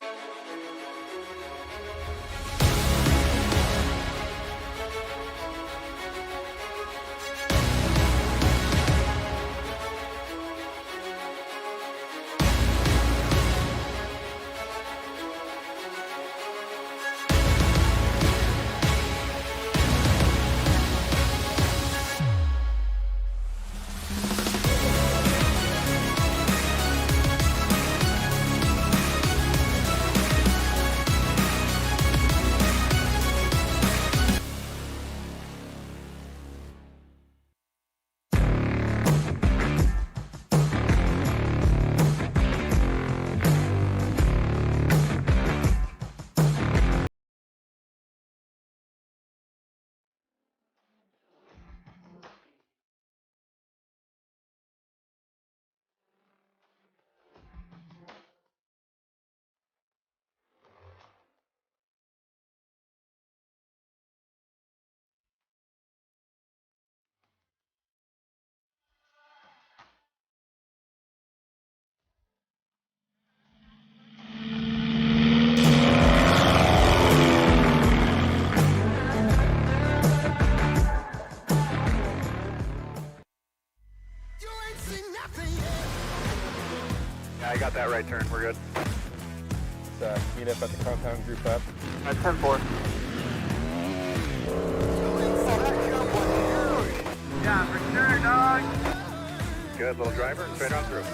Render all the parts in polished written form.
I got that right turn. We're good. Let's meet up at the compound group up. At 10-4. Yeah, for sure, dog. Good, little driver. Straight on through.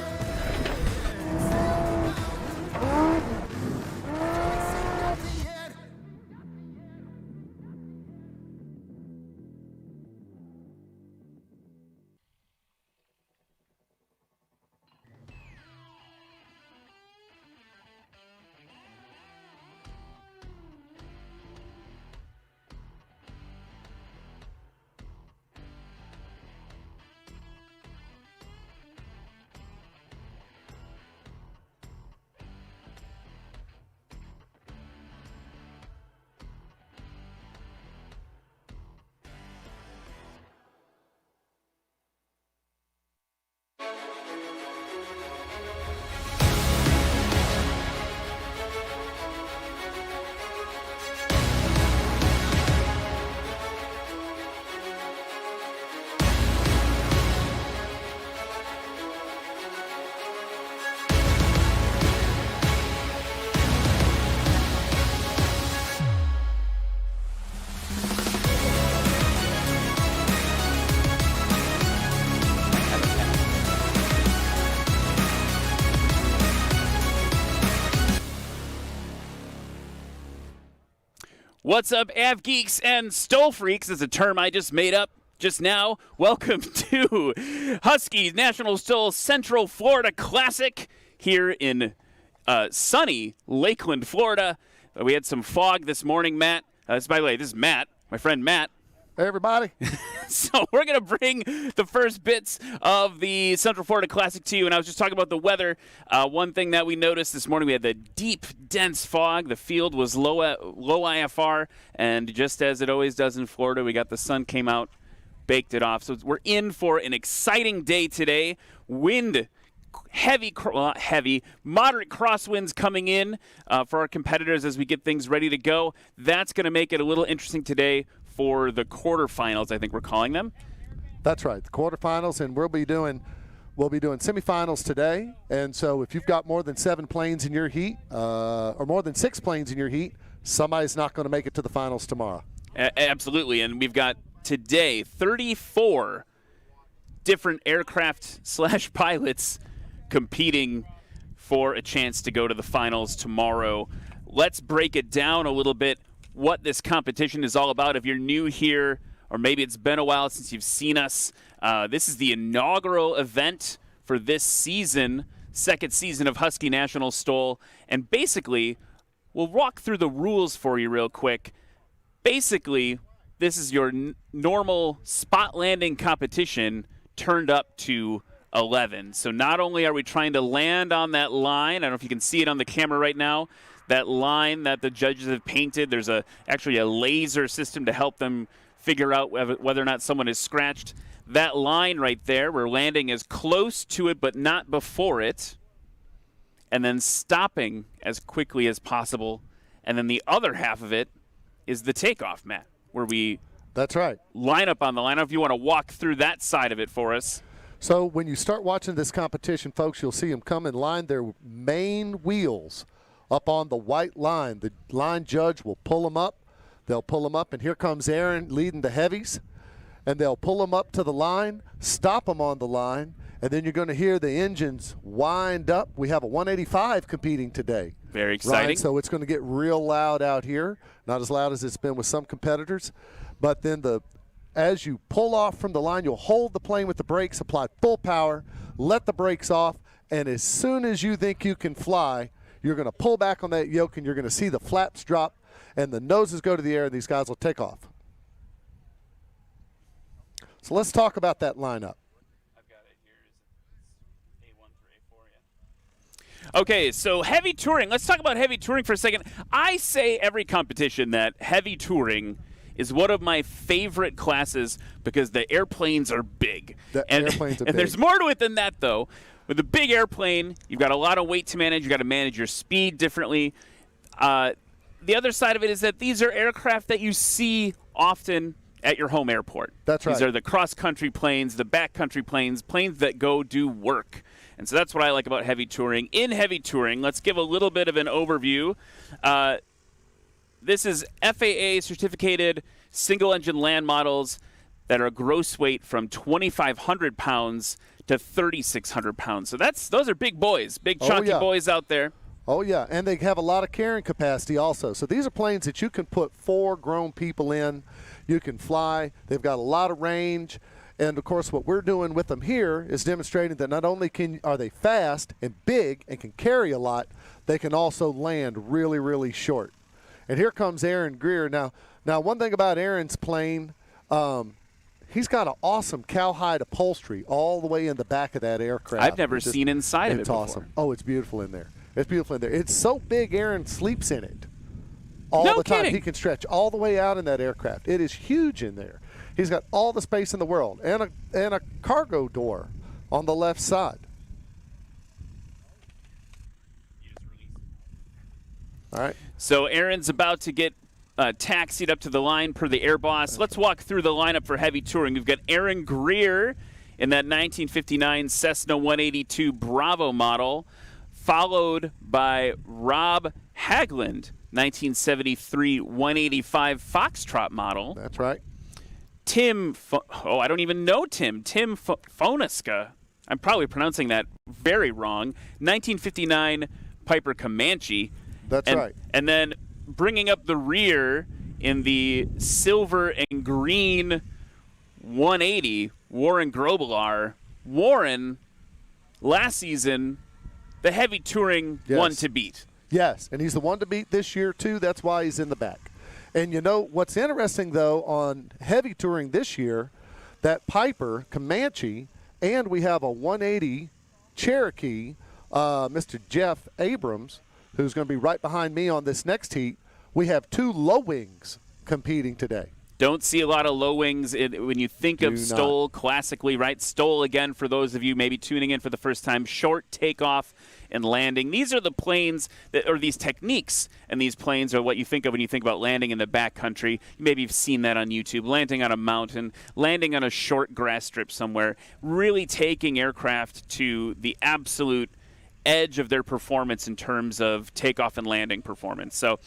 What's up, Av Geeks and Stole Freaks is a term I just made up just now. Welcome to Huskies National Stole Central Florida Classic here in sunny Lakeland, Florida. We had some fog this morning, Matt. By the way, this is Matt, my friend Matt. Hey, everybody. So we're going to bring the first bits of the Central Florida Classic to you, and I was just talking about the weather. One thing that we noticed this morning, we had the deep, dense fog. The field was low IFR, and just as it always does in Florida, we got the sun came out, baked it off. So we're in for an exciting day today. Wind, moderate crosswinds coming in for our competitors as we get things ready to go. That's going to make it a little interesting today for the quarterfinals, I think we're calling them. That's right, the quarterfinals, and we'll be doing semifinals today. And so if you've got more than 7 planes in your heat, or more than 6 planes in your heat, somebody's not going to make it to the finals tomorrow. Absolutely, and we've got today 34 different aircraft/pilots competing for a chance to go to the finals tomorrow. Let's break it down a little bit, what this competition is all about. If you're new here, or maybe it's been a while since you've seen us, this is the inaugural event for this season, second season of Husky National Stole. And basically, we'll walk through the rules for you real quick. Basically, this is your normal spot landing competition turned up to 11. So not only are we trying to land on that line, I don't know if you can see it on the camera right now, that line that the judges have painted. There's actually a laser system to help them figure out whether or not someone is scratched. That line right there, we're landing as close to it but not before it. and then stopping as quickly as possible. And then the other half of it is the takeoff, Matt, where we That's right. line up on the line. I don't know if you want to walk through that side of it for us. So when you start watching this competition, folks, you'll see them come and line their main wheels up on the white line. The line judge will pull them up. They'll pull them up, and here comes Aaron leading the heavies. And they'll pull them up to the line, stop them on the line, and then you're going to hear the engines wind up. We have a 185 competing today. Very exciting. Right? So it's going to get real loud out here. Not as loud as it's been with some competitors. But then as you pull off from the line, you'll hold the plane with the brakes, apply full power, let the brakes off, and as soon as you think you can fly, you're going to pull back on that yoke, and you're going to see the flaps drop, and the noses go to the air, and these guys will take off. So let's talk about that lineup. I've got it here. Is it A1 through A4, yeah. Okay, so heavy touring. Let's talk about heavy touring for a second. I say every competition that heavy touring is one of my favorite classes because the airplanes are big. Airplanes are big. And there's more to it than that, though. With a big airplane, you've got a lot of weight to manage. You've got to manage your speed differently. The other side of it is that these are aircraft that you see often at your home airport. That's right. These are the cross-country planes, the back-country planes, planes that go do work. And so that's what I like about heavy touring. In heavy touring, let's give a little bit of an overview. This is FAA certificated single-engine land models that are gross weight from 2,500 pounds to 3,600 pounds. So those are big boys, big chunky boys out there. Oh, yeah, and they have a lot of carrying capacity also. So these are planes that you can put 4 grown people in. You can fly. They've got a lot of range. And, of course, what we're doing with them here is demonstrating that not only are they fast and big and can carry a lot, they can also land really, really short. And here comes Aaron Greer. Now one thing about Aaron's plane, he's got an awesome cowhide upholstery all the way in the back of that aircraft. I've never seen inside of it before. It's awesome. Oh, it's beautiful in there. It's beautiful in there. It's so big, Aaron sleeps in it all the time. Kidding. He can stretch all the way out in that aircraft. It is huge in there. He's got all the space in the world and a cargo door on the left side. All right. So Aaron's about to get taxied up to the line per the Air Boss. Let's walk through the lineup for heavy touring. We've got Aaron Greer in that 1959 Cessna 182 Bravo model, followed by Rob Haglund, 1973 185 Foxtrot model. That's right. I don't even know Tim Foniska. I'm probably pronouncing that very wrong. 1959 Piper Comanche. That's right. And then bringing up the rear in the silver and green 180, Warren Grobelar. Warren, last season, the heavy touring one to beat. Yes, and he's the one to beat this year, too. That's why he's in the back. And you know what's interesting, though, on heavy touring this year, that Piper Comanche, and we have a 180 Cherokee, Mr. Jeff Abrams, who's going to be right behind me on this next heat. We have 2 low wings competing today. Don't see a lot of low wings when you think of Stoll classically, right? Stoll, again, for those of you maybe tuning in for the first time, short takeoff and landing. These are the planes or these techniques, and these planes are what you think of when you think about landing in the backcountry. Maybe you've seen that on YouTube, landing on a mountain, landing on a short grass strip somewhere, really taking aircraft to the absolute edge of their performance in terms of takeoff and landing performance. So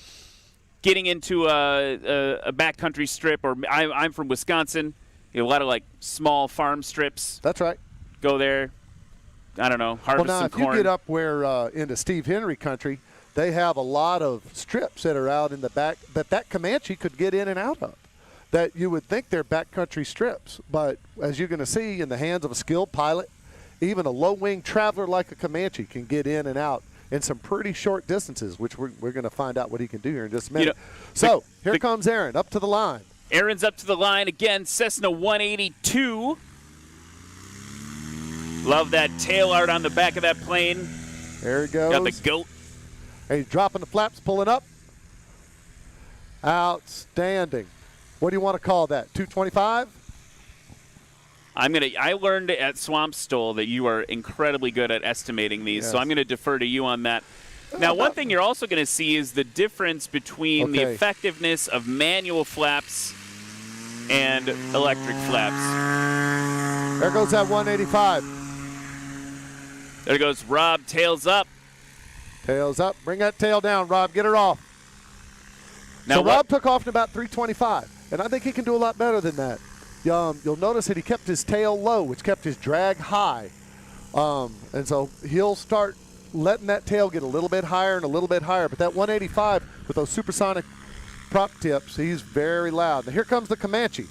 getting into a backcountry strip, or I'm from Wisconsin, a lot of like small farm strips. That's right. Go there, I don't know, harvest some corn. If you get up where into Steve Henry country, they have a lot of strips that are out in the back that Comanche could get in and out of. That you would think they're backcountry strips, but as you're going to see in the hands of a skilled pilot, even a low-wing traveler like a Comanche can get in and out in some pretty short distances, which we're going to find out what he can do here in just a minute. Here comes Aaron up to the line. Aaron's up to the line again, Cessna 182. Love that tail art on the back of that plane. There he goes. Got the goat. And he's dropping the flaps, pulling up. Outstanding. What do you want to call that, 225? I learned at Swamp Stoll that you are incredibly good at estimating these, so Yes. I'm going to defer to you on that. Now, one thing you're also going to see is the difference between the Okay. effectiveness of manual flaps and electric flaps. There goes that 185. There goes Rob, tails up. Tails up. Bring that tail down, Rob. Get her off. Now, So what, Rob took off in about 325, and I think he can do a lot better than that. You'll notice that he kept his tail low, which kept his drag high. And so he'll start letting that tail get a little bit higher and a little bit higher. But that 185 with those supersonic prop tips, he's very loud. Now here comes the Comanche.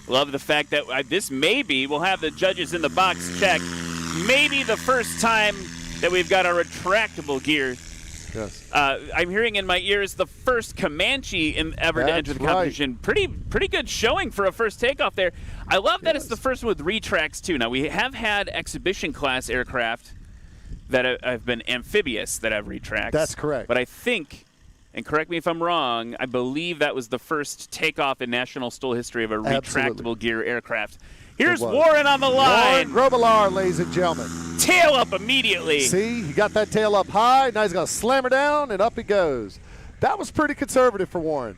love the fact that this may be, we'll have the judges in the box check, maybe the first time that we've got a retractable gear. Yes. I'm hearing in my ears the first Comanche ever to That's enter the right. competition. Pretty good showing for a first takeoff there. I love that it's Yes. the first one with retracts too. Now we have had exhibition class aircraft that have been amphibious that have retracts. That's correct. But I think, and correct me if I'm wrong, I believe that was the first takeoff in National Stoll history of a Absolutely. retractable gear aircraft. Here's was. Warren on the line. Warren Grobelar, ladies and gentlemen. Tail up immediately. See, he got that tail up high. Now he's going to slam her down, and up he goes. That was pretty conservative for Warren.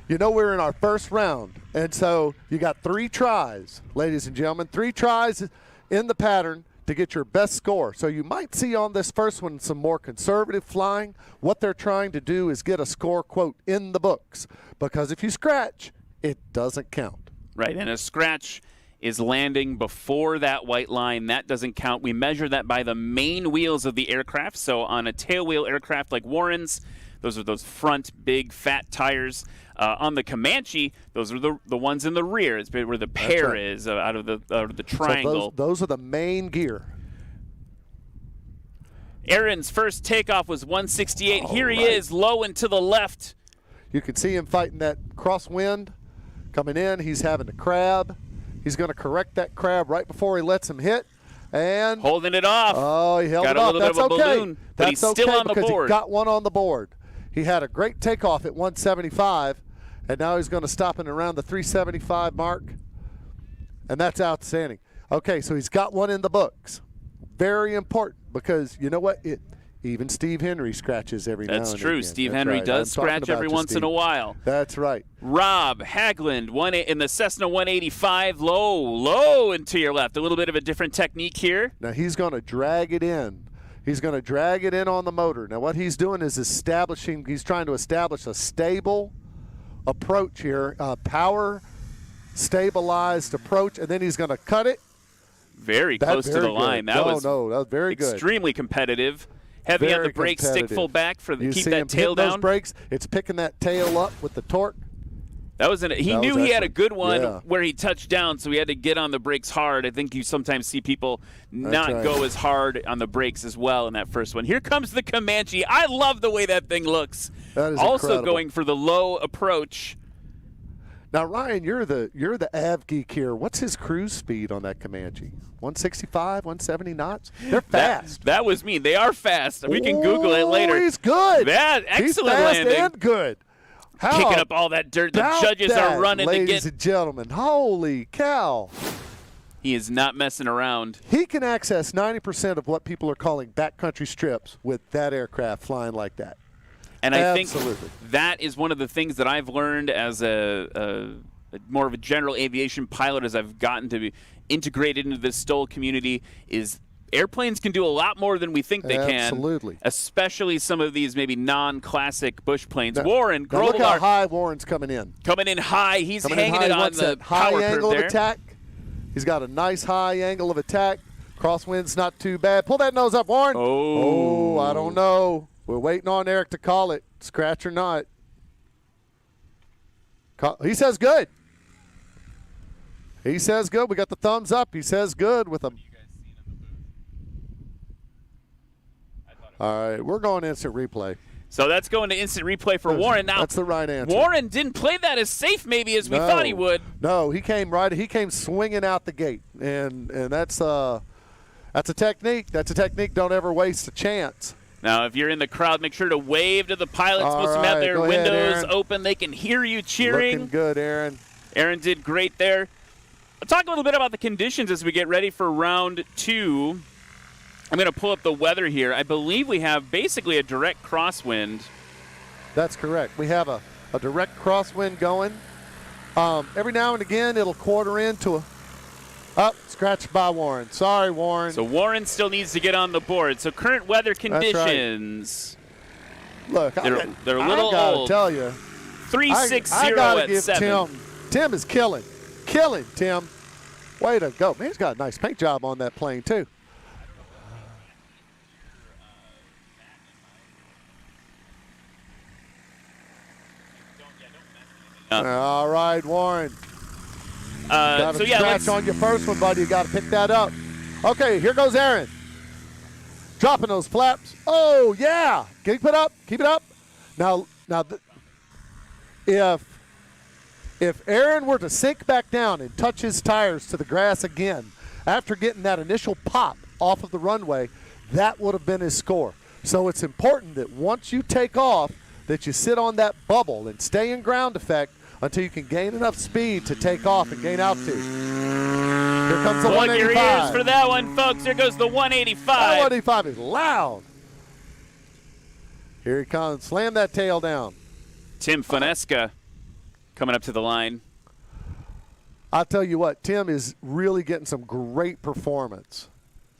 You know, we're in our first round, and so you got 3 tries, ladies and gentlemen, 3 tries in the pattern to get your best score. So you might see on this first one some more conservative flying. What they're trying to do is get a score, quote, in the books, because if you scratch, it doesn't count. Right, and a scratch is landing before that white line. That doesn't count. We measure that by the main wheels of the aircraft. So on a tailwheel aircraft like Warren's, those are those front big fat tires. On the Comanche, those are the ones in the rear. It's where the pear right. is out of the So triangle. those are the main gear. Aaron's first takeoff was 168. All Here he right. is, low and to the left. You can see him fighting that crosswind coming in. He's having the crab. He's going to correct that crab right before he lets him hit. And Holding it off. oh, he held Got it a off. little bit That's of a okay. balloon, but That's he's still okay on the because board. he got one on the board. He had a great takeoff at 175, and now he's going to stop in around the 375 mark, and that's outstanding. Okay, so he's got one in the books. Very important because you know what? Even Steve Henry scratches every now and That's again. true. Steve That's Henry right. does I'm talking scratch about every you, once in a Steve. while. That's right. Rob Hagland, in the Cessna 185, low and to your left. A little bit of a different technique here. Now he's going to drag it in. He's going to drag it in on the motor. Now what he's doing is he's trying to establish a stable approach here, power stabilized approach, and then he's going to cut it. Very That's close to very the line. good. That No, was that was very good. extremely competitive. Heavy on Very the brakes, stick competitive. full back for You keep see that him tail hitting those down. brakes. It's picking that tail up with the torque. He That knew was he had a excellent. good one Yeah. where he touched down, so he had to get on the brakes hard. I think you sometimes see people not right. go as hard on the brakes as well in that first one. Here comes the Comanche. I love the way that thing looks. That is also incredible. going for the low approach. Now Ryan, you're the av geek here. What's his cruise speed on that Comanche? 165, 170 knots? They're fast. That was me. They are fast. We can Google it later. He's good. Excellent He's fast landing. and good. How Kicking up all that dirt. The about judges that, are running to ladies get. and gentlemen. Holy cow. He is not messing around. He can access 90% of what people are calling backcountry strips with that aircraft flying like that. And I Absolutely. think that is one of the things that I've learned as a more of a general aviation pilot as I've gotten to be integrated into the Stoll community is airplanes can do a lot more than we think they can. Absolutely. Especially some of these maybe non-classic bush planes. Now- Warren now look how Grobelar high Warren's coming in. coming in high. He's Coming in hanging high, it he on wants the that high power angle curve of there. attack. He's got a nice high angle of attack. Crosswind's not too bad. Pull that nose up, Warren. Oh. I don't know. We're waiting on Eric to call it, scratch or not. He says good. He says good. We got the thumbs up. He says good with a. All right, we're going instant replay. So that's going to instant replay for Warren. Now, That's the right answer. Warren didn't play that as safe maybe as we thought he would. No, he came swinging out the gate, and that's a technique. That's a technique. Don't ever waste a chance. Now, if you're in the crowd, make sure to wave to the pilots. All Most of them have right, their go ahead, windows Aaron. open. They can hear you cheering. Looking good, Aaron. Aaron did great there. I'll talk a little bit about the conditions as we get ready for round 2. I'm going to pull up the weather here. I believe we have basically a direct crosswind. That's correct. We have a direct crosswind going. Every now and again, it'll quarter into scratched by Warren. Sorry, Warren. So Warren still needs to get on the board. So current weather conditions. Look, They're a little I gotta old. tell you, 360 I gotta at give 7. Tim is killing, Tim. Way to go, man! He's got a nice paint job on that plane too. All right, Warren. Got a So yeah, scratch on your first one, buddy. You got to pick that up. Okay, here goes Aaron. Dropping those flaps. Oh yeah, keep it up, keep it up. Now, if Aaron were to sink back down and touch his tires to the grass again after getting that initial pop off of the runway, that would have been his score. So it's important that once you take off, that you sit on that bubble and stay in ground effect until you can gain enough speed to take off and gain altitude. Here comes the plug your 185. ears for that one, folks. Here goes the 185. That 185 is loud. Here he comes. Slam that tail down. Tim Finesca coming up to the line. I'll tell you what, Tim is really getting some great performance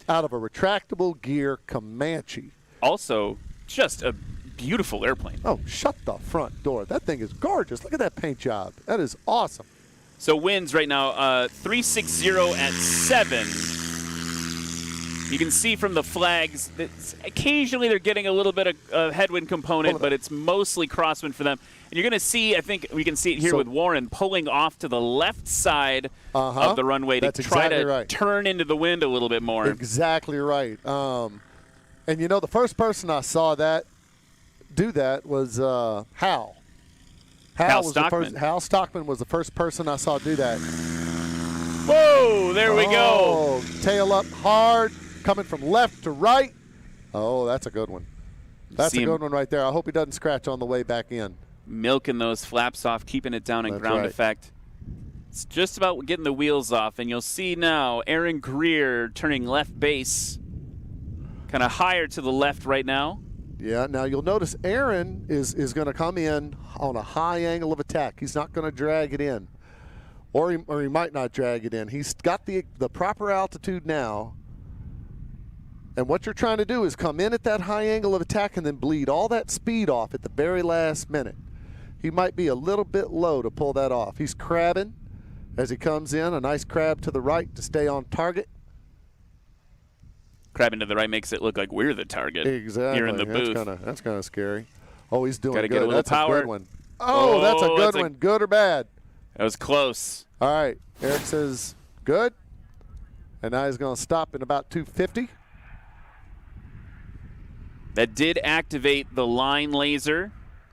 out of a retractable gear Comanche. Also, just a beautiful airplane. Oh, shut the front door. That thing is gorgeous. Look at that paint job. That is awesome. So winds right now, 360 at 7. You can see from the flags that occasionally they're getting a little bit of a headwind component, but it's mostly crosswind for them. And you're going to see, I think we can see it here with Warren pulling off to the left side of the runway to try to turn into the wind a little bit more. Exactly right. And you know, the first person I saw do that was Hal. Hal Stockman. Hal Stockman was the first person I saw do that. Whoa, there we go. Tail up hard, coming from left to right. Oh, that's a good one. That's a good one right there. I hope he doesn't scratch on the way back in. Milking those flaps off, keeping it down in ground effect. It's just about getting the wheels off, and you'll see now Aaron Greer turning left base, kind of higher to the left right now. Yeah, now you'll notice Aaron is going to come in on a high angle of attack. He's not going to drag it in. Or he might not drag it in. He's got the proper altitude now. And what you're trying to do is come in at that high angle of attack and then bleed all that speed off at the very last minute. He might be a little bit low to pull that off. He's crabbing as he comes in, a nice crab to the right to stay on target. Crabbing to the right makes it look like we're the target. Exactly. Here in the booth. That's kind of scary. Oh, he's doing Gotta good. Get a little that's power. a good one. Oh, that's a good one. Good or bad? That was close. All right. Eric says good. And now he's going to stop in about 250. That did activate the line laser,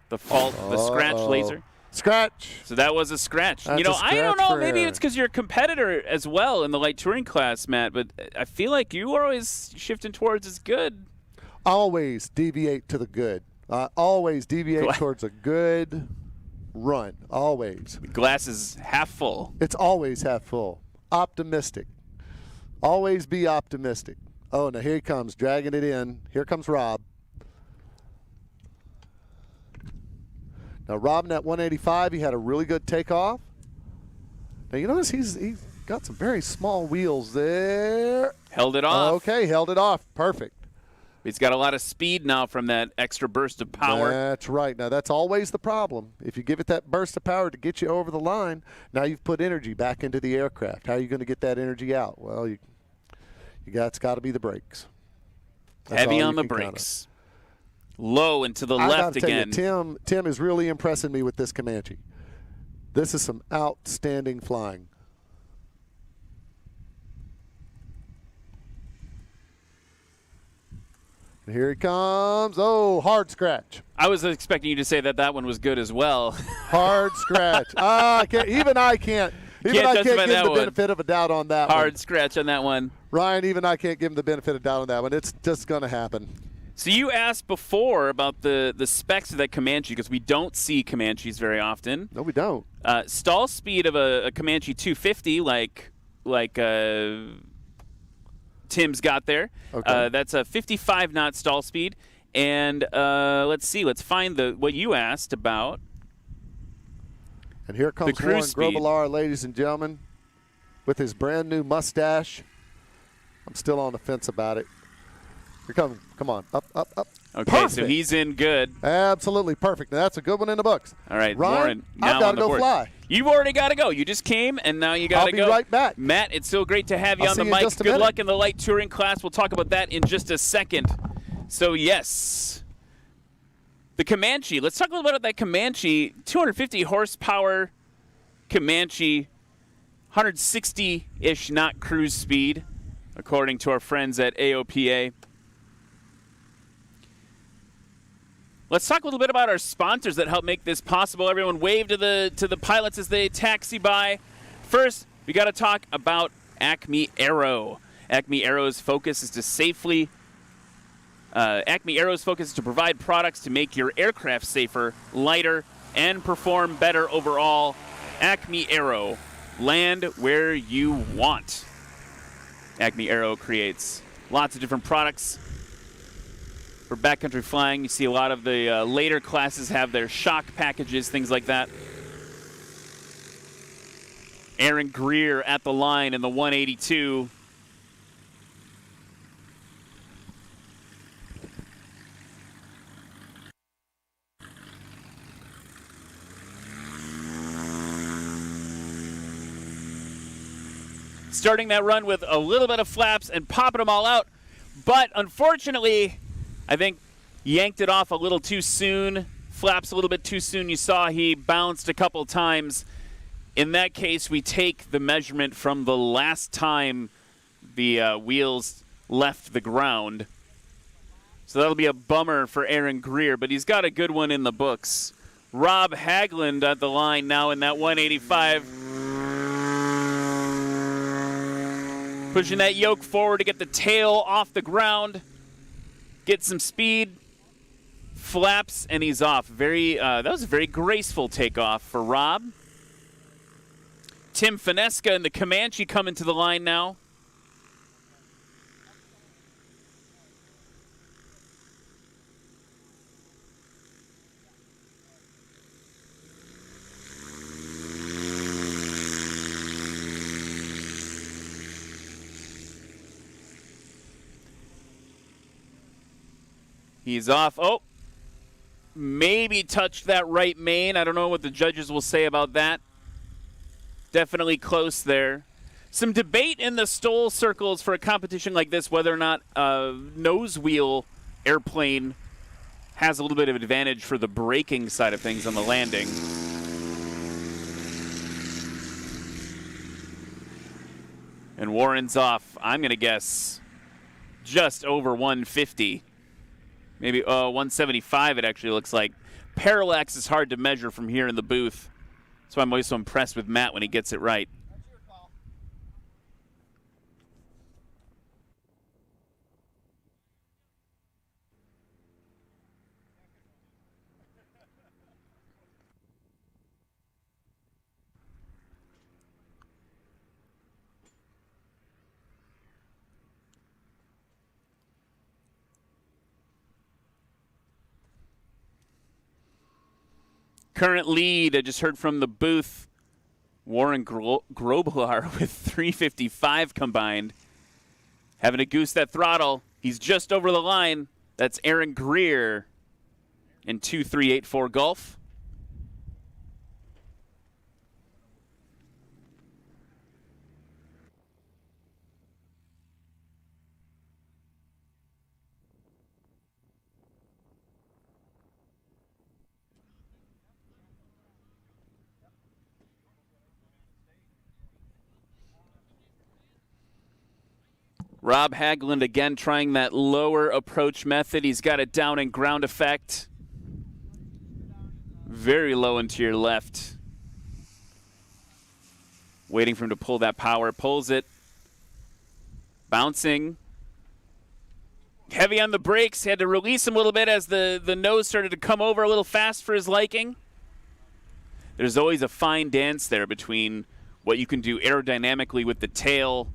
the scratch laser. Scratch. So that was a scratch. That's you know, I don't know. Maybe Aaron. it's because you're a competitor as well in the light touring class, Matt. But I feel like you are always shifting towards is good. Always deviate to the good. Always deviate towards a good run. Always. The glass is half full. It's always half full. Optimistic. Always be optimistic. Oh, now here he comes, dragging it in. Here comes Rob. Now, Rob in that 185, he had a really good takeoff. Now, you notice he's got some very small wheels there. Held it off. Okay, held it off. Perfect. He's got a lot of speed now from that extra burst of power. That's right. Now, that's always the problem. If you give it that burst of power to get you over the line, now you've put energy back into the aircraft. How are you going to get that energy out? Well, it's got to be the brakes. That's heavy on the brakes. Low and to the left again. You, Tim is really impressing me with this Comanche. This is some outstanding flying. And here he comes. Oh, hard scratch. I was expecting you to say that one was good as well. Hard scratch. Even I can't give him the benefit of a doubt on that one. Hard scratch on that one. Ryan, even I can't give him the benefit of doubt on that one. It's just going to happen. So you asked before about the specs of that Comanche because we don't see Comanches very often. No, we don't. Stall speed of a Comanche 250, like Tim's got there. Okay. That's a 55 knot stall speed. And let's see. Let's find what you asked about. And here comes cruise Warren speed. Grobbelaar, ladies and gentlemen, with his brand new mustache. I'm still on the fence about it. Here comes. Come on. Up, up, up. Okay, Perfect. so he's in good. Absolutely perfect. Now, that's a good one in the books. All right, Ryan, Warren, now I've got on to the go board. fly. You've already got to go. You just came, and now you got to I'll go. be right back. Matt, it's so great to have you I'll on the see you in mic. just a Good minute. luck in the light touring class. We'll talk about that in just a second. So, yes, the Comanche. Let's talk a little bit about that Comanche. 250 horsepower Comanche, 160-ish knot cruise speed, according to our friends at AOPA. Let's talk a little bit about our sponsors that help make this possible. Everyone wave to the pilots as they taxi by. First, we got to talk about Acme Aero. Acme Aero's focus is to provide products to make your aircraft safer, lighter, and perform better overall. Acme Aero, land where you want. Acme Aero creates lots of different products for backcountry flying. You see a lot of the later classes have their shock packages, things like that. Aaron Greer at the line in the 182. Starting that run with a little bit of flaps and popping them all out. But unfortunately, I think yanked it off a little too soon. Flaps a little bit too soon. You saw he bounced a couple times. In that case, we take the measurement from the last time the wheels left the ground. So that'll be a bummer for Aaron Greer, but he's got a good one in the books. Rob Hagland at the line now in that 185. Pushing that yoke forward to get the tail off the ground. Get some speed. Flaps, and he's off. That was a very graceful takeoff for Rob. Tim Finesca and the Comanche coming to the line now. He's off. Oh, maybe touched that right main. I don't know what the judges will say about that. Definitely close there. Some debate in the STOL circles for a competition like this, whether or not a nose wheel airplane has a little bit of advantage for the braking side of things on the landing. And Warren's off, I'm going to guess, just over 150. Maybe 175 it actually looks like. Parallax is hard to measure from here in the booth. That's why I'm always so impressed with Matt when he gets it right. Current lead, I just heard from the booth, Warren Grobbelaar with 355 combined. Having to goose that throttle. He's just over the line. That's Aaron Greer in 2384 Gulf. Rob Hagland again trying that lower approach method. He's got it down in ground effect. Very low into your left. Waiting for him to pull that power. Pulls it. Bouncing. Heavy on the brakes. Had to release him a little bit as the nose started to come over a little fast for his liking. There's always a fine dance there between what you can do aerodynamically with the tail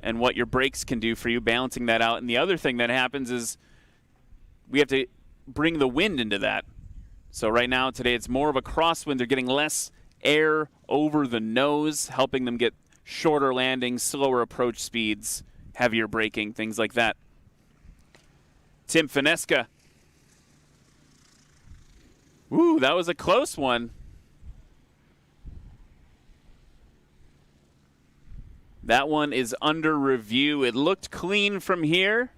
and what your brakes can do for you, balancing that out. And the other thing that happens is we have to bring the wind into that. So right now, today, it's more of a crosswind. They're getting less air over the nose, helping them get shorter landings, slower approach speeds, heavier braking, things like that. Tim Finesca. Ooh, that was a close one. That one is under review. It looked clean from here.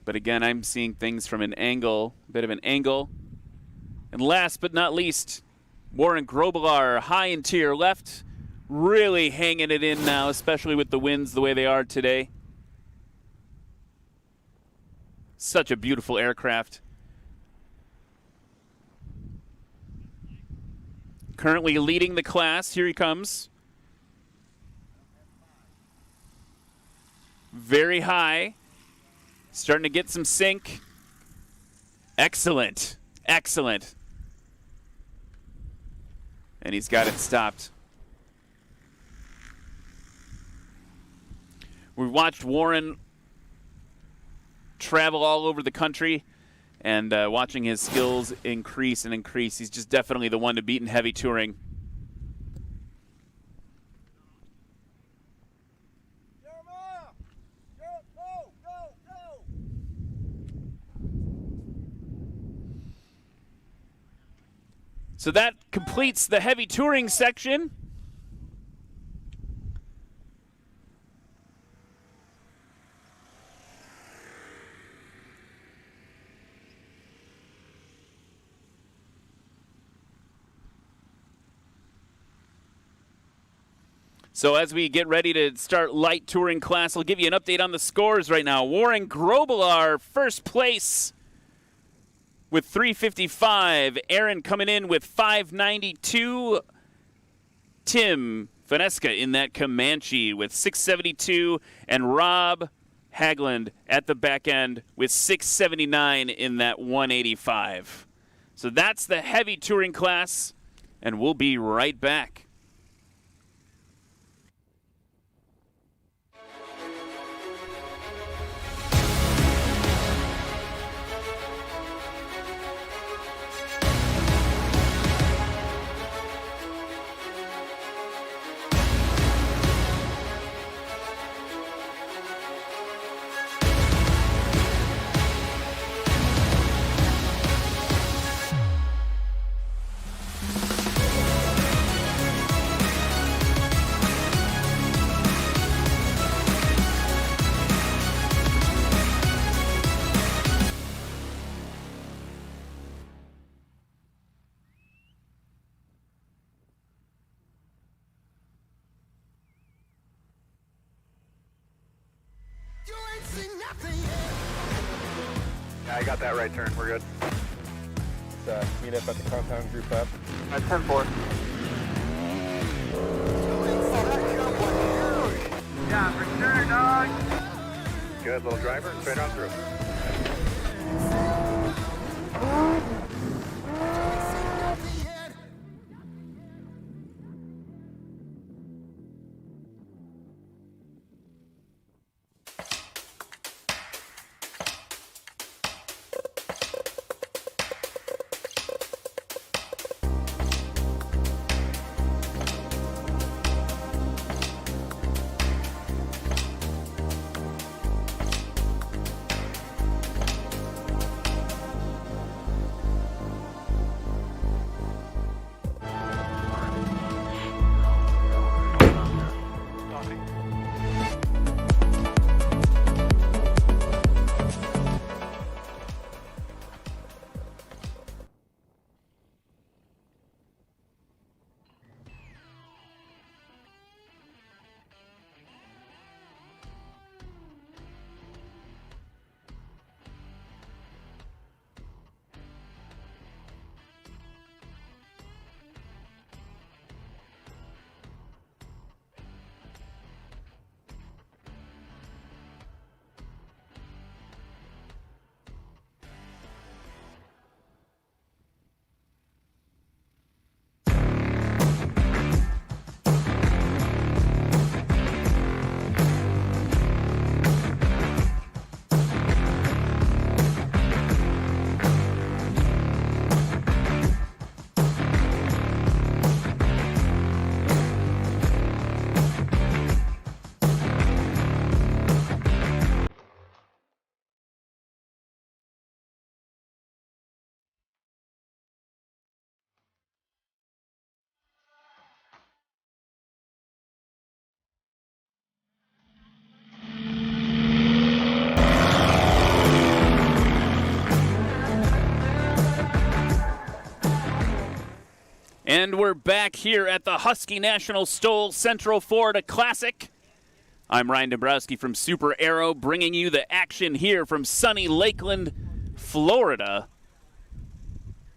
But again, I'm seeing things from an angle, a bit of an angle. And last but not least, Warren Grobelar, high interior left, really hanging it in now, especially with the winds the way they are today. Such a beautiful aircraft. Currently leading the class. Here he comes. Very high. Starting to get some sink. Excellent. Excellent. And he's got it stopped. We've watched Warren travel all over the country and watching his skills increase and increase. He's just definitely the one to beat in heavy touring. So that completes the heavy touring section. So as we get ready to start light touring class, I'll give you an update on the scores right now. Warren Grobelar, first place with 355. Aaron coming in with 592. Tim Finesca in that Comanche with 672. And Rob Hagland at the back end with 679 in that 185. So that's the heavy touring class, and we'll be right back. Yeah, I got that right turn. We're good. Let's meet up at the compound group up. At 10-4. Yeah, for sure, dog. Good, little driver. Straight on through. And we're back here at the Husky National Stoll Central Florida Classic. I'm Ryan Dombrowski from Super Aero, bringing you the action here from sunny Lakeland, Florida,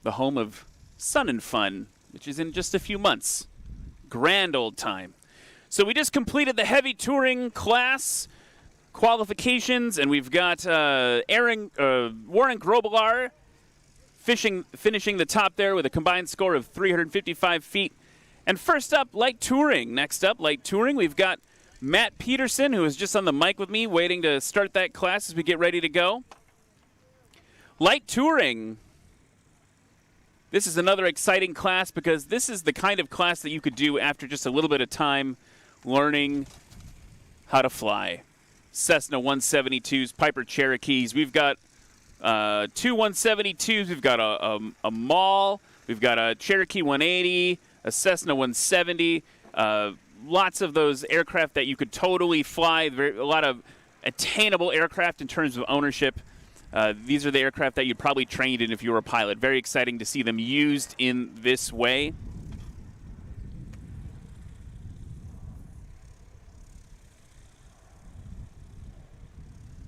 the home of Sun and Fun, which is in just a few months. Grand old time. So we just completed the heavy touring class qualifications, and we've got Warren Grobelar finishing the top there with a combined score of 355 feet. And first up, light touring. Next up, light touring, we've got Matt Peterson, who is just on the mic with me, waiting to start that class as we get ready to go. Light touring. This is another exciting class because this is the kind of class that you could do after just a little bit of time learning how to fly. Cessna 172s, Piper Cherokees. We've got two 172s. We've got a Maul. We've got a Cherokee 180, a Cessna 170. Lots of those aircraft that you could totally fly. A lot of attainable aircraft in terms of ownership. These are the aircraft that you probably trained in if you were a pilot. Very exciting to see them used in this way.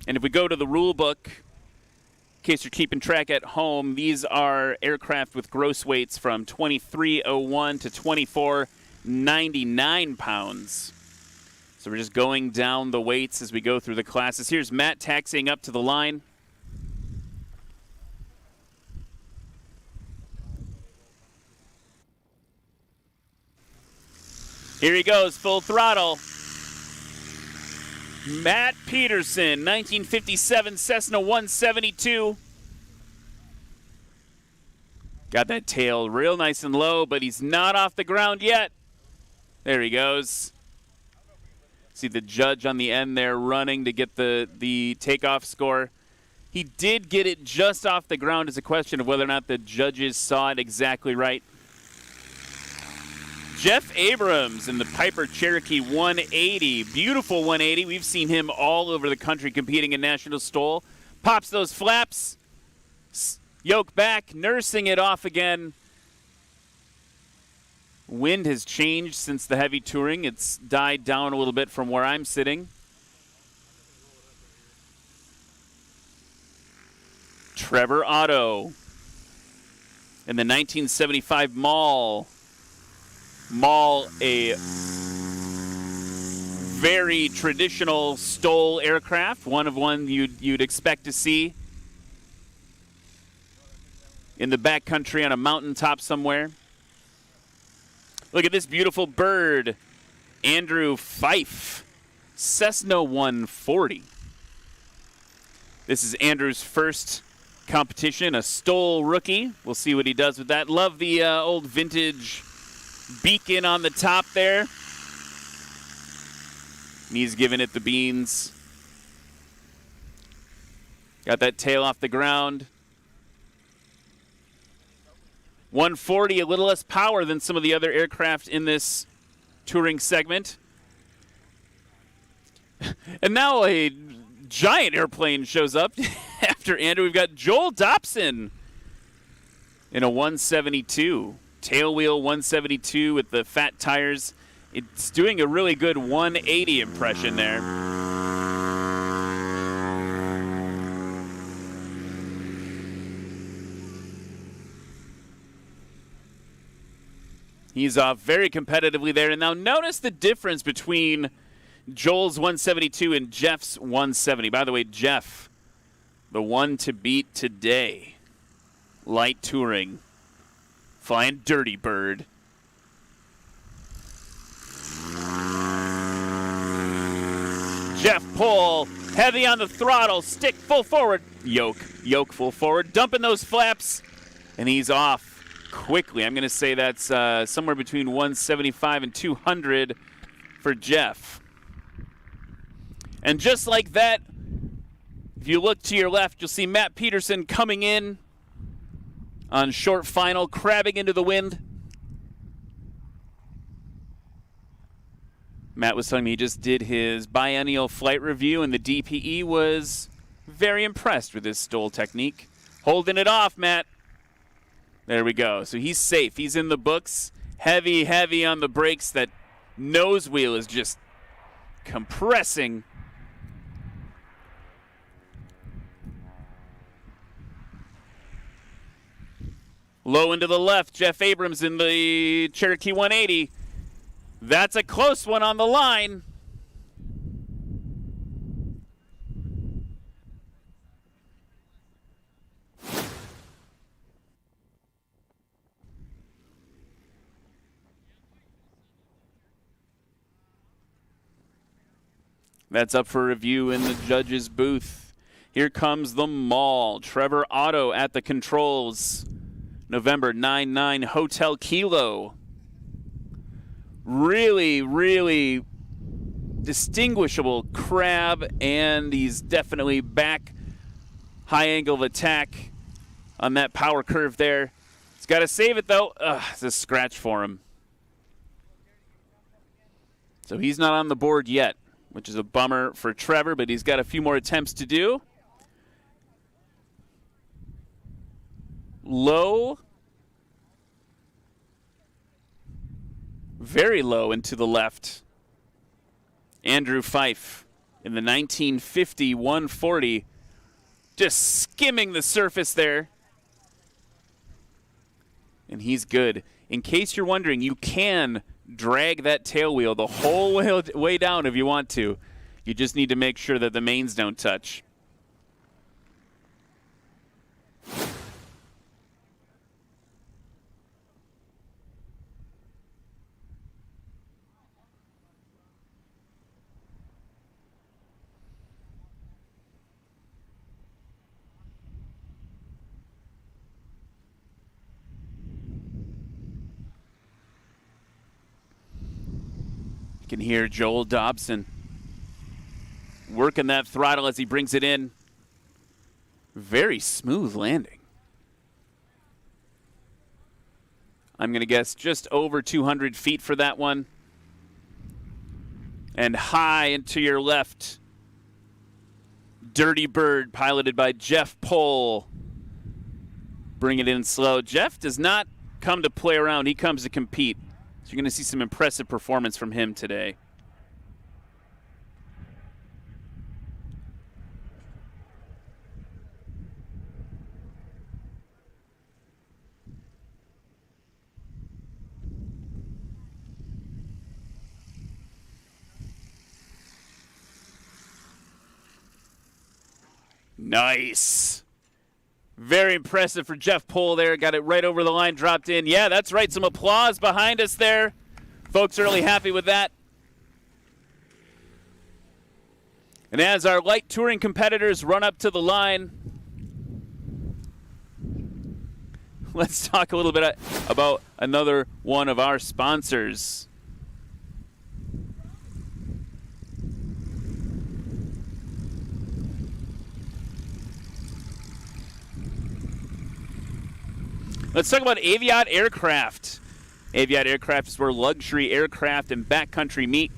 And if we go to the rule book, in case you're keeping track at home, these are aircraft with gross weights from 2301 to 2499 pounds. So we're just going down the weights as we go through the classes. Here's Matt taxiing up to the line. Here he goes, full throttle. Matt Peterson, 1957 Cessna 172. Got that tail real nice and low, but he's not off the ground yet. There he goes. See the judge on the end there running to get the takeoff score. He did get it just off the ground. It's a question of whether or not the judges saw it exactly right. Jeff Abrams in the Piper Cherokee 180. Beautiful 180. We've seen him all over the country competing in National Stoll. Pops those flaps. Yoke back, nursing it off again. Wind has changed since the heavy touring. It's died down a little bit from where I'm sitting. Trevor Otto in the 1975 Maul. Maul, a very traditional Stoll aircraft, one you'd expect to see in the backcountry on a mountaintop somewhere. Look at this beautiful bird, Andrew Fife, Cessna 140. This is Andrew's first competition, a Stoll rookie. We'll see what he does with that. Love the old vintage beacon on the top there. And he's giving it the beans. Got that tail off the ground. 140, a little less power than some of the other aircraft in this touring segment. And now a giant airplane shows up after Andrew. We've got Joel Dobson in a 172. Tailwheel 172 with the fat tires. It's doing a really good 180 impression there. He's off very competitively there. And now notice the difference between Joel's 172 and Jeff's 170. By the way, Jeff, the one to beat today. Light touring. Flying Dirty Bird. Jeff Pohl, heavy on the throttle, stick full forward. Yoke full forward, dumping those flaps, and he's off quickly. I'm going to say that's somewhere between 175 and 200 for Jeff. And just like that, if you look to your left, you'll see Matt Peterson coming in on short final, crabbing into the wind. Matt was telling me he just did his biennial flight review, and the DPE was very impressed with his Stoll technique. Holding it off, Matt. There we go. So he's safe. He's in the books, Heavy, heavy on the brakes. That nose wheel is just compressing. Low into the left, Jeff Abrams in the Cherokee 180. That's a close one on the line. That's up for review in the judges' booth. Here comes the Mall. Trevor Otto at the controls. November 9-9 Hotel Kilo. Really, really distinguishable crab, and he's definitely back. High angle of attack on that power curve there. He's got to save it, though. It's a scratch for him. So he's not on the board yet, which is a bummer for Trevor, but he's got a few more attempts to do. Low. Very low and to the left. Andrew Fife in the 1950 140. Just skimming the surface there. And he's good. In case you're wondering, you can drag that tail wheel the whole way down if you want to. You just need to make sure that the mains don't touch. You can hear Joel Dobson working that throttle as he brings it in. Very smooth landing. I'm going to guess just over 200 feet for that one. And high and to your left, Dirty Bird, piloted by Jeff Pohl. Bring it in slow. Jeff does not come to play around. He comes to compete. So you're going to see some impressive performance from him today. Nice. Very impressive for Jeff Pohl there. Got it right over the line, dropped in. Yeah, that's right. Some applause behind us there. Folks are really happy with that. And as our light touring competitors run up to the line, let's talk a little bit about another one of our sponsors. Let's talk about Aviat Aircraft. Aviat Aircraft is where luxury aircraft and backcountry meet.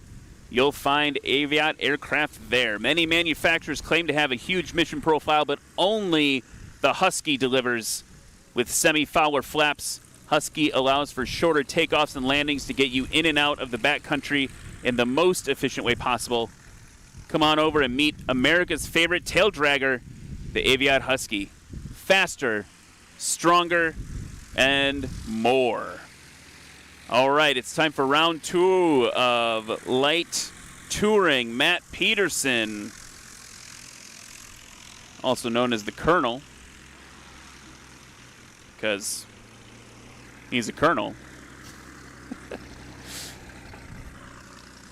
You'll find Aviat Aircraft there. Many manufacturers claim to have a huge mission profile, but only the Husky delivers. With semi-Fowler flaps, Husky allows for shorter takeoffs and landings to get you in and out of the backcountry in the most efficient way possible. Come on over and meet America's favorite tail dragger, the Aviat Husky. Faster, stronger, and more. All right, it's time for round 2 of light touring. Matt Peterson, also known as the Colonel, because he's a colonel.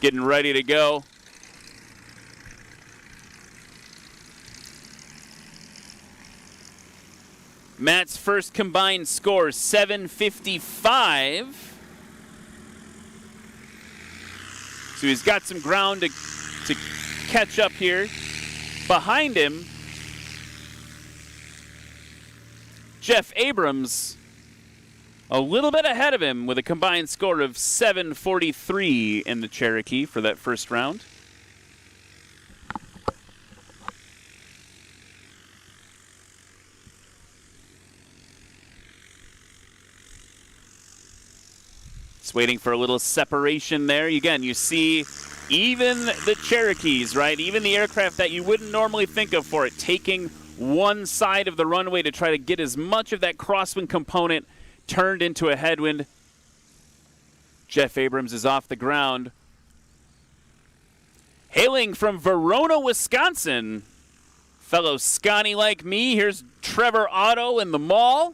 Getting ready to go. Matt's first combined score, 755. So he's got some ground to catch up here. Behind him, Jeff Abrams, a little bit ahead of him with a combined score of 743 in the Cherokee for that first round. Just waiting for a little separation there. Again, you see even the Cherokees, right? Even the aircraft that you wouldn't normally think of for it, taking one side of the runway to try to get as much of that crosswind component turned into a headwind. Jeff Abrams is off the ground. Hailing from Verona, Wisconsin, fellow Scotty like me, here's Trevor Otto in the mall.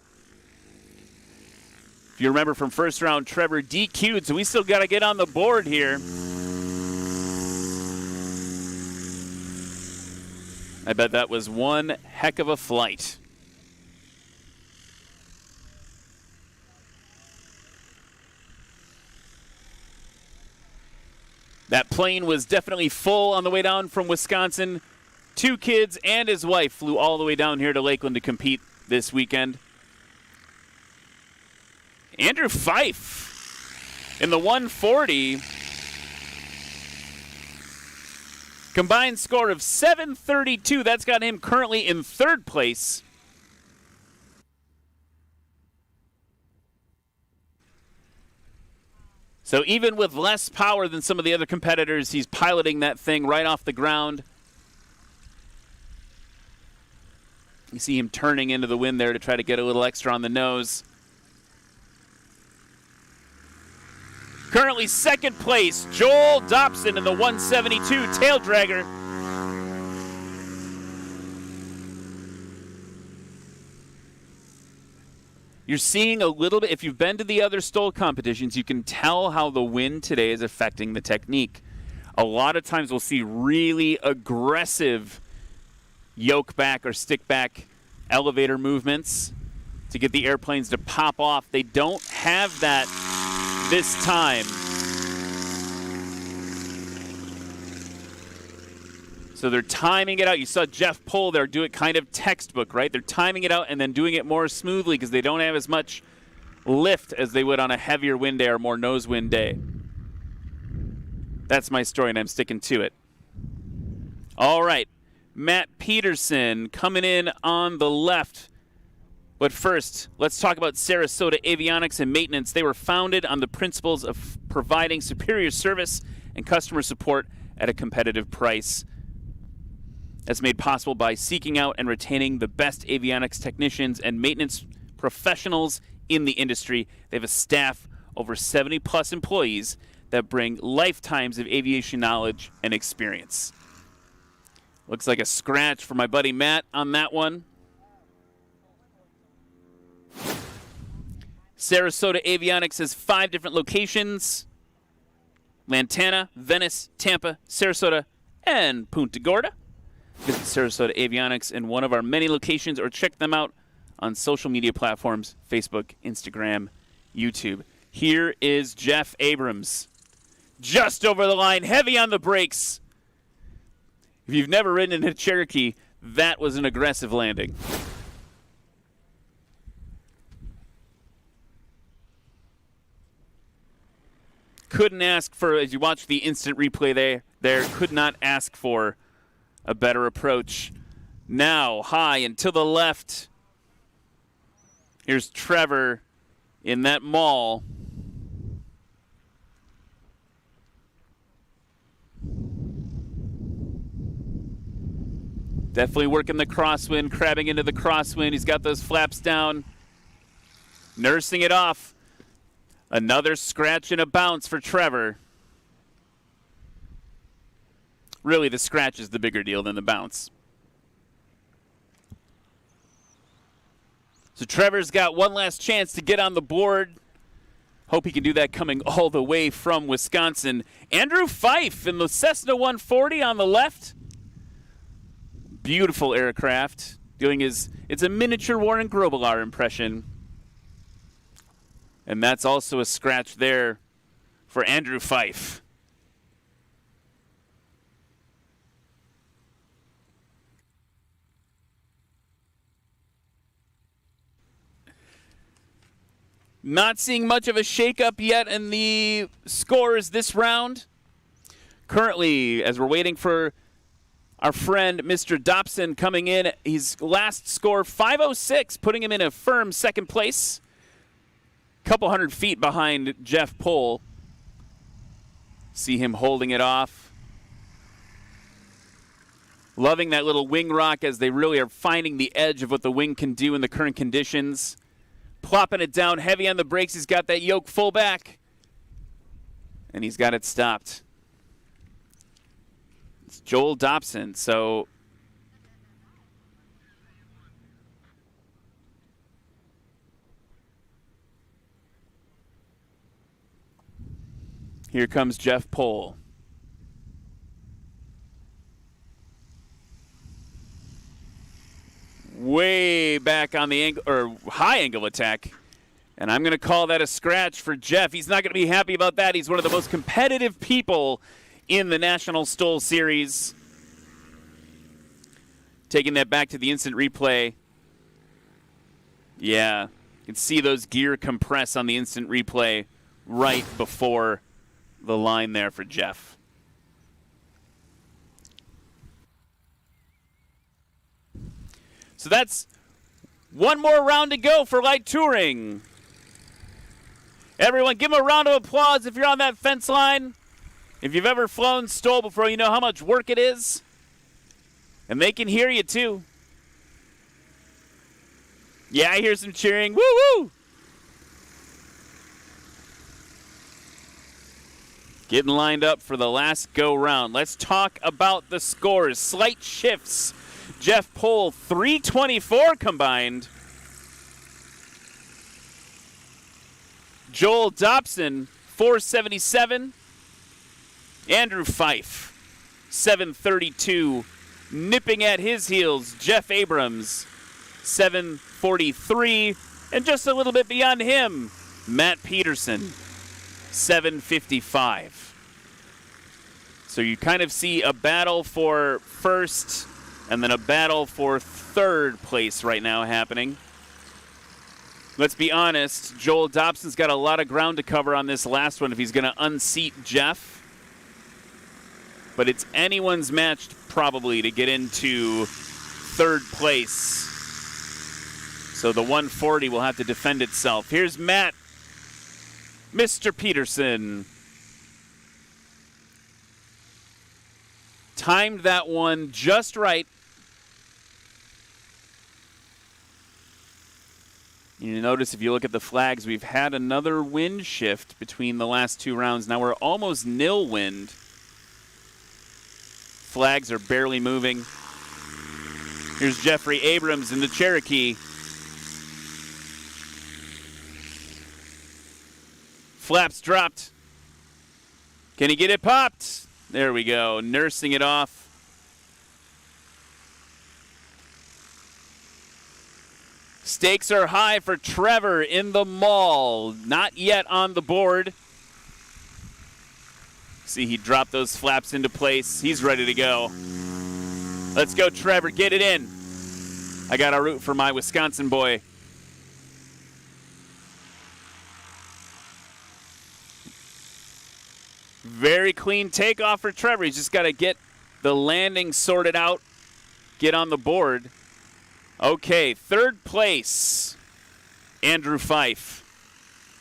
If you remember from first round, Trevor DQ'd, so we still got to get on the board here. I bet that was one heck of a flight. That plane was definitely full on the way down from Wisconsin. 2 kids and his wife flew all the way down here to Lakeland to compete this weekend. Andrew Fife in the 140. Combined score of 732. That's got him currently in 3rd place. So even with less power than some of the other competitors, he's piloting that thing right off the ground. You see him turning into the wind there to try to get a little extra on the nose. Currently 2nd place, Joel Dobson in the 172 tail dragger. You're seeing a little bit, if you've been to the other STOL competitions, you can tell how the wind today is affecting the technique. A lot of times we'll see really aggressive yoke back or stick back elevator movements to get the airplanes to pop off. They don't have that this time. So they're timing it out. You saw Jeff Pohl there do it kind of textbook, right? They're timing it out and then doing it more smoothly because they don't have as much lift as they would on a heavier wind day or more nose wind day. That's my story, and I'm sticking to it. All right, Matt Peterson coming in on the left. But first, let's talk about Sarasota Avionics and Maintenance. They were founded on the principles of providing superior service and customer support at a competitive price. That's made possible by seeking out and retaining the best avionics technicians and maintenance professionals in the industry. They have a staff over 70-plus employees that bring lifetimes of aviation knowledge and experience. Looks like a scratch for my buddy Matt on that one. Sarasota Avionics has 5 different locations: Lantana, Venice, Tampa, Sarasota, and Punta Gorda. Visit Sarasota Avionics in one of our many locations or check them out on social media platforms, Facebook, Instagram, YouTube. Here is Jeff Abrams. Just over the line, heavy on the brakes. If you've never ridden in a Cherokee, that was an aggressive landing. Couldn't ask for, as you watch the instant replay there could not ask for a better approach. Now, high and to the left. Here's Trevor in that maul. Definitely working the crosswind, crabbing into the crosswind. He's got those flaps down, nursing it off. Another scratch and a bounce for Trevor. Really, the scratch is the bigger deal than the bounce. So Trevor's got one last chance to get on the board. Hope he can do that coming all the way from Wisconsin. Andrew Fife in the Cessna 140 on the left. Beautiful aircraft. It's a miniature Warren Grobelar impression. And that's also a scratch there for Andrew Fife. Not seeing much of a shakeup yet in the scores this round. Currently, as we're waiting for our friend Mr. Dobson coming in, his last score 506, putting him in a firm 2nd place. couple hundred feet behind Jeff Pohl. See him holding it off. Loving that little wing rock as they really are finding the edge of what the wing can do in the current conditions. Plopping it down heavy on the brakes. He's got that yoke full back. And he's got it stopped. It's Joel Dobson. So here comes Jeff Pohl. Way back on the angle, or high angle attack. And I'm going to call that a scratch for Jeff. He's not going to be happy about that. He's one of the most competitive people in the National Stoll Series. Taking that back to the instant replay. Yeah, you can see those gear compress on the instant replay right before the line there for Jeff. So that's one more round to go for light touring. Everyone, give him a round of applause if you're on that fence line. If you've ever flown Stoll before, you know how much work it is. And they can hear you, too. Yeah, I hear some cheering. Woo-woo! Getting lined up for the last go-round. Let's talk about the scores. Slight shifts. Jeff Pohl, 324 combined. Joel Dobson, 477. Andrew Fife, 732. Nipping at his heels, Jeff Abrams, 743. And just a little bit beyond him, Matt Peterson, 755. So you kind of see a battle for first and then a battle for third place right now happening. Let's be honest, Joel Dobson's got a lot of ground to cover on this last one if he's going to unseat Jeff. But it's anyone's match probably to get into third place. So the 140 will have to defend itself. Here's Matt, Mr. Peterson. Timed that one just right. You notice if you look at the flags, we've had another wind shift between the last two rounds. Now we're almost nil wind. Flags are barely moving. Here's Jeffrey Abrams in the Cherokee. Flaps dropped. Can he get it popped? There we go, nursing it off. Stakes are high for Trevor in the mall. Not yet on the board. See, he dropped those flaps into place. He's ready to go. Let's go, Trevor. Get it in. I got to root for my Wisconsin boy. Very clean takeoff for Trevor. He's just got to get the landing sorted out, get on the board. Okay, third place, Andrew Fife.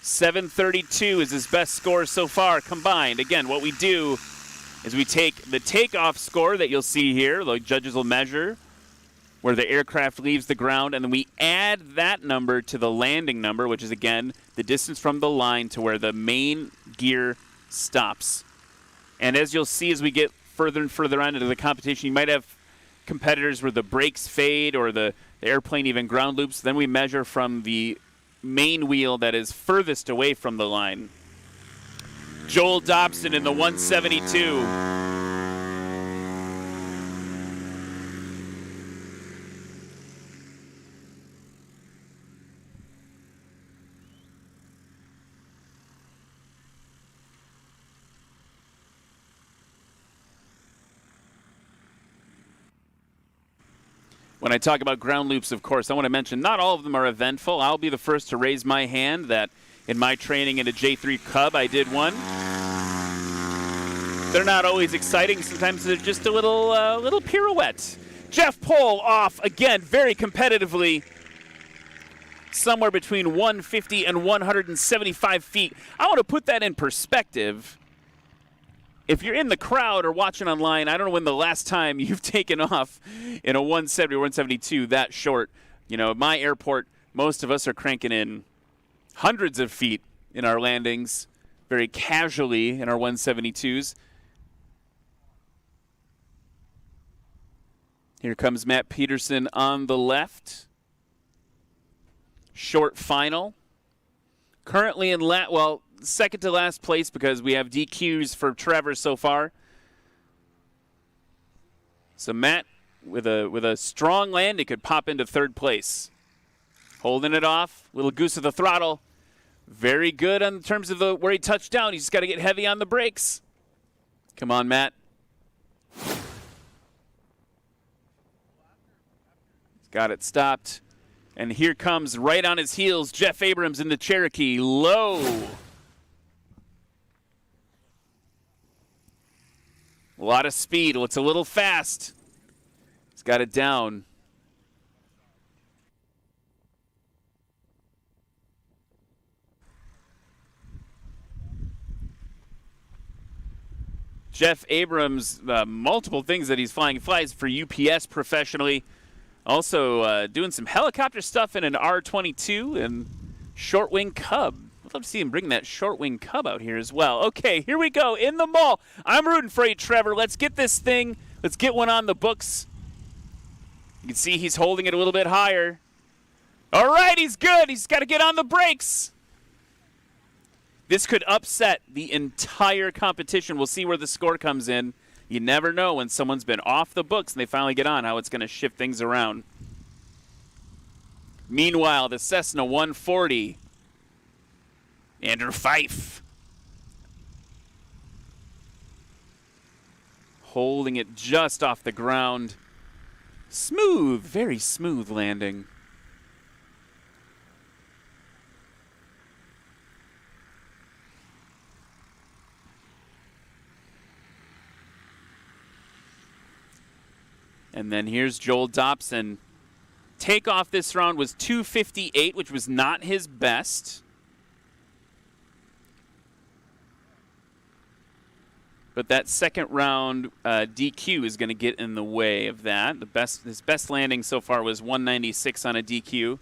732 is his best score so far combined. Again, what we do is we take the takeoff score that you'll see here, the judges will measure where the aircraft leaves the ground, and then we add that number to the landing number, which is, again, the distance from the line to where the main gear stops. And as you'll see as we get further and further on into the competition, you might have competitors where the brakes fade or the airplane even ground loops. Then we measure from the main wheel that is furthest away from the line. Joel Dobson in the 172. When I talk about ground loops, of course, I want to mention not all of them are eventful. I'll be the first to raise my hand that in my training in a J3 Cub, I did one. They're not always exciting. Sometimes they're just a little pirouette. Jeff Pohl off again very competitively. somewhere between 150 and 175 feet. I want to put that in perspective. If you're in the crowd or watching online, I don't know when the last time you've taken off in a 170 or 172 that short. You know, at my airport, most of us are cranking in hundreds of feet in our landings, very casually in our 172s. Here comes Matt Peterson on the left. Short final. Currently in second to last place because we have DQs for Trevor so far. So Matt, with a strong land, he could pop into third place. Holding it off, little goose of the throttle. Very good in terms of where he touched down. He's just got to get heavy on the brakes. Come on, Matt. Got it stopped. And here comes right on his heels, Jeff Abrams in the Cherokee. Low. A lot of speed. Well, it's a little fast. He's got it down. Jeff Abrams, multiple things that he's flying. He flies for UPS professionally. Also doing some helicopter stuff in an R-22 and short wing Cub. I'd love to see him bring that short wing Cub out here as well. Okay, here we go in the mall. I'm rooting for you, Trevor. Let's get this thing. Let's get one on the books. You can see he's holding it a little bit higher. All right, he's good. He's got to get on the brakes. This could upset the entire competition. We'll see where the score comes in. You never know when someone's been off the books and they finally get on how it's going to shift things around. Meanwhile, the Cessna 140. Andrew Fife. Holding it just off the ground. Smooth, very smooth landing. And then here's Joel Dobson. Takeoff this round was 258, which was not his best. But that second round DQ is going to get in the way of that. His best landing so far was 196 on a DQ.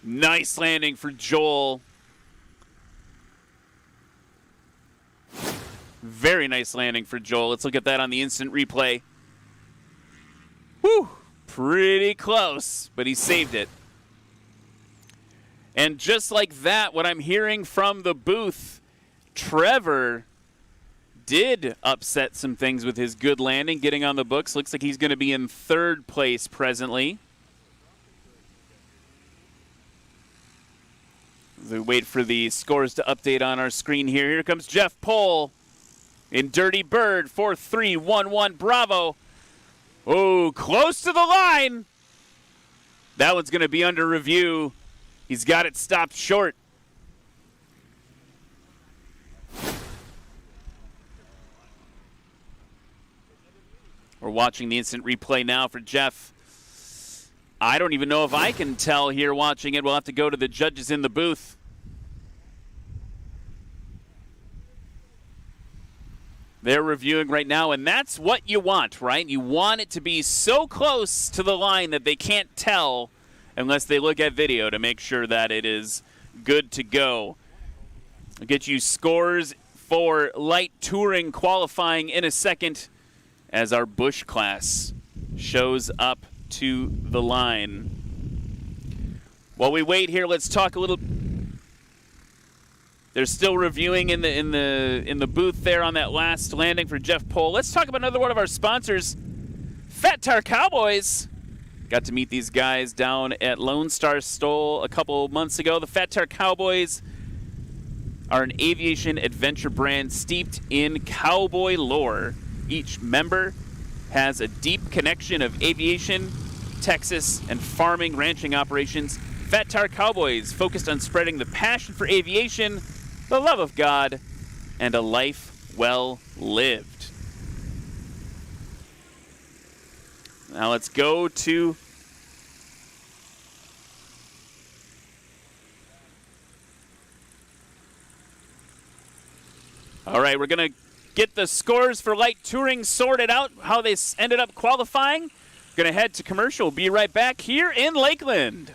Nice landing for Joel. Very nice landing for Joel. Let's look at that on the instant replay. Whew, pretty close, but he saved it. And just like that, what I'm hearing from the booth, Trevor did upset some things with his good landing, getting on the books. Looks like he's going to be in third place presently. As we wait for the scores to update on our screen here. Here comes Jeff Pohl in Dirty Bird, 4-3-1-1, Bravo. Oh, close to the line. That one's going to be under review. He's got it stopped short. We're watching the instant replay now for Jeff. I don't even know if I can tell here watching it. We'll have to go to the judges in the booth. They're reviewing right now, and that's what you want, right? You want it to be so close to the line that they can't tell unless they look at video to make sure that it is good to go. I'll get you scores for light touring qualifying in a second as our Busch class shows up to the line. While we wait here, let's talk a little. They're still reviewing in the booth there on that last landing for Jeff Pohl. Let's talk about another one of our sponsors, Fat Tire Cowboys. Got to meet these guys down at Lone Star Stoll a couple months ago. The Fat Tire Cowboys are an aviation adventure brand steeped in cowboy lore. Each member has a deep connection of aviation, Texas, and farming ranching operations. Fat Tire Cowboys focused on spreading the passion for aviation, the love of God, and a life well lived. Now let's go to all right, we're going to get the scores for light touring sorted out, how they ended up qualifying. Going to head to commercial. Be right back here in Lakeland.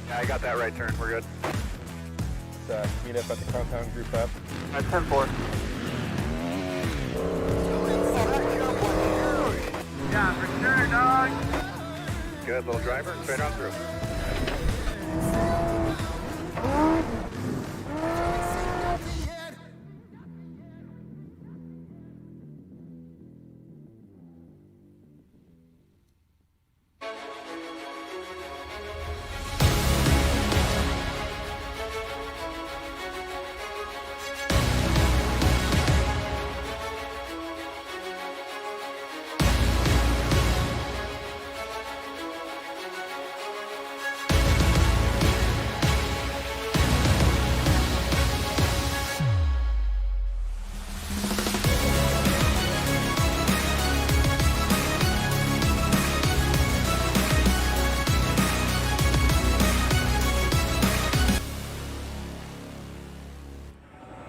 Yeah, I got that right turn. We're good. Let's meet up at the compound group up. That's 10-4. Yeah, return, dog. Good, little driver. Straight on through.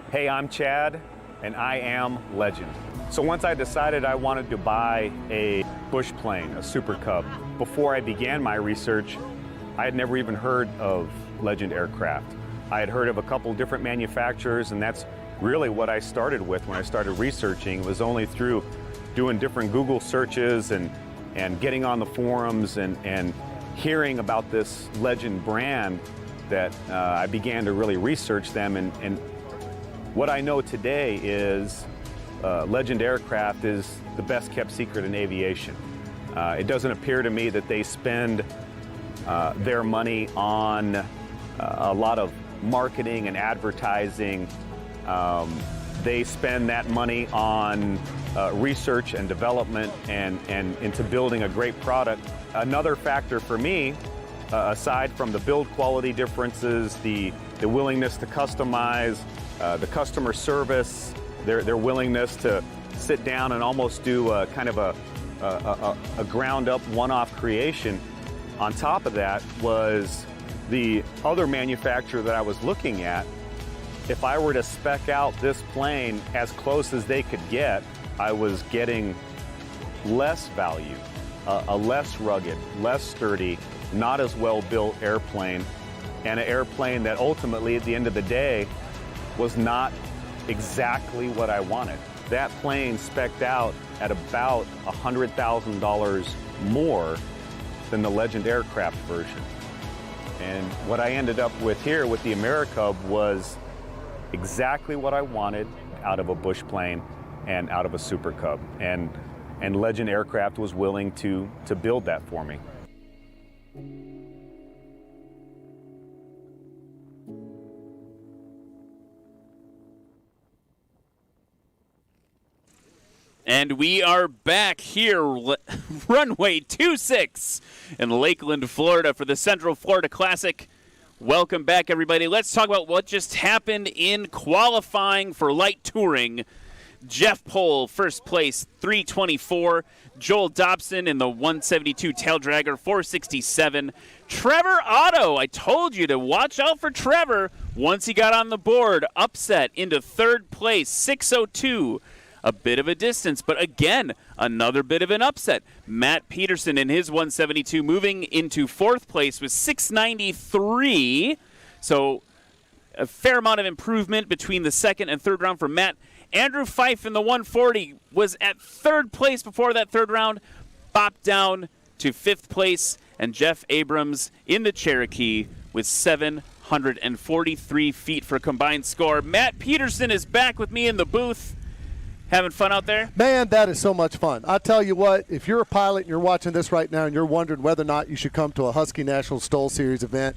Hey, I'm Chad, and I am Legend. So once I decided I wanted to buy a Bush plane, a Super Cub, before I began my research, I had never even heard of Legend Aircraft. I had heard of a couple different manufacturers, and that's really what I started with when I started researching. It was only through doing different Google searches and getting on the forums and hearing about this Legend brand that I began to really research them. And what I know today is Legend Aircraft is the best kept secret in aviation. It doesn't appear to me that they spend their money on a lot of marketing and advertising. They spend that money on research and development and into building a great product. Another factor for me, aside from the build quality differences, the willingness to customize, the customer service, their willingness to sit down and almost do a kind of a ground up one-off creation. On top of that was the other manufacturer that I was looking at. If I were to spec out this plane as close as they could get, I was getting less value, a less rugged, less sturdy, not as well built airplane, and an airplane that ultimately at the end of the day was not exactly what I wanted. That plane spec'd out at about $100,000 more than the Legend Aircraft version. And what I ended up with here with the AmeriCub was exactly what I wanted out of a Bush plane and out of a Super Cub. And Legend Aircraft was willing to build that for me. And we are back here, runway 26 in Lakeland, Florida for the Central Florida Classic. Welcome back, everybody. Let's talk about what just happened in qualifying for light touring. Jeff Pohl, first place, 324. Joel Dobson in the 172 tail dragger, 467. Trevor Otto, I told you to watch out for Trevor. Once he got on the board, upset into third place, 602. A bit of a distance, but again, another bit of an upset. Matt Peterson in his 172 moving into fourth place with 693. So a fair amount of improvement between the second and third round for Matt. Andrew Fife in the 140 was at third place before that third round, bopped down to fifth place. and Jeff Abrams in the Cherokee with 743 feet for a combined score. Matt Peterson is back with me in the booth. Having fun out there? Man, that is so much fun. I tell you what, if you're a pilot and you're watching this right now and you're wondering whether or not you should come to a Husky National Stoll Series event,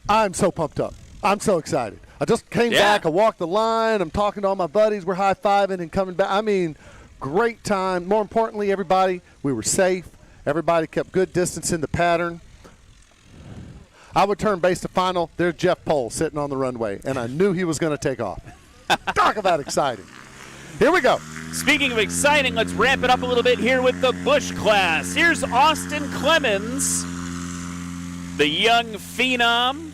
I'm so pumped up. I'm so excited. I just came back. I walked the line. I'm talking to all my buddies. We're high-fiving and coming back. I mean, great time. More importantly, everybody, we were safe. Everybody kept good distance in the pattern. I would turn base to final. There's Jeff Pohl sitting on the runway, and I knew he was going to take off. Talk about exciting. Here we go. Speaking of exciting, let's ramp it up a little bit here with the Busch class. Here's Austin Clemens, the young phenom.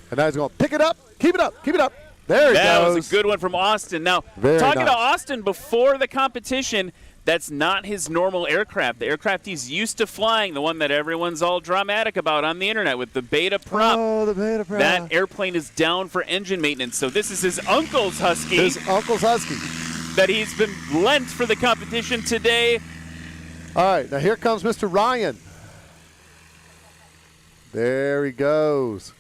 And now he's going to pick it up, keep it up, keep it up. There he goes. That was a good one from Austin. Now, talking to Austin before the competition, that's not his normal aircraft. The aircraft he's used to flying, the one that everyone's all dramatic about on the internet with the Beta prop. Oh, the Beta prop. That airplane is down for engine maintenance. So this is his uncle's Husky. His uncle's Husky. That he's been lent for the competition today. All right, now here comes Mr. Ryan. There he goes.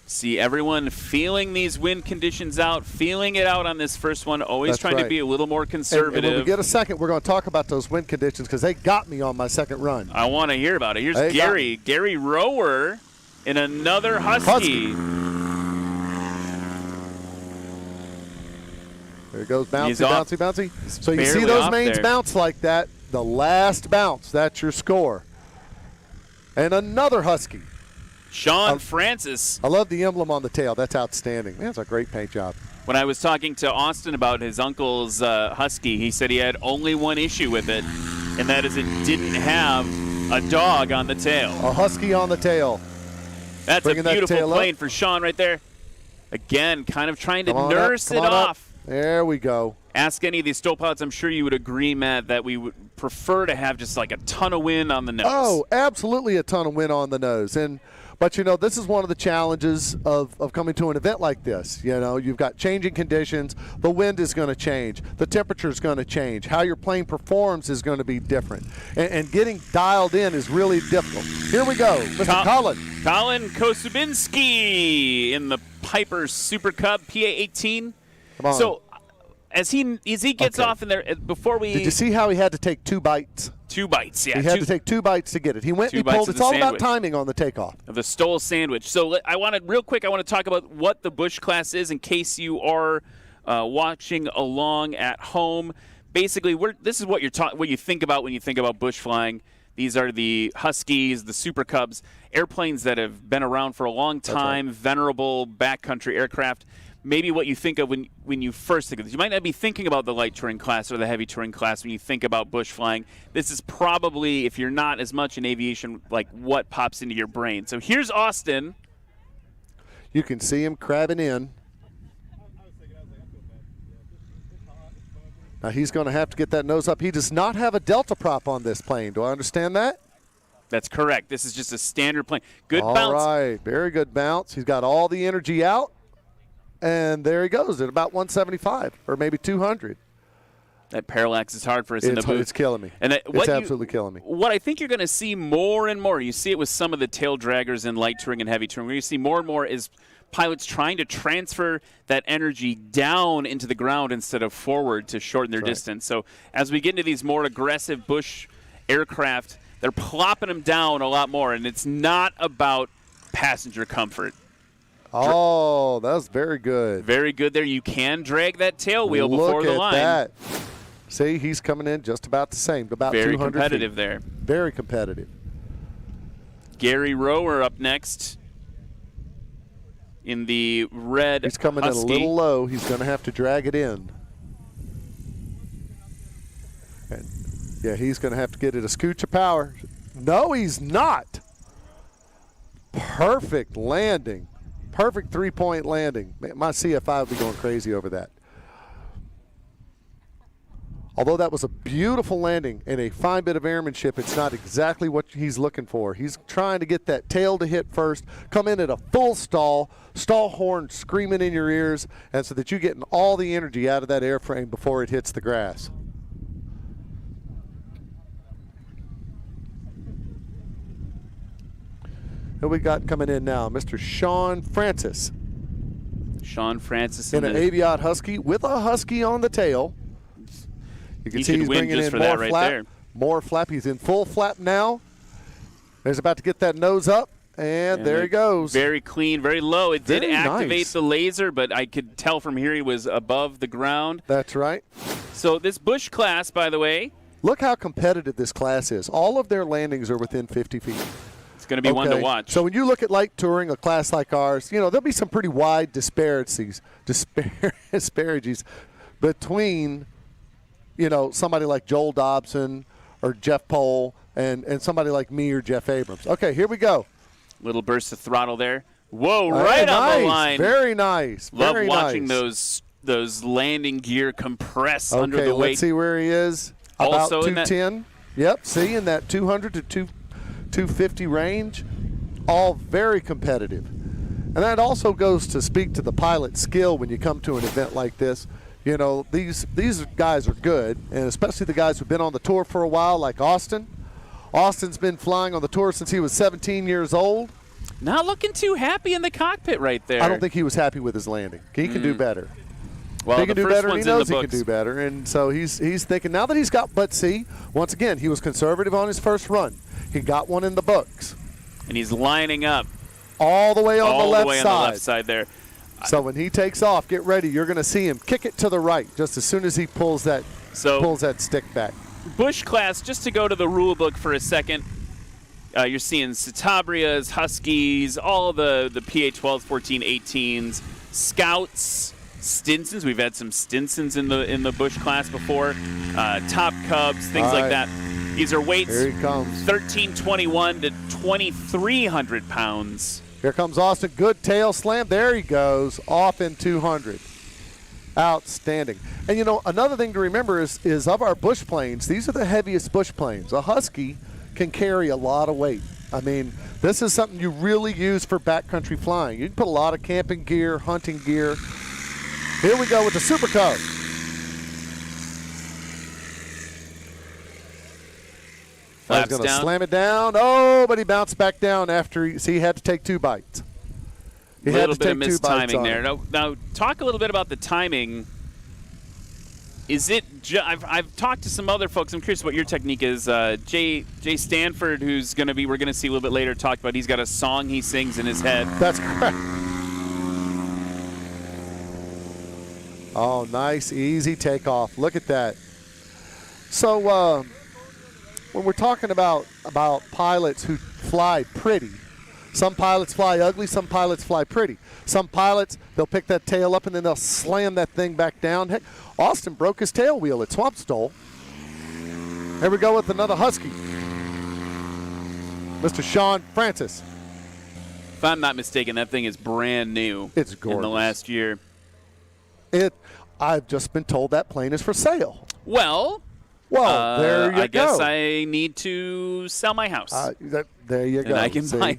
See everyone feeling these wind conditions out, feeling it out on this first one, always That's trying right. to be a little more conservative. And when we get a second, we're going to talk about those wind conditions because they got me on my second run. I want to hear about it. Here's They Gary Rower in another Husky. There it goes, bouncy, He's off. bouncy. So you see Barely those off mains there. bounce like that, the last bounce, that's your score. And another Husky. Sean Francis. I love the emblem on the tail. That's outstanding. Man, that's a great paint job. When I was talking to Austin about his uncle's Husky, he said he had only one issue with it, and that is it didn't have a dog on the tail. A Husky on the tail. That's Bringing a that beautiful tail up. plane for Sean right there. Again, kind of trying to Come on nurse up, it come on up. off. There we go. Ask any of these stoll pilots, I'm sure you would agree, Matt, that we would prefer to have just like a ton of wind on the nose. Oh, absolutely a ton of wind on the nose. But, you know, this is one of the challenges of coming to an event like this. You know, you've got changing conditions. The wind is going to change. The temperature is going to change. How your plane performs is going to be different. And getting dialed in is really difficult. Here we go. Mr. Colin Kosubinski in the Piper Super Cub PA-18. Come on. So as he gets off in there, before we... Did you see how he had to take 2 bites? 2 bites, yeah. He had to take 2 bites to get it. He went and he bites pulled. of It's the all sandwich. about timing on the takeoff. Of the Stoll sandwich. So I want to talk about what the Busch class is in case you are watching along at home. Basically, this is what you think about when you think about Busch flying. These are the Huskies, the Super Cubs, airplanes that have been around for a long time, right. Venerable backcountry aircraft. Maybe what you think of when you first think of this. You might not be thinking about the light touring class or the heavy touring class when you think about Busch flying. This is probably, if you're not as much in aviation, like what pops into your brain. So here's Austin. You can see him crabbing in. Now he's going to have to get that nose up. He does not have a Delta prop on this plane. Do I understand that? That's correct. This is just a standard plane. Good All bounce. All right, very good bounce. He's got all the energy out. And there he goes at about 175 or maybe 200. That parallax is hard for us in the booth. It's killing me. And it's absolutely killing me. What I think you're going to see more and more, you see it with some of the tail draggers in light touring and heavy touring, where you see more and more is pilots trying to transfer that energy down into the ground instead of forward to shorten their distance. So as we get into these more aggressive Busch aircraft, they're plopping them down a lot more, and it's not about passenger comfort. Oh, that was very good. Very good there. You can drag that tail wheel before the line. Look at that. See, he's coming in just about the same, about 200 Very competitive feet. there. Very competitive. Gary Rower up next in the red He's coming in a Husky. little low. He's going to have to drag it in. And yeah, he's going to have to get it a scooch of power. No, he's not. Perfect landing. Perfect three-point landing. Man, my CFI would be going crazy over that. Although that was a beautiful landing and a fine bit of airmanship, it's not exactly what he's looking for. He's trying to get that tail to hit first, come in at a full stall horn screaming in your ears, and so that you're getting all the energy out of that airframe before it hits the grass. Who we got coming in now? Mr. Sean Francis Sean Francis in an Aviat Husky with a Husky on the tail. You can He see could he's win bringing just in for more that right flap. there. More flap. He's in full flap now. He's about to get that nose up, and there he goes. Very clean, very low. It did Very activate nice. the laser, but I could tell from here he was above the ground. That's right. So this Bush class, by the way, Look how competitive this class is. All of their landings are within 50 feet. it's going to be one to watch. So when you look at light touring, a class like ours, you know, there'll be some pretty wide disparities between, you know, somebody like Joel Dobson or Jeff Pohl and somebody like me or Jeff Abrams. Okay, here we go. Little burst of throttle there. Whoa, right on nice. the line. Very nice. Love Very watching nice. those landing gear compress under the Okay, weight. let's see where he is. About Also in that- 210. Yep, see, in that 200 to 250 range. All very competitive. And that also goes to speak to the pilot's skill when you come to an event like this. You know, these guys are good, and especially the guys who've been on the tour for a while, like Austin. Austin's been flying on the tour since he was 17 years old. Not looking too happy in the cockpit right there. I don't think he was happy with his landing. He can do better. well, He the can do first better, and one's he knows in the he books. can do better. And so he's thinking now that he's got, but see, once again, he was conservative on his first run. He got one in the books. And he's lining up All the way on all the left the way side. on the left side there. So when he takes off, get ready. You're going to see him kick it to the right just as soon as he pulls that stick back. Bush class, just to go to the rule book for a second, you're seeing Citabrias, Huskies, all the PA-12s, 14, 18s, Scouts, Stinsons. We've had some Stinsons in the Bush class before. Top Cubs, things All like right. that. These are weights Here he comes. 1321 to 2,300 pounds. Here comes Austin. Good tail slam. There he goes. Off in 200. Outstanding. And, you know, another thing to remember is of our bush planes, these are the heaviest bush planes. A Husky can carry a lot of weight. I mean, this is something you really use for backcountry flying. You can put a lot of camping gear, hunting gear. Here we go with the Super Cub. I was Flaps going to down. slam it down. Oh, but he bounced back down after he had to take 2 bites. He A had little to bit of take 2 bites mistiming on there. it. Now, talk a little bit about the timing. Is it? I've talked to some other folks. I'm curious what your technique is. Jay Stanford, we're going to see a little bit later, talked about. He's got a song he sings in his head. That's correct. Oh, nice, easy takeoff. Look at that. So when we're talking about pilots who fly pretty, some pilots fly ugly, some pilots fly pretty. Some pilots, they'll pick that tail up and then they'll slam that thing back down. Heck, Austin broke his tail wheel at Swamp Stoll. Here we go with another Husky. Mr. Sean Francis. If I'm not mistaken, that thing is brand new. It's in the gorgeous. last year. I've just been told that plane is for sale. Well, There you go. I guess I need to sell my house, There you go. and I can See? buy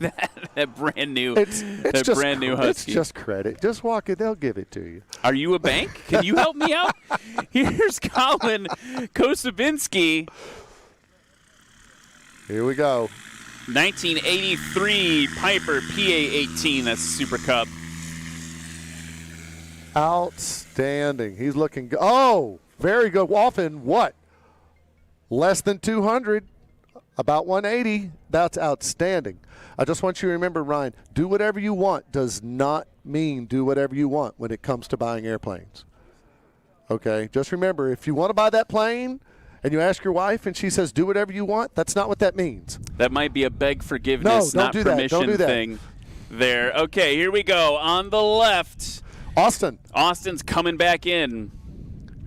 that brand new, It's that just brand new Husky. It's just credit. Just walk it. They'll give it to you. Are you a bank? Can you help me out? Here's Colin Kosubinski, Here we go. 1983 Piper PA-18. That's Super Cub. Outstanding. He's looking good. Oh, very good. Off in what? Less than 200. About 180. That's outstanding. I just want you to remember, Ryan, do whatever you want does not mean do whatever you want when it comes to buying airplanes. Okay? Just remember, if you want to buy that plane and you ask your wife and she says do whatever you want, that's not what that means. That might be a beg forgiveness, No, don't not do that. permission Don't do that. thing there. Okay, here we go. On the left, Austin's coming back in.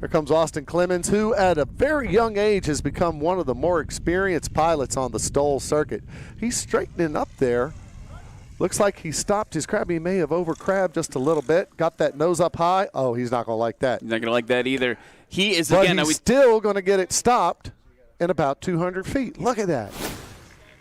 Here comes Austin Clemens, who at a very young age has become one of the more experienced pilots on the Stoll circuit. He's straightening up there. Looks like he stopped his crab. He may have over-crabbed just a little bit. Got that nose up high. Oh, he's not going to like that. He's not going to like that either. He is, But again, he's still going to get it stopped in about 200 feet. Look at that.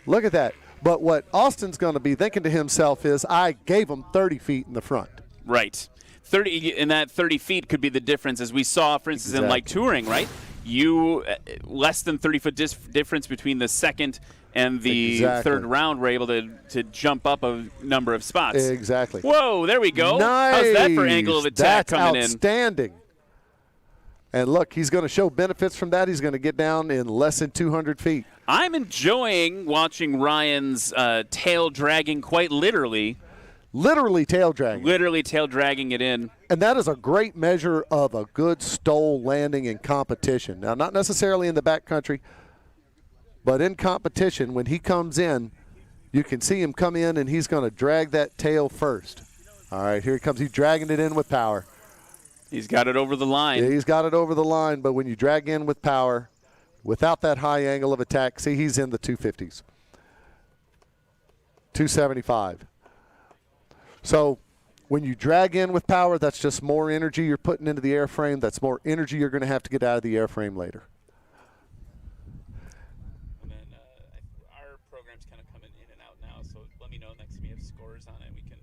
Look at that. But what Austin's going to be thinking to himself is, I gave him 30 feet in the front. right. 30, and that 30 feet could be the difference, as we saw, for instance, in light touring, right? You less than 30-foot difference between the second and the Exactly. third round were able to jump up a number of spots. Exactly. Whoa, there we go. Nice. How's that for angle of attack That's coming in? outstanding. And look, he's going to show benefits from that. He's going to get down in less than 200 feet. I'm enjoying watching Ryan's tail dragging quite literally. Literally tail dragging. Literally tail dragging it in. And that is a great measure of a good stole landing in competition. Now, not necessarily in the backcountry, but in competition, when he comes in, you can see him come in, and he's going to drag that tail first. All right, here he comes. He's dragging it in with power. He's got it over the line. Yeah, he's got it over the line, but when you drag in with power, without that high angle of attack, see, he's in the 250s. 275. So when you drag in with power, that's just more energy you're putting into the airframe. That's more energy you're going to have to get out of the airframe later. And then our program's kind of coming in and out now, so let me know next time you have scores on it. We can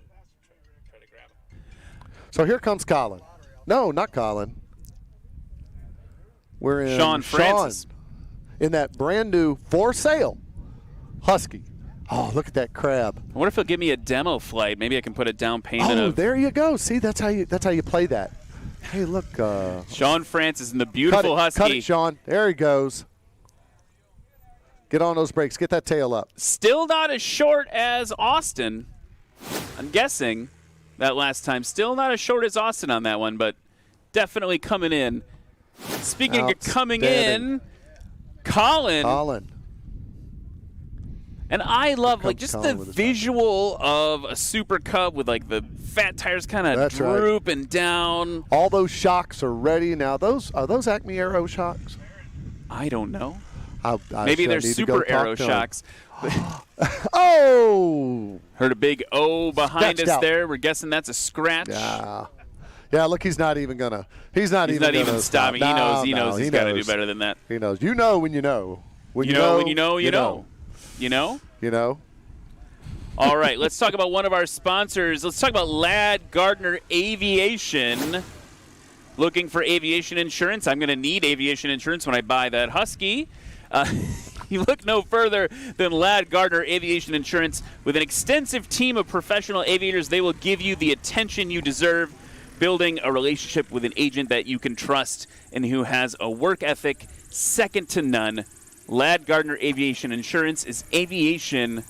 try to grab them. So here comes Colin. No, not Colin. We're in Sean Francis. In that brand new for sale Husky. Oh, look at that crab. I wonder if he'll give me a demo flight. Maybe I can put a down payment Oh, of there you go. See, that's how you play that. Hey, look. Sean Francis and the beautiful Husky. Cut it, Sean. There he goes. Get on those brakes. Get that tail up. Still not as short as Austin. I'm guessing that last time. Still not as short as Austin on that one, but definitely coming in. Speaking of coming in, Colin. And I love like just the visual of a Super Cub with like the fat tires kind of drooping down. All those shocks are ready now. Are those Acme Aero shocks? I don't know. I Maybe they're Super Aero shocks. Oh! Heard a big O behind Scratched us out. there. We're guessing that's a scratch. Yeah, look, he's not even gonna. He's not even stopping. He knows he's got to do better than that. He knows. You know when you know. When you know. You know? You know? All right, let's talk about one of our sponsors. Let's talk about Ladd Gardner Aviation. Looking for aviation insurance? I'm going to need aviation insurance when I buy that Husky. You look no further than Ladd Gardner Aviation Insurance. With an extensive team of professional aviators, they will give you the attention you deserve, building a relationship with an agent that you can trust and who has a work ethic second to none. Ladd Gardner Aviation Insurance is aviation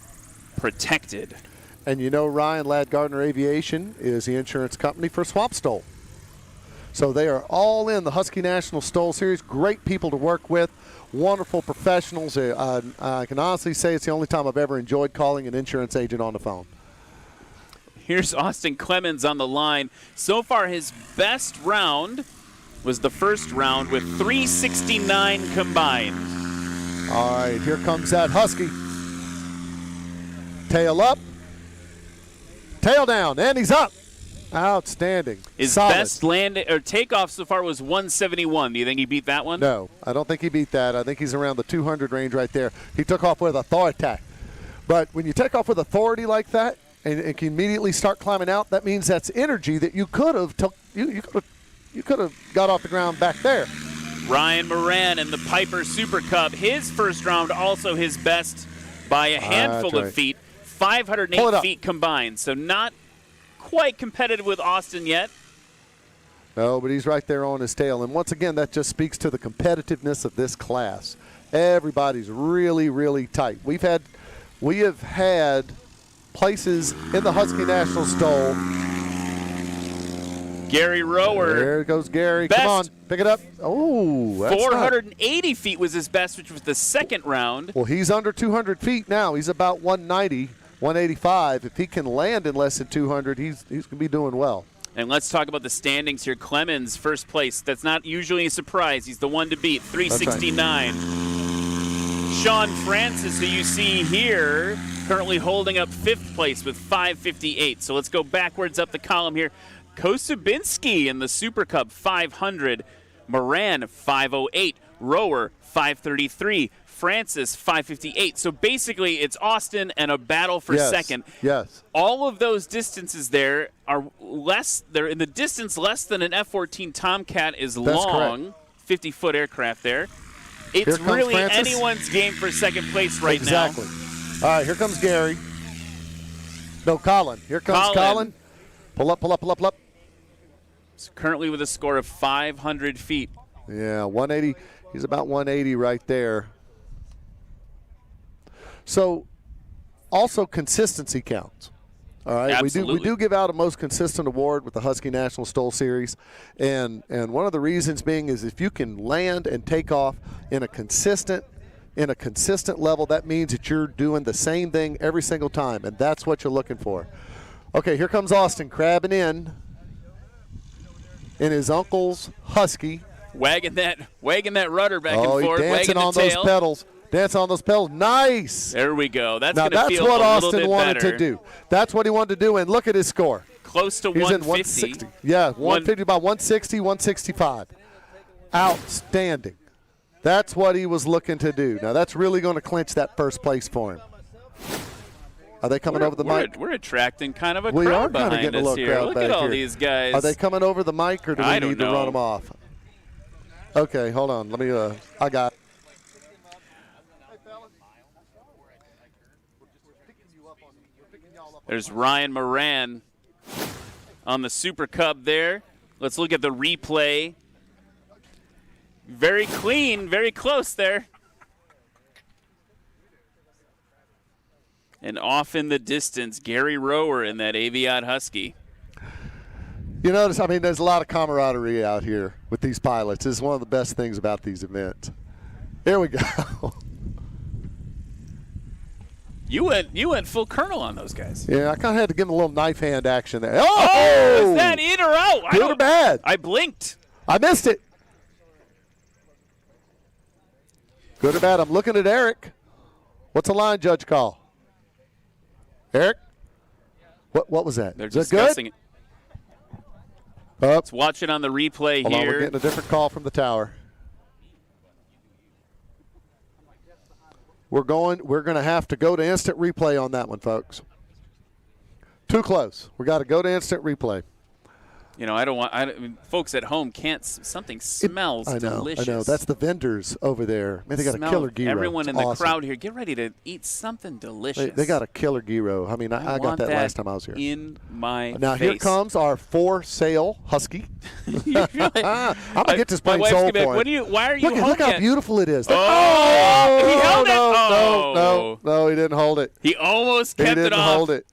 protected. And you know, Ryan, Ladd Gardner Aviation is the insurance company for Swamp Stole. So they are all in the Husky National Stole Series. Great people to work with. Wonderful professionals. I can honestly say it's the only time I've ever enjoyed calling an insurance agent on the phone. Here's Austin Clemens on the line. So far, his best round was the first round with 369 combined. All right, here comes that Husky. Tail up. Tail down, and he's up. Outstanding. His Solid. best takeoff so far was 171. Do you think he beat that one? No, I don't think he beat that. I think he's around the 200 range right there. He took off with authority. But when you take off with authority like that and can immediately start climbing out, that means that's energy that you could have you could have got off the ground back there. Ryan Moran and the Piper Super Cub. His first round also his best by a handful of feet. 508 feet combined. So not quite competitive with Austin yet. No, but he's right there on his tail. And once again, that just speaks to the competitiveness of this class. Everybody's really, really tight. We have had places in the Husky National Stole. Gary Rower. There goes Gary. Best. Come on, pick it up. Oh, that's 480 feet was his best, which was the second round. Well, he's under 200 feet now. He's about 190, 185. If he can land in less than 200, he's going to be doing well. And let's talk about the standings here. Clemens, first place. That's not usually a surprise. He's the one to beat, 369. Sean Francis, who you see here, currently holding up fifth place with 558. So let's go backwards up the column here. Kosubinski in the Super Cub, 500. Moran, 508. Rower, 533. Francis, 558. So basically, it's Austin and a battle for second. Yes. All of those distances there are less. They're in the distance less than an F-14 Tomcat is long. 50-foot aircraft there. It's Here comes really Francis. anyone's game for second place right Exactly. now. All right, here comes Gary. No, Colin. Here comes Colin. Pull up, pull up, pull up, pull up. He's currently with a score of 500 feet. Yeah, 180. He's about 180 right there. So, also consistency counts. All right, Absolutely. we do give out a most consistent award with the Husky National Stole Series, and one of the reasons being is if you can land and take off in a consistent level, that means that you're doing the same thing every single time, and that's what you're looking for. Okay, here comes Austin crabbing in his uncle's Husky. Wagging that rudder back Oh, and forth, he's wagging dancing the on tail. those pedals. Dancing on those pedals. Nice. There we go. That's Now going to that's feel what a little Austin bit wanted better. to do. That's what he wanted to do, and look at his score. Close to He's 150. in 160. Yeah, 150 by 160, 165. Outstanding. That's what he was looking to do. Now that's really going to clinch that first place for him. Are they coming over the mic? We're attracting kind of a We crowd are kind of behind getting a us little here. crowd Look back at all here. these guys. Are they coming over the mic, or do we I don't need to know. run them off? Okay, hold on. Let me. I got. There's Ryan Moran on the Super Cub there. Let's look at the replay. Very clean, very close there. And off in the distance, Gary Rower in that Aviat Husky. You notice, I mean, there's a lot of camaraderie out here with these pilots. This is one of the best things about these events. Here we go. You went full Colonel on those guys. Yeah, I kind of had to give him a little knife hand action there. Oh, is that in or out? Good or bad? I blinked. I missed it. Good or bad? I'm looking at Eric. What's the line judge call? Eric? What was that? They're Is that discussing good? it. Oh, Let's watch it on the replay hold on, we're here. getting a different call from the tower. We're going to have to go to instant replay on that one, folks. Too close. We got to go to instant replay. You know, I mean, folks at home can't. Something smells delicious. I know. That's the vendors over there. Man, they got a killer gyro. Everyone It's in the awesome. crowd here, get ready to eat something delicious. They got a killer gyro. I mean, I got want that last time I was here. In my Now face. here comes our for sale Husky. You really- I'm gonna get this my plane wife's sold gonna be for like, him. why are you home Look how yet? beautiful it is. Oh, he held it. No, he didn't hold it. He almost He kept didn't it off. hold it.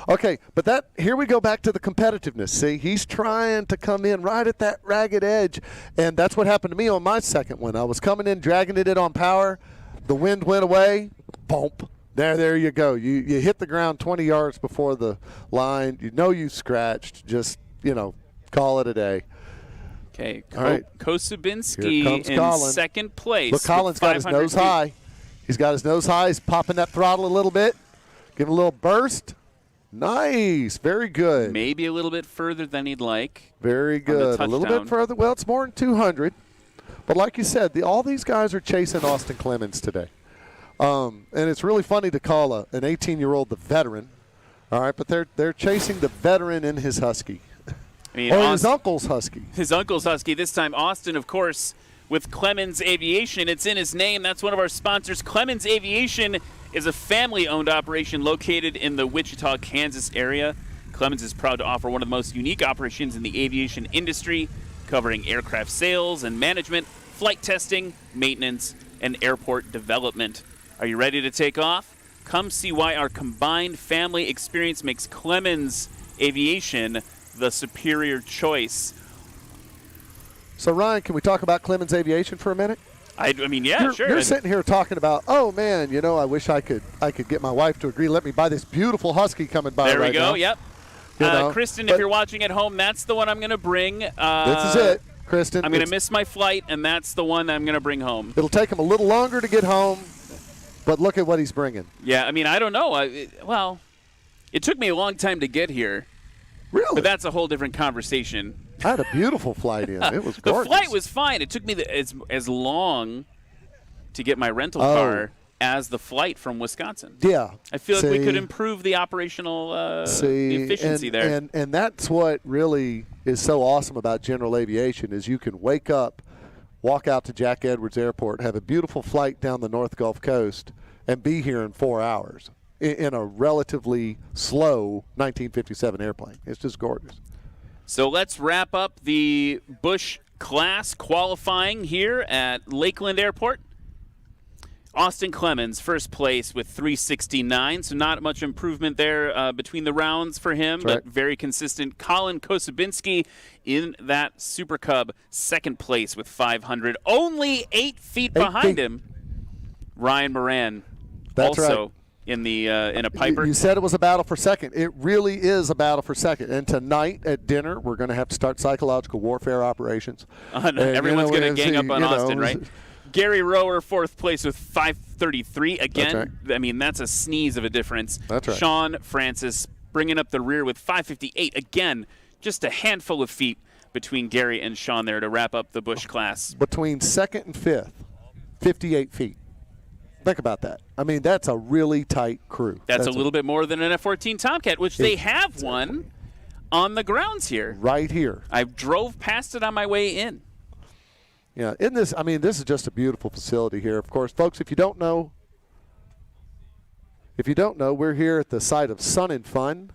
Okay, but here we go back to the competitiveness. See, he's trying to come in right at that ragged edge, and that's what happened to me on my second one. I was coming in, dragging it in on power. The wind went away. Bump. There you go. You hit the ground 20 yards before the line. You know you scratched. Just, call it a day. Okay, All right. Here Kosubinski comes in Colin. second place. Look, Colin's with got his 500 nose feet. high. He's got his nose high. He's popping that throttle a little bit. Give it a little burst. Nice. Very good. Maybe a little bit further than he'd like. Very good. A little bit touchdown. further. Well, it's more than 200. But like you said, all these guys are chasing Austin Clemens today. And it's really funny to call an 18-year-old the veteran. All right, but they're chasing the veteran in his Husky. I mean, Or his uncle's Husky. His uncle's Husky. This time, Austin, of course, with Clemens Aviation. It's in his name. That's one of our sponsors. Clemens Aviation is a family-owned operation located in the Wichita, Kansas area. Clemens is proud to offer one of the most unique operations in the aviation industry, covering aircraft sales and management, flight testing, maintenance, and airport development. Are you ready to take off? Come see why our combined family experience makes Clemens Aviation the superior choice. So, Ryan, can we talk about Clemens Aviation for a minute? I mean, yeah, sure. You're sitting here talking about, oh, man, I wish I could get my wife to agree. Let me buy this beautiful Husky coming by There right we go, now. yep. Kristen, if you're watching at home, that's the one I'm going to bring. This is it, Kristen. I'm going to miss my flight, and that's the one I'm going to bring home. It'll take him a little longer to get home, but look at what he's bringing. Yeah, I mean, I don't know. Well, it took me a long time to get here. Really? But that's a whole different conversation. I had a beautiful flight in. It was gorgeous. The flight was fine. It took me as long to get my rental car as the flight from Wisconsin. Yeah. I feel like we could improve the operational the efficiency there. And that's what really is so awesome about general aviation is you can wake up walk out to Jack Edwards Airport, have a beautiful flight down the North Gulf Coast, and be here in 4 hours in a relatively slow 1957 airplane. It's just gorgeous. So let's wrap up the Busch Class qualifying here at Lakeland Airport. Austin Clemens, first place with 369, so not much improvement there between the rounds for him, That's but very consistent. Colin Kosubinski in that Super Cub, second place with 500. Only 8 feet behind him, Ryan Moran, That's also right. in a Piper. You said it was a battle for second. It really is a battle for second. And tonight at dinner, we're going to have to start psychological warfare operations. Everyone's going to gang up on Austin, right? Gary Rower, fourth place with 533. Again, That's right. I mean, that's a sneeze of a difference. That's right. Sean Francis bringing up the rear with 558. Again, just a handful of feet between Gary and Sean there to wrap up the Busch Class. Between second and fifth, 58 feet. Think about that. I mean, that's a really tight crew. That's a little bit more than an F-14 Tomcat, which they have won on the grounds here. Right here. I drove past it on my way in. Yeah, this is just a beautiful facility here. Of course, folks, if you don't know, we're here at the site of Sun and Fun.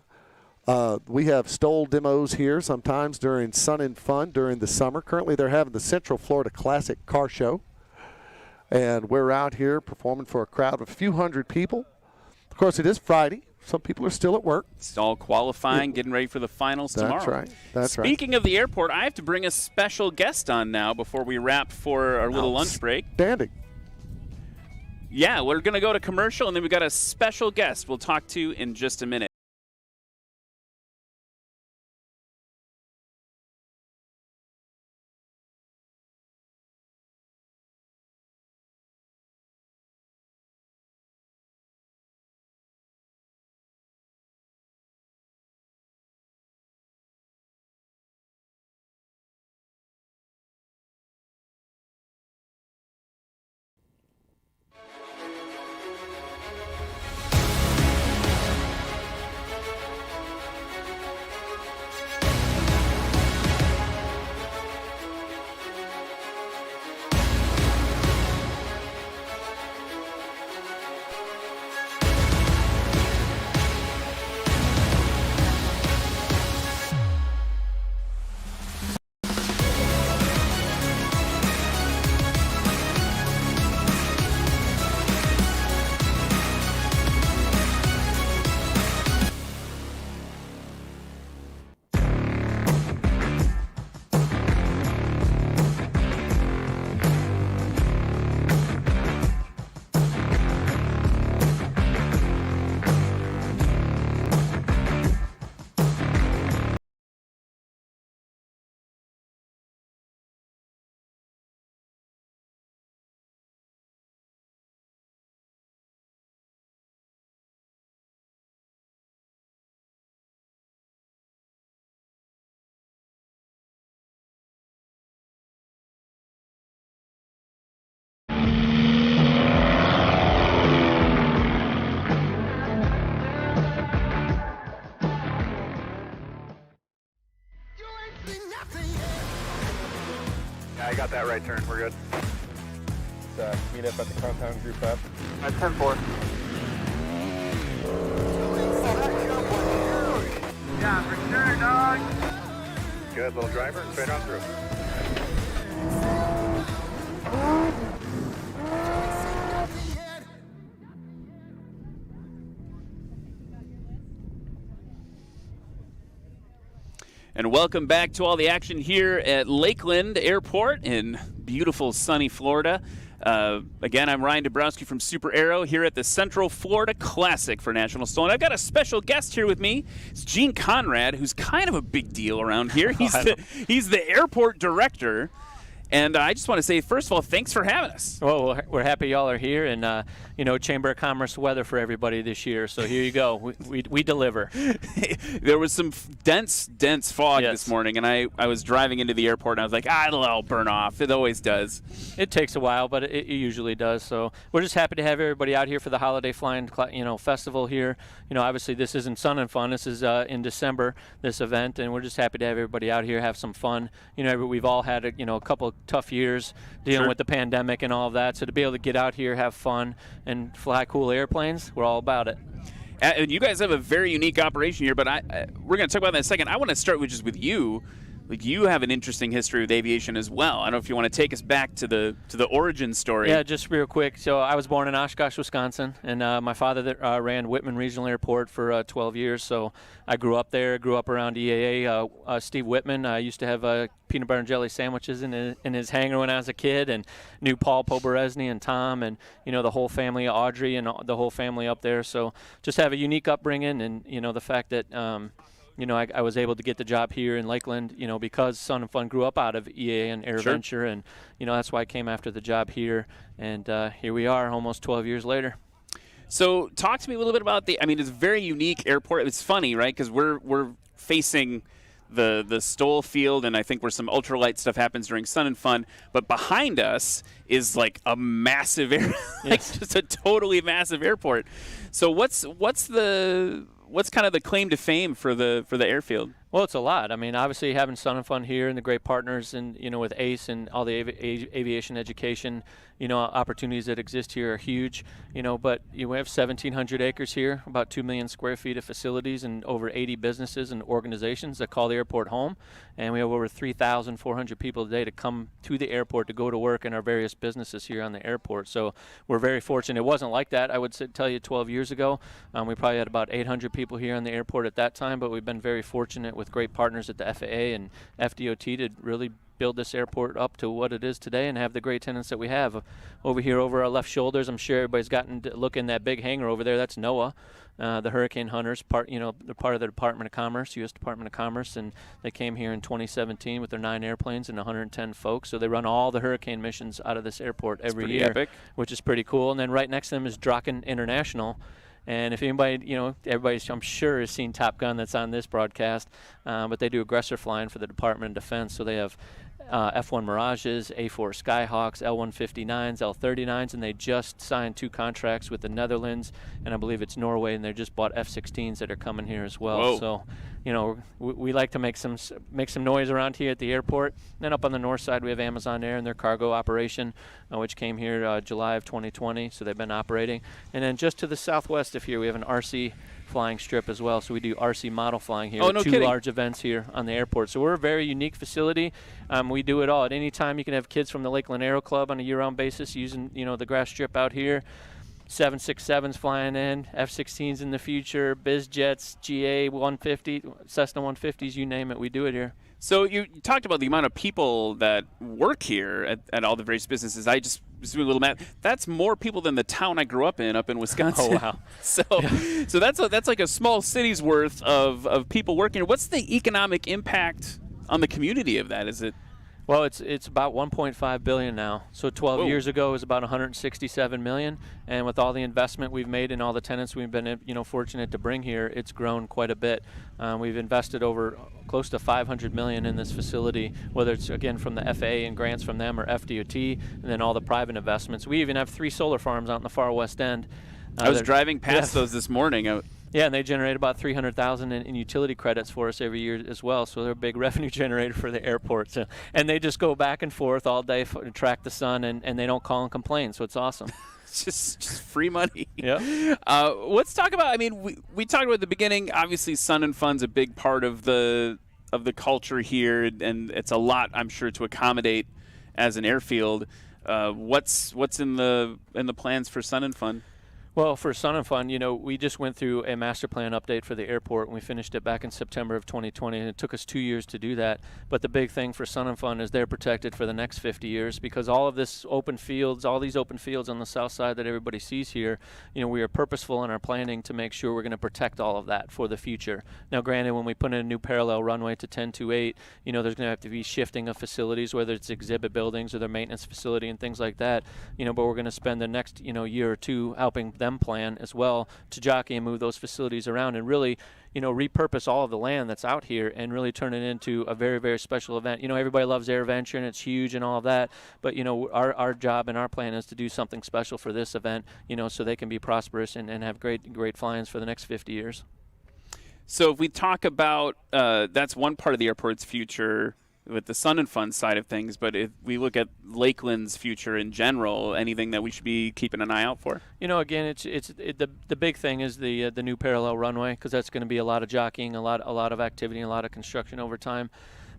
We have Stoll demos here sometimes during Sun and Fun during the summer. Currently, they're having the Central Florida Classic Car Show. And we're out here performing for a crowd of a few hundred people. Of course, it is Friday. Some people are still at work. It's all qualifying, getting ready for the finals tomorrow. That's right. That's right. Speaking of the airport, I have to bring a special guest on now before we wrap for our little lunch break. Standing. Yeah, we're going to go to commercial, and then we've got a special guest we'll talk to in just a minute. I got that right turn. We're good. Let's meet up at the compound group up. That's 10-4. Yeah, for sure, dog. Good, little driver. Straight on through. And welcome back to all the action here at Lakeland Airport in beautiful sunny Florida. Again, I'm Ryan Dabrowski from Super Aero here at the Central Florida Classic for National Stolen. I've got a special guest here with me. It's Gene Conrad, who's kind of a big deal around here. He's the airport director. And I just want to say, first of all, thanks for having us. Well, we're happy y'all are here, and Chamber of Commerce weather for everybody this year. So here you go. We deliver. There was some dense fog this morning, and I was driving into the airport, and I was like, it'll burn off. It always does. It takes a while, but it usually does. So we're just happy to have everybody out here for the Holiday Flying Festival here. Obviously this isn't Sun and Fun. This is in December, this event, and we're just happy to have everybody out here, have some fun. We've all had a couple of tough years dealing Sure. with the pandemic and all of that. So to be able to get out here, have fun, and fly cool airplanes, we're all about it. And you guys have a very unique operation here, but we're going to talk about that in a second. I want to start with just with you. Like, you have an interesting history with aviation as well. I don't know if you want to take us back to the origin story. Yeah, just real quick. So I was born in Oshkosh, Wisconsin, and my father ran Whitman Regional Airport for 12 years. So I grew up there, grew up around EAA. Steve Whitman, I used to have peanut butter and jelly sandwiches in his hangar when I was a kid, and knew Paul Poberesny and Tom and, the whole family, Audrey and the whole family up there. So just have a unique upbringing, and, the fact that I was able to get the job here in Lakeland, because Sun and Fun grew up out of EAA and AirVenture, and, that's why I came after the job here. And here we are almost 12 years later. So talk to me a little bit about it's a very unique airport. It's funny, right? Because we're facing the Stoll Field, and I think where some ultralight stuff happens during Sun and Fun. But behind us is like a massive just a totally massive airport. So what's kind of the claim to fame for the airfield? Well, it's a lot. Obviously having Sun and Fun here and the great partners and, with ACE and all the aviation education, opportunities that exist here are huge, but we have 1,700 acres here, about 2 million square feet of facilities and over 80 businesses and organizations that call the airport home. And we have over 3,400 people a day to come to the airport to go to work in our various businesses here on the airport. So we're very fortunate. It wasn't like that, I would tell you, 12 years ago. We probably had about 800 people here on the airport at that time, but we've been very fortunate with great partners at the FAA and FDOT to really build this airport up to what it is today and have the great tenants that we have. Over here over our left shoulders, I'm sure everybody's gotten to look in that big hangar over there. That's NOAA, the Hurricane Hunters, they're part of the Department of Commerce, U.S. Department of Commerce, and they came here in 2017 with their 9 airplanes and 110 folks. So they run all the hurricane missions out of this airport every year, epic. Which is pretty cool. And then right next to them is Draken International. And if anybody, everybody, I'm sure, has seen Top Gun that's on this broadcast, but they do aggressor flying for the Department of Defense. So they have F-1 Mirages, A-4 Skyhawks, L-159s, L-39s, and they just signed 2 contracts with the Netherlands, and I believe it's Norway, and they just bought F-16s that are coming here as well. Whoa. So, we like to make some noise around here at the airport. And then up on the north side, we have Amazon Air and their cargo operation, which came here July of 2020, so they've been operating. And then just to the southwest of here, we have an RC flying strip as well. So we do RC model flying here. Oh, no 2 kidding. large events here on the airport. So we're a very unique facility. We do it all. At any time, you can have kids from the Lakeland Aero Club on a year-round basis using, the grass strip out here. 767s flying in, F-16s in the future, biz jets, GA 150, Cessna 150s, you name it, we do it here. So you talked about the amount of people that work here at all the various businesses. I just was doing a little math. That's more people than the town I grew up in Wisconsin. Oh, wow. So that's like a small city's worth of people working here. What's the economic impact on the community of that? Is it? Well, it's about 1.5 billion now. So 12 Whoa. years ago it was about 167 million, and with all the investment we've made and all the tenants we've been fortunate to bring here, it's grown quite a bit. We've invested over close to 500 million in this facility, whether it's again from the FAA and grants from them or FDOT, and then all the private investments. We even have 3 solar farms out in the far west end. I was driving past those this morning. Yeah, and they generate about 300,000 in utility credits for us every year as well. So they're a big revenue generator for the airport. So, and they just go back and forth all day to track the sun, and they don't call and complain. So it's awesome. It's just free money. Yeah. Let's talk about. We talked about at the beginning. Obviously, Sun and Fun's a big part of the culture here, and it's a lot, I'm sure, to accommodate as an airfield. What's in the plans for Sun and Fun? Well, for Sun and Fun, we just went through a master plan update for the airport, and we finished it back in September of 2020, and it took us 2 years to do that. But the big thing for Sun and Fun is they're protected for the next 50 years because all of this open fields, all these open fields on the south side that everybody sees here, we are purposeful in our planning to make sure we're going to protect all of that for the future. Now, granted, when we put in a new parallel runway to 1028, there's going to have to be shifting of facilities, whether it's exhibit buildings or their maintenance facility and things like that, but we're going to spend the next, year or two helping them plan as well to jockey and move those facilities around and really repurpose all of the land that's out here and really turn it into a very, very special event. Everybody loves AirVenture and it's huge and all of that, but our job and our plan is to do something special for this event, so they can be prosperous and have great fly-ins for the next 50 years. So if we talk about that's one part of the airport's future. the Sun and Fun side of things, but if we look at Lakeland's future in general, anything that we should be keeping an eye out for? Again, the big thing is the new parallel runway, because that's going to be a lot of jockeying, a lot of activity, a lot of construction over time.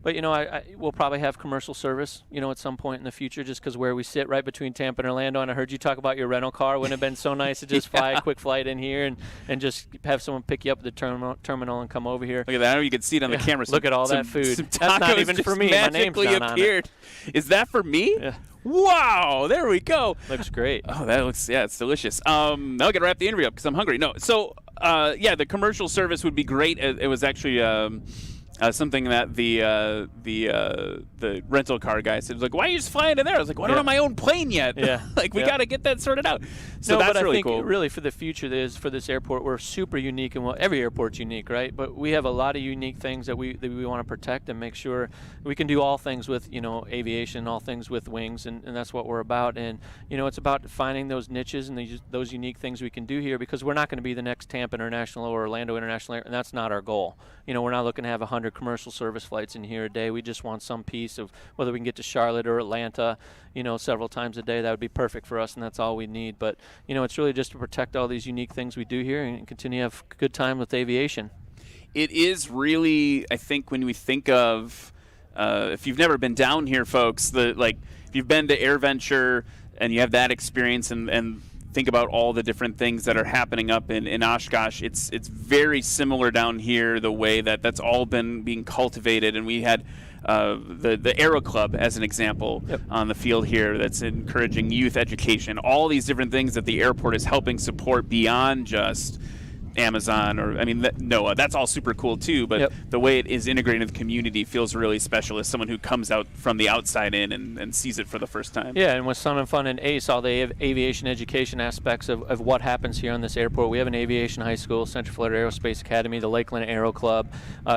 But we'll probably have commercial service, at some point in the future, just because where we sit right between Tampa and Orlando. And I heard you talk about your rental car. Wouldn't it have been so nice to just fly a quick flight in here and just have someone pick you up at the terminal and come over here? Look at that! I know you can see it on the camera. Look at all that food. That's not even for me. My name's not on it. Is that for me? Yeah. Wow! There we go. Looks great. Oh, that looks it's delicious. Now I got to wrap the interview up because I'm hungry. No, so the commercial service would be great. It was actually. Something that the rental car guy said, like, why are you just flying in there? I was like, well, I don't have my own plane yet. Yeah. We got to get that sorted out. So that's but really I think cool. Really for the future for this airport, we're super unique, and every airport's unique, right? But we have a lot of unique things that we want to protect and make sure we can do all things with aviation, all things with wings, and that's what we're about. And it's about finding those niches and those unique things we can do here, because we're not going to be the next Tampa International or Orlando International Air, and that's not our goal. We're not looking to have 100 commercial service flights in here a day. We just want some piece of whether we can get to Charlotte or Atlanta, several times a day. That would be perfect for us, and that's all we need. But it's really just to protect all these unique things we do here and continue to have a good time with aviation. It is really, I think, when we think of if you've never been down here, folks, if you've been to AirVenture and you have that experience and think about all the different things that are happening up in Oshkosh, it's very similar down here, the way that's all been being cultivated. And we had the Aero Club as an example on the field here that's encouraging youth education, all these different things that the airport is helping support beyond just Amazon or NOAA. That's all super cool too, but the way it is integrated in the community feels really special as someone who comes out from the outside in and sees it for the first time. Yeah, and with Sun and Fun and ACE, all the aviation education aspects of what happens here on this airport. We have an aviation high school, Central Florida Aerospace Academy, the Lakeland Aero Club,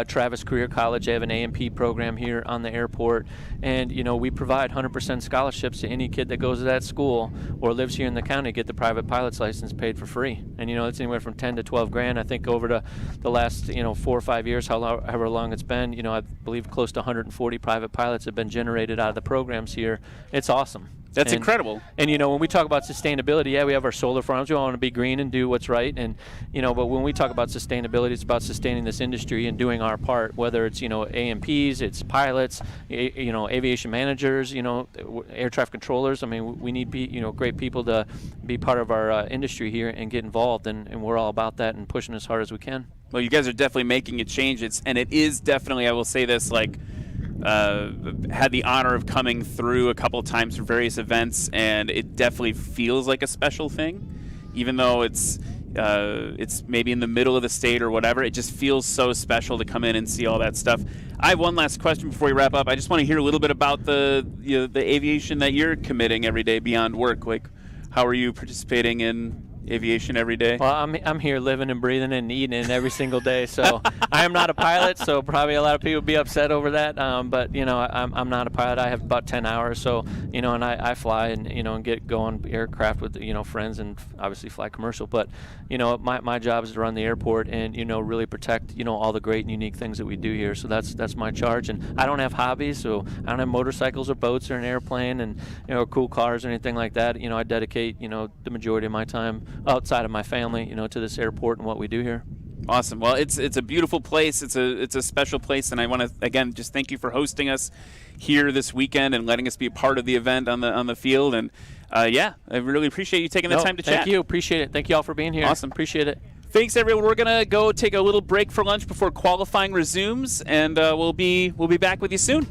Travis Career College. They have an A&P program here on the airport, and we provide 100% scholarships to any kid that goes to that school or lives here in the county, get the private pilot's license paid for free. And it's anywhere from 10 to 12 grand. I think over the last 4 or 5 years, however long it's been, I believe close to 140 private pilots have been generated out of the programs here. It's awesome. That's incredible. And when we talk about sustainability, we have our solar farms. We want to be green and do what's right. And but when we talk about sustainability, it's about sustaining this industry and doing our part. Whether it's AMPs, it's pilots, aviation managers, air traffic controllers. We need great people to be part of our industry here and get involved. And we're all about that and pushing as hard as we can. Well, you guys are definitely making a change. And it is definitely, I will say this, had the honor of coming through a couple of times for various events, and it definitely feels like a special thing, even though it's maybe in the middle of the state or whatever. It just feels so special to come in and see all that stuff. I have one last question before we wrap up. I just want to hear a little bit about the aviation that you're committing every day beyond work. How are you participating in aviation every day? Well, I'm here living and breathing and eating it every single day. So I am not a pilot, so probably a lot of people would be upset over that. But I'm not a pilot. I have about 10 hours. So and I fly and get go on aircraft with friends and obviously fly commercial. But my job is to run the airport and really protect all the great and unique things that we do here. So that's my charge. And I don't have hobbies, so I don't have motorcycles or boats or an airplane and cool cars or anything like that. I dedicate the majority of my time outside of my family, to this airport and what we do here. Awesome. Well, it's a beautiful place. It's a special place, and I want to again just thank you for hosting us here this weekend and letting us be a part of the event on the field. And I really appreciate you taking the time to chat. Thank you. Appreciate it. Thank you all for being here. Awesome. Appreciate it. Thanks, everyone. We're gonna go take a little break for lunch before qualifying resumes, and we'll be back with you soon.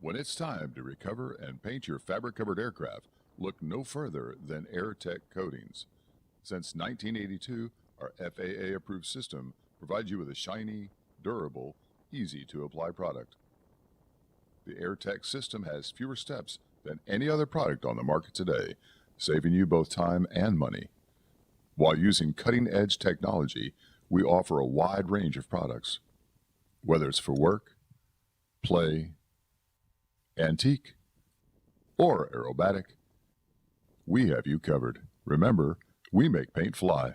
When it's time to recover and paint your fabric-covered aircraft, look no further than AirTech Coatings. Since 1982, our FAA-approved system provides you with a shiny, durable, easy-to-apply product. The AirTech system has fewer steps than any other product on the market today, saving you both time and money. While using cutting-edge technology, we offer a wide range of products. Whether it's for work, play, antique, or aerobatic, we have you covered. Remember, we make paint fly.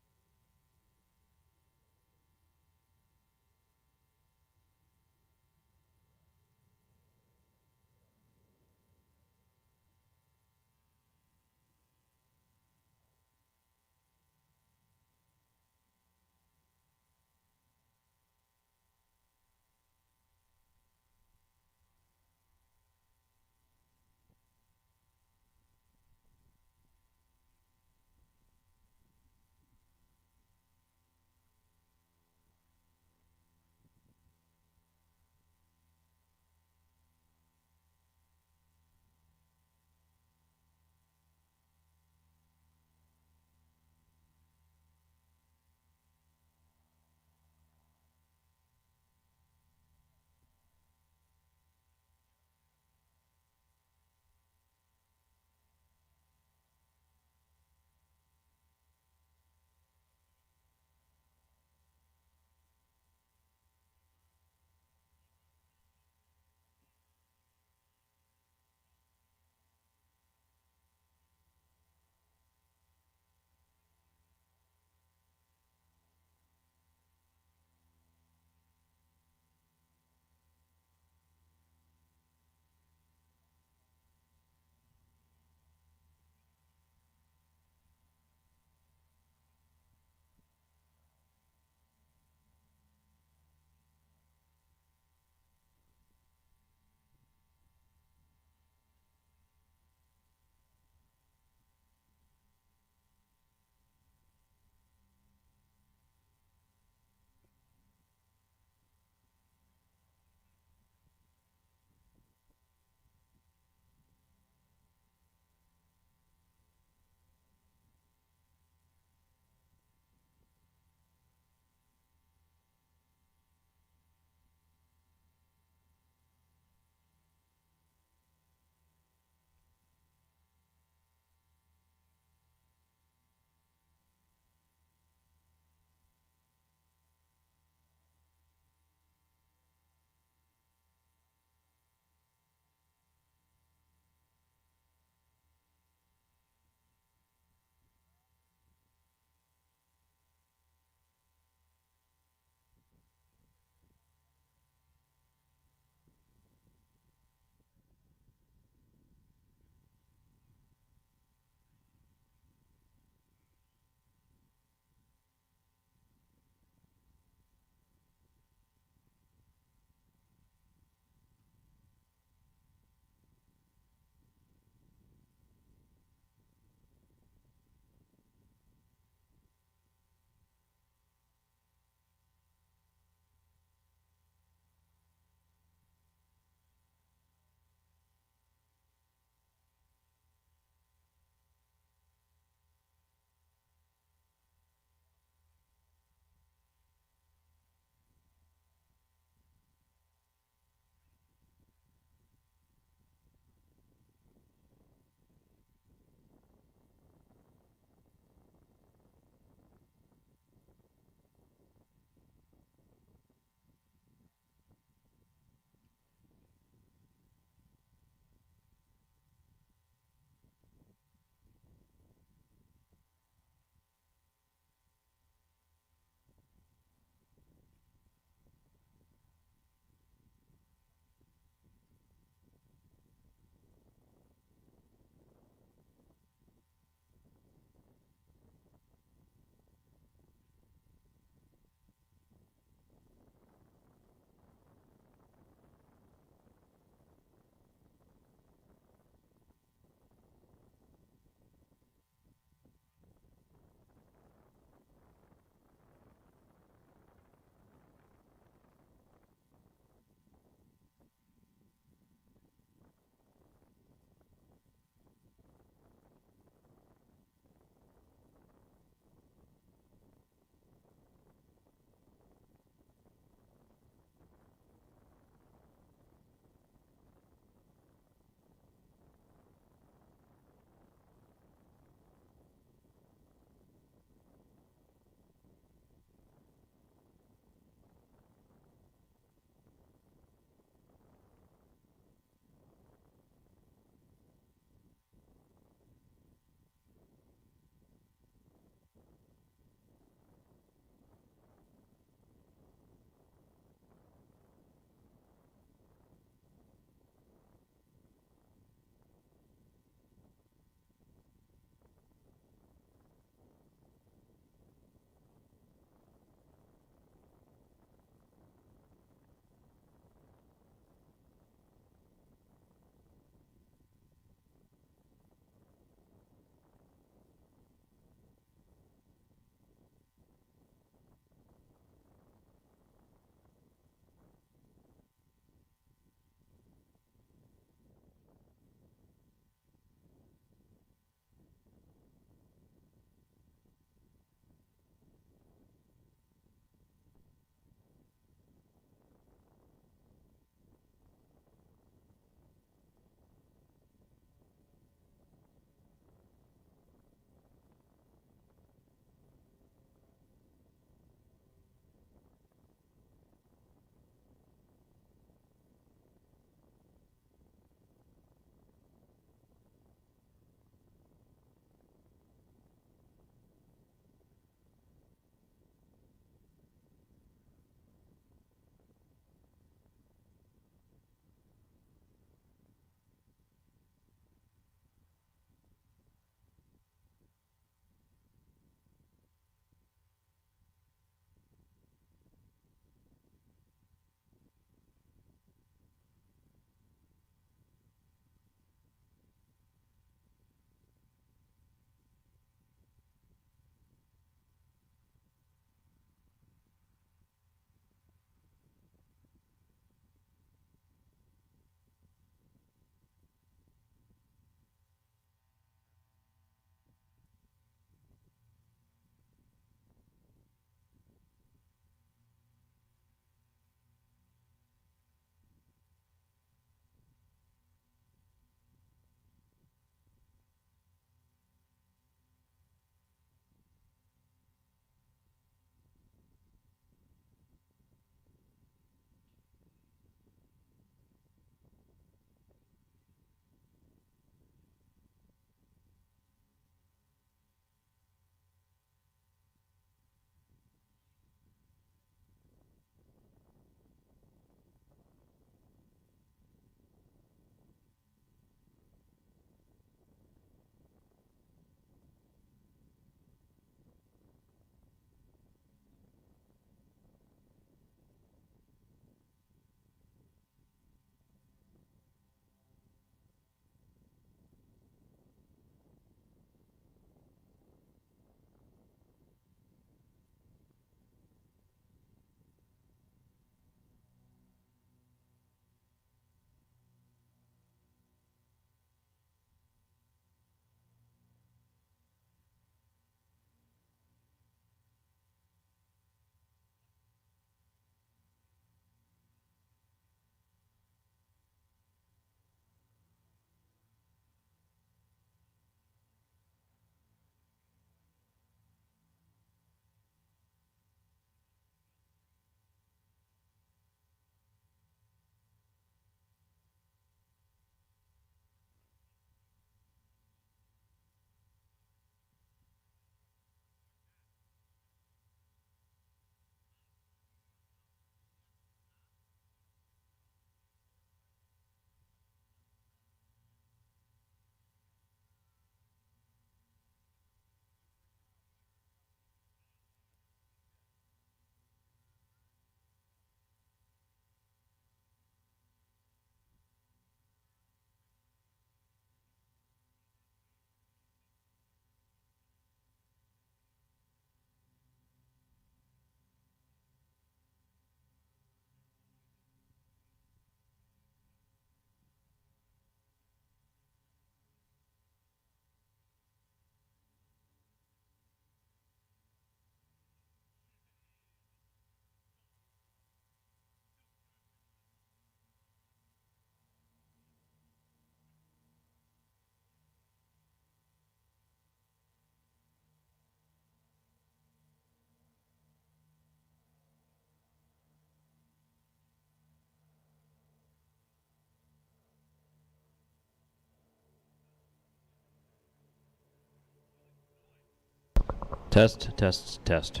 Test, test, test.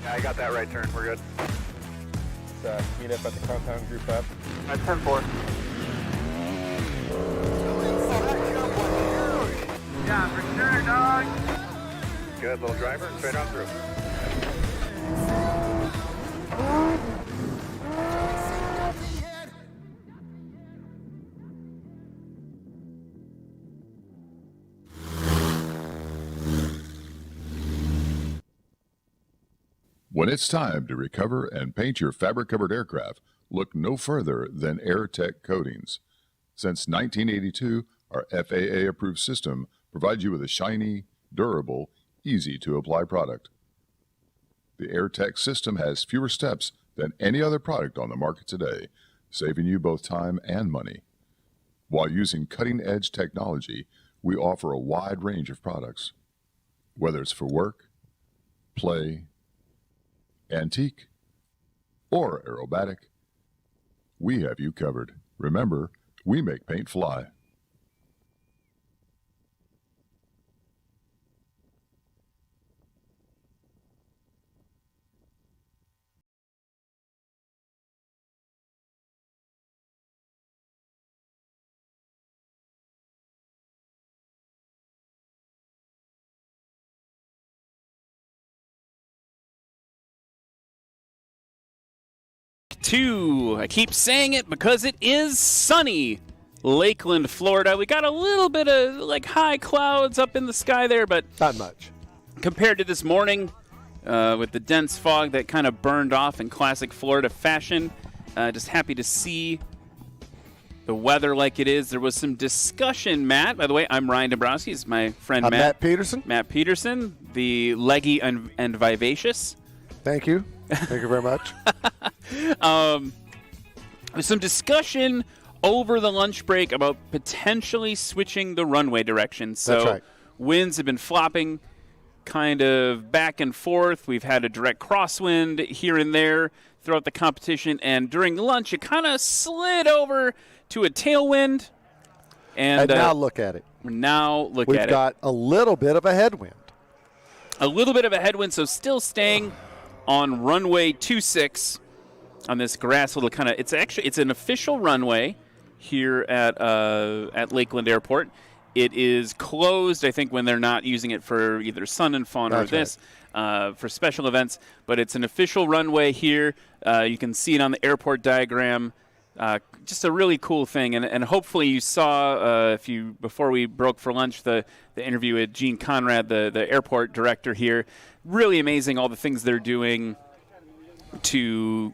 I got that right turn. We're good. Let's meet up at the compound group up. At 10-4. Yeah, for sure, dog. Good, little driver. Straight on through. When it's time to recover and paint your fabric-covered aircraft, look no further than AirTech Coatings. Since 1982, our FAA-approved system provides you with a shiny, durable, easy-to-apply product. The AirTech system has fewer steps than any other product on the market today, saving you both time and money. While using cutting-edge technology, we offer a wide range of products. Whether it's for work, play, antique, or aerobatic, we have you covered. Remember, we make paint fly. I keep saying it because it is sunny. Lakeland, Florida. We got a little bit of like high clouds up in the sky there, but Not much. compared to this morning with the dense fog that kind of burned off in classic Florida fashion, just happy to see the weather like it is. There was some discussion, Matt. By the way, I'm Ryan Dombrowski. It's my friend I'm Matt. Matt Peterson. Matt Peterson, the leggy and vivacious. Thank you. Thank you very much. There's some discussion over the lunch break about potentially switching the runway direction. So That's right. winds have been flopping kind of back and forth. We've had a direct crosswind here and there throughout the competition. And during lunch, it kind of slid over to a tailwind. And now look at it. We've got a little bit of a headwind. A little bit of a headwind, so still staying on runway 26 on this grass little kind of. It's an official runway here at Lakeland Airport. It is closed, I think, when they're not using it for either Sun and Fun or this for special events. But it's an official runway here. You can see it on the airport diagram. Just a really cool thing, and hopefully you saw before we broke for lunch the interview with Gene Conrad, the airport director here. Really amazing all the things they're doing to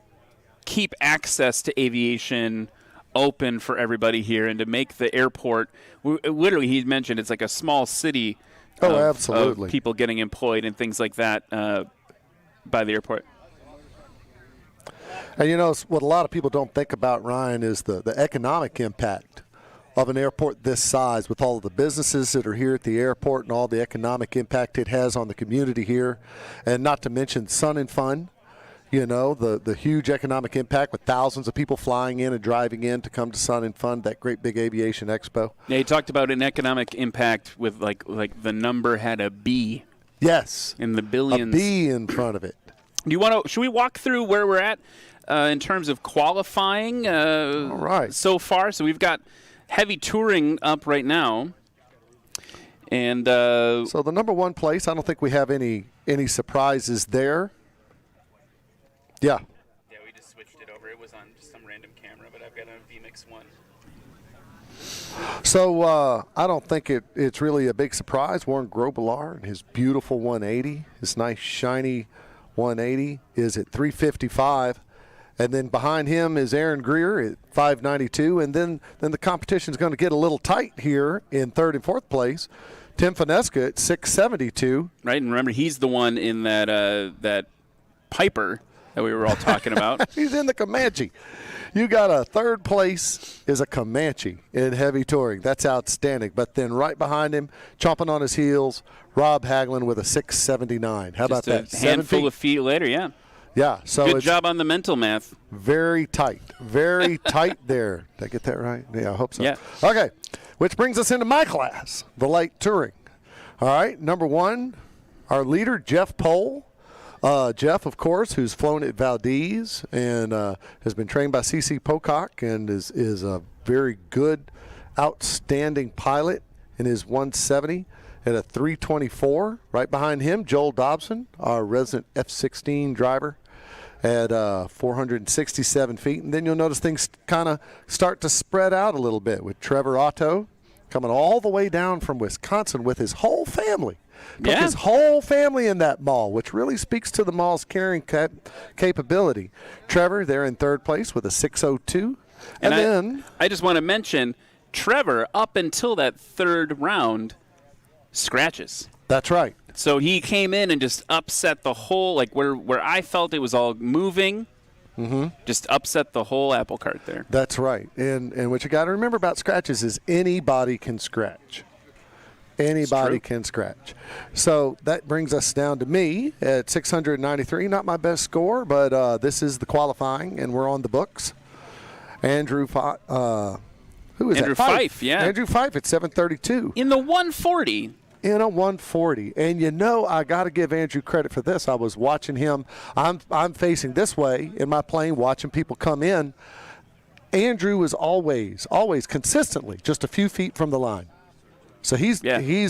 keep access to aviation open for everybody here and to make the airport. Literally, he mentioned it's like a small city. Absolutely. Of people getting employed and things like that by the airport. And, you know, what a lot of people don't think about, Ryan, is the economic impact of an airport this size with all of the businesses that are here at the airport and all the economic impact it has on the community here. And not to mention Sun and Fun, you know, the huge economic impact with thousands of people flying in and driving in to come to Sun and Fun, that great big aviation expo. Yeah, you talked about an economic impact with like the number had a B. Yes. In the billions. A B in front of it. Should we walk through where we're at in terms of qualifying all right. so far? So we've got heavy touring up right now. And so the number one place, I don't think we have any surprises there. Yeah. Yeah, we just switched it over. It was on just some random camera, but I've got a VMix 1. So I don't think it's really a big surprise. Warren Grobelar and his beautiful 180, his nice shiny 180 is at 355. And then behind him is Aaron Greer at 592. And then the competition is going to get a little tight here in third and fourth place. Tim Finesca at 672. Right, and remember, he's the one in that Piper that we were all talking about. He's in the Comanche. You got a third place is a Comanche in heavy touring. That's outstanding. But then right behind him, chomping on his heels, Rob Hagelin with a 679. How about that? A handful of feet later, yeah. Yeah. So good job on the mental math. Very tight. Very tight there. Did I get that right? Yeah, I hope so. Yeah. Okay. Which brings us into my class, the light touring. All right. Number one, our leader, Jeff Pohl. Jeff, of course, who's flown at Valdez and has been trained by C.C. Pocock and is a very good, outstanding pilot in his 170 at a 324. Right behind him, Joel Dobson, our resident F-16 driver at 467 feet. And then you'll notice things kind of start to spread out a little bit with Trevor Otto coming all the way down from Wisconsin with his whole family. Took his whole family in that mall, which really speaks to the mall's carrying capability. Trevor, they're in third place with a 602. And then I just want to mention, Trevor, up until that third round, scratches. That's right. So he came in and just upset the whole, like where I felt it was all moving, just upset the whole apple cart there. That's right. And what you got to remember about scratches is anybody can scratch. Anybody can scratch. So that brings us down to me at 693. Not my best score, but this is the qualifying, and we're on the books. Andrew, who is Andrew that? Fife, yeah. Andrew Fife at 732. In the 140. In a 140. And I got to give Andrew credit for this. I was watching him. I'm facing this way in my plane, watching people come in. Andrew is always consistently just a few feet from the line. So he's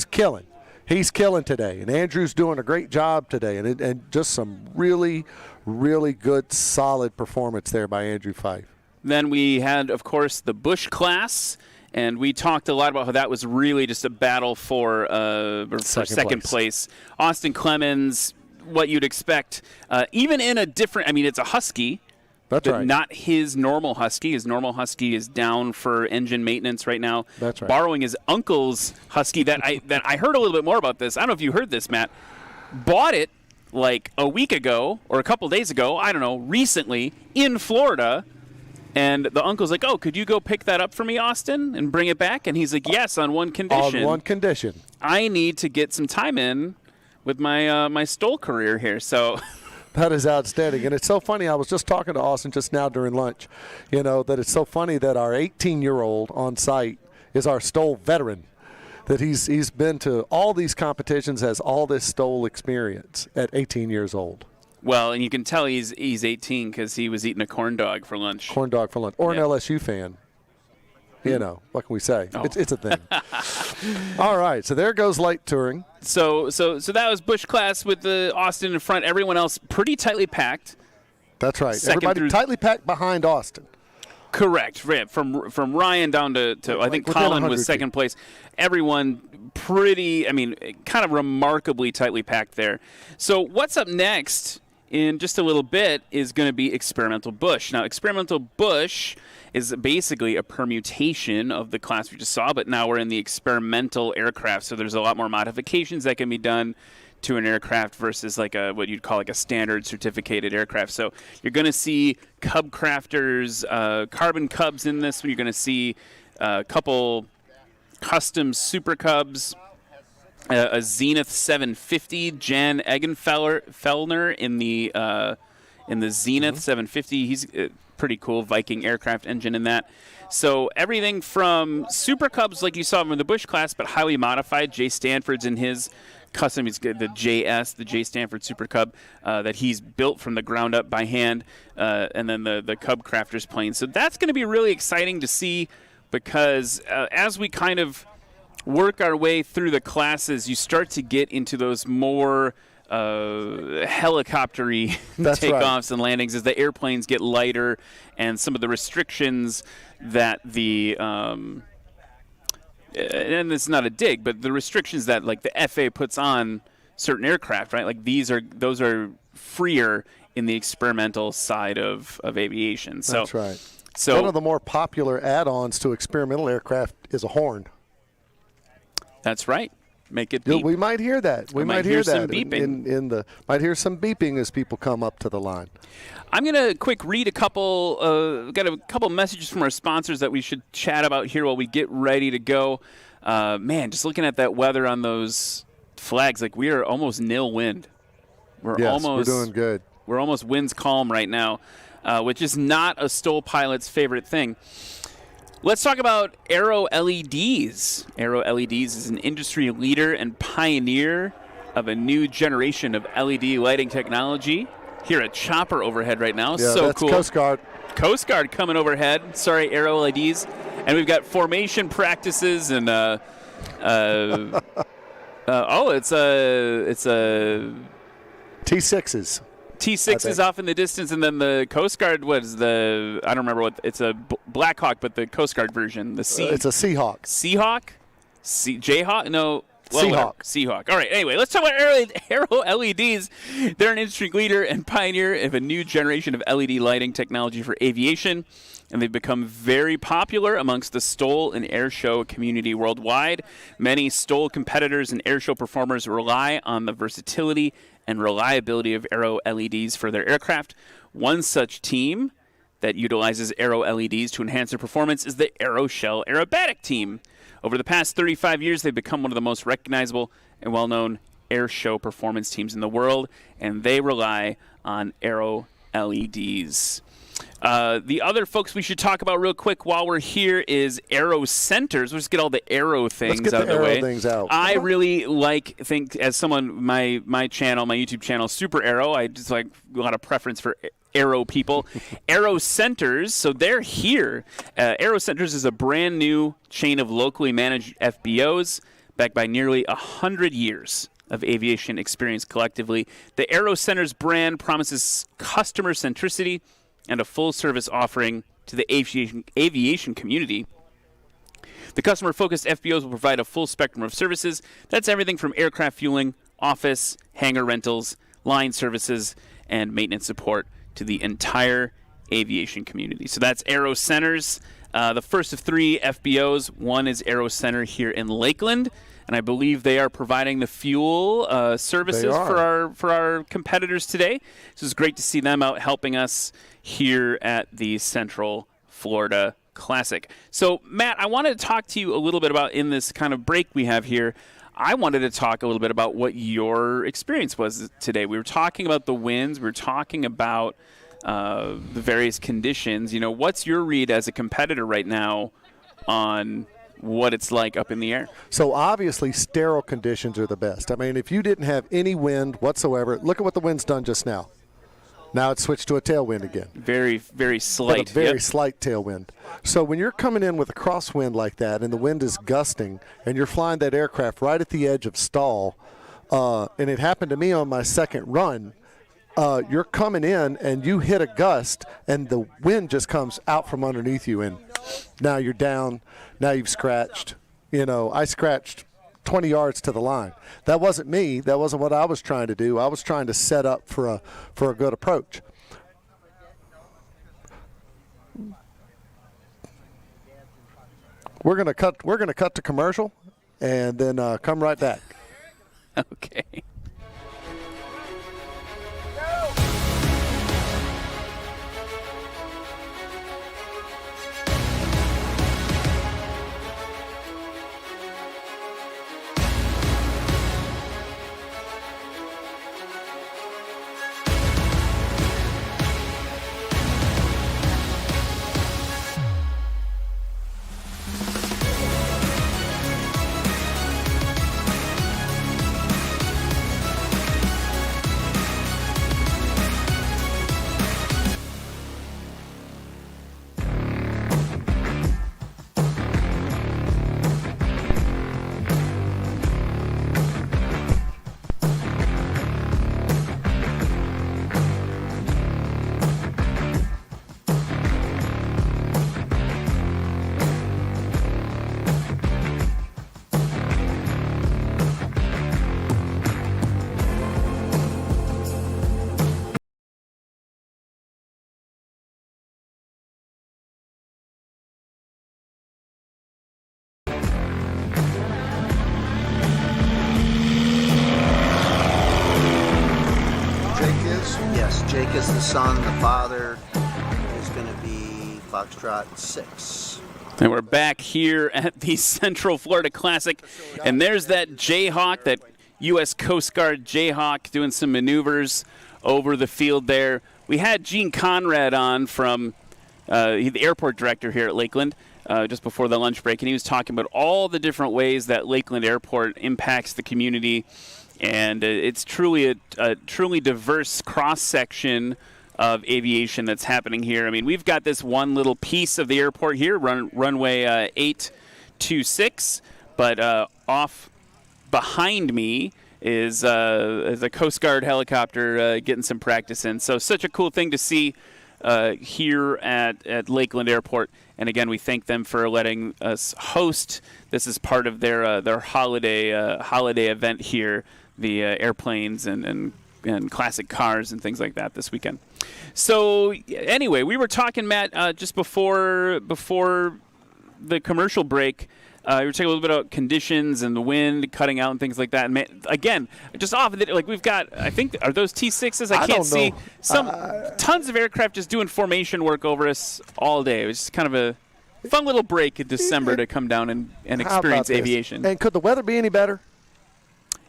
killing. He's killing today. And Andrew's doing a great job today. And just some really, really good, solid performance there by Andrew Fife. Then we had, of course, the Busch class. And we talked a lot about how that was really just a battle for second place. Austin Clemens, what you'd expect, even in a different, it's a Husky, but not his normal Husky. His normal Husky is down for engine maintenance right now. That's right. Borrowing his uncle's Husky that I heard a little bit more about this. I don't know if you heard this, Matt. Bought it like a week ago or a couple days ago, I don't know, recently in Florida. And the uncle's like, oh, could you go pick that up for me, Austin, and bring it back? And he's like, yes, on one condition. On one condition. I need to get some time in with my my Stoll career here. So that is outstanding. And it's so funny. I was just talking to Austin just now during lunch, that it's so funny that our 18-year-old on site is our Stoll veteran, that he's been to all these competitions, has all this Stoll experience at 18 years old. Well, and you can tell he's 18 because he was eating a corn dog for lunch. Corn dog for lunch. Or an LSU fan. What can we say? Oh. It's a thing. All right, so there goes light touring. So that was Busch class with the Austin in front. Everyone else pretty tightly packed. That's right. Second Everybody through tightly packed behind Austin. Correct. From Ryan down to I think within Colin 100 was second place. Everyone pretty, kind of remarkably tightly packed there. So what's up next in just a little bit is going to be Experimental Busch. Now, Experimental Busch is basically a permutation of the class we just saw, but now we're in the experimental aircraft, so there's a lot more modifications that can be done to an aircraft versus like what you'd call like a standard certificated aircraft. So you're going to see Cub crafters, Carbon Cubs in this one. You're going to see a couple custom Super Cubs, a Zenith 750, Jan Eggenfellner in the Zenith 750. He's a pretty cool Viking aircraft engine in that. So everything from Super Cubs like you saw from the Busch class, but highly modified. Jay Stanford's in his custom. He's got the JS, the Jay Stanford Super Cub, that he's built from the ground up by hand, and then the Cub Crafters plane. So that's going to be really exciting to see because as we kind of work our way through the classes, you start to get into those more helicoptery takeoffs and landings as the airplanes get lighter and some of the restrictions that the and it's not a dig, but the restrictions that like the FAA puts on certain aircraft, right? Like those are freer in the experimental side of aviation. So that's right. So one of the more popular add-ons to experimental aircraft is a horn. That's right. Make it beep. We might hear that. We might hear some that beeping. Might hear some beeping as people come up to the line. I'm gonna quick read a couple. Got a couple messages from our sponsors that we should chat about here while we get ready to go. Man, just looking at that weather on those flags, like we are almost nil wind. We're doing good. We're almost winds calm right now, which is not a Stoll pilot's favorite thing. Let's talk about Aero LEDs. Aero LEDs is an industry leader and pioneer of a new generation of LED lighting technology. Hear a chopper overhead right now. Yeah, so that's cool. Coast Guard. Coast Guard coming overhead. Sorry, Aero LEDs. And we've got formation practices and it's a T6s. T6 is off in the distance, and then the Coast Guard, I don't remember what, it's a Black Hawk, but the Coast Guard version. It's a Seahawk. Seahawk? Jayhawk? No. Well, Seahawk. Seahawk. All right, anyway, let's talk about Aero LEDs. They're an industry leader and pioneer of a new generation of LED lighting technology for aviation, and they've become very popular amongst the Stoll and airshow community worldwide. Many Stoll competitors and airshow performers rely on the versatility and reliability of Aero LEDs for their aircraft. One such team that utilizes Aero LEDs to enhance their performance is the Aeroshell Aerobatic team. Over the past 35 years, they've become one of the most recognizable and well-known air show performance teams in the world, and they rely on Aero LEDs. The other folks we should talk about real quick while we're here is Aero Centers. We'll just get all the Aero things out of the way. Things out. I really think as someone, my channel, my YouTube channel, Super Aero, I just like a lot of preference for Aero people. Aero Centers, so they're here. Aero Centers is a brand new chain of locally managed FBOs backed by nearly 100 years of aviation experience collectively. The Aero Centers brand promises customer centricity and a full-service offering to the aviation community. The customer-focused FBOs will provide a full spectrum of services. That's everything from aircraft fueling, office, hangar rentals, line services, and maintenance support to the entire aviation community. So that's Aero Centers. The first of 3 FBOs. One is Aero Center here in Lakeland, and I believe they are providing the fuel services for our competitors today. So it's great to see them out helping us here at the Central Florida Classic. So, Matt, I wanted to talk to you a little bit about, in this kind of break we have here, I wanted to talk a little bit about what your experience was today. We were talking about the winds. We were talking about the various conditions. You know, what's your read as a competitor right now on what it's like up in the air? So obviously sterile conditions are the best. I mean, if you didn't have any wind whatsoever, look at what the wind's done just now. Now it's switched to a tailwind again. Very, very slight. But a very slight tailwind. So when you're coming in with a crosswind like that and the wind is gusting and you're flying that aircraft right at the edge of stall, and it happened to me on my second run, you're coming in and you hit a gust and the wind just comes out from underneath you, and now you're down. Now you've scratched. You know, I scratched 20 yards to the line. That wasn't me. That wasn't what I was trying to do. I was trying to set up for a good approach. We're gonna cut to commercial, and then come right back. Okay. Jake is the son, the father is going to be Foxtrot 6. And we're back here at the Central Florida Classic, and there's that Jayhawk, that U.S. Coast Guard Jayhawk, doing some maneuvers over the field there. We had Gene Conrad on from the airport director here at Lakeland just before the lunch break, and he was talking about all the different ways that Lakeland Airport impacts the community. And it's truly a truly diverse cross-section of aviation that's happening here. I mean, we've got this one little piece of the airport here, runway 826, but off behind me is a Coast Guard helicopter getting some practice in. So such a cool thing to see here at Lakeland Airport. And again, we thank them for letting us host. This is part of their holiday event here. The airplanes and classic cars and things like that this weekend. So anyway, we were talking, Matt, just before the commercial break. We were talking a little bit about conditions and the wind cutting out and things like that. And again, just off of it, like we've got, I think, are those T6s? I can't see. Tons of aircraft just doing formation work over us all day. It was just kind of fun little break in December to come down and How about experience this? aviation. And could the weather be any better?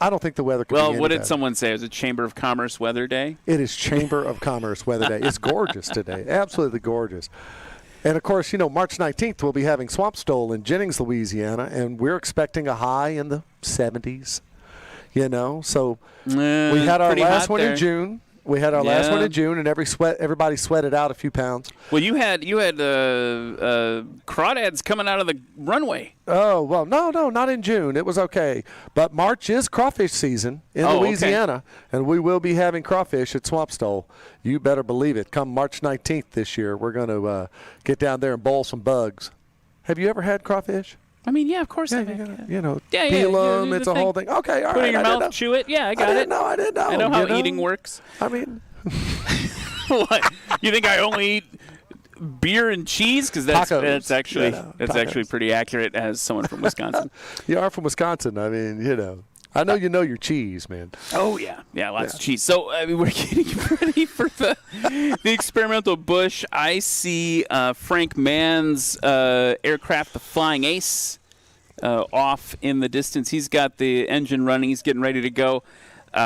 I don't think the weather could be Well, any what did better. someone say? It was a Chamber of Commerce weather day? It is Chamber of Commerce weather day. It's gorgeous today. Absolutely gorgeous. And, of course, March 19th we'll be having Swamp Stoll in Jennings, Louisiana, and we're expecting a high in the 70s, So we had our pretty last hot one there. in June. We had our last one Yeah. in June, and everybody sweated out a few pounds. Well, you had crawdads coming out of the runway. Oh, well, no, not in June. It was okay. But March is crawfish season in Oh, okay. Louisiana, and we will be having crawfish at Swamp Stoll. You better believe it. Come March 19th this year, we're going to get down there and bowl some bugs. Have you ever had crawfish? I mean, yeah, of course. Yeah, I you have. gotta, Yeah, peel yeah, them. do It's the a whole thing. thing. Okay, all Put right. it in your I didn't mouth, know. chew it. Yeah, I got I it. didn't know. I know how eating works. I mean, What? You think I only eat beer and cheese? Because Tacos. that's actually Tacos. actually pretty accurate as someone from Wisconsin. you are from Wisconsin. I mean, I know you know your cheese, man. Oh yeah, lots of cheese. So we're getting ready for the experimental bush. I see Frank Mann's aircraft, the Flying Ace, off in the distance. He's got the engine running. He's getting ready to go.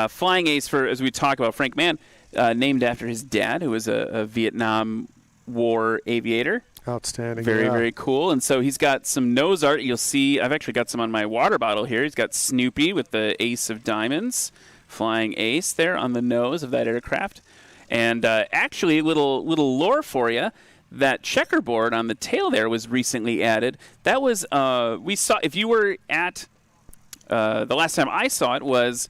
Flying Ace, as we talk about Frank Mann, named after his dad, who was a Vietnam War aviator. Outstanding. Very, yeah. very cool. And so he's got some nose art. You'll see, I've actually got some on my water bottle here. He's got Snoopy with the Ace of Diamonds, Flying Ace there on the nose of that aircraft. And actually, little lore for you. That checkerboard on the tail there was recently added. That was, we saw, if you were at, the last time I saw it was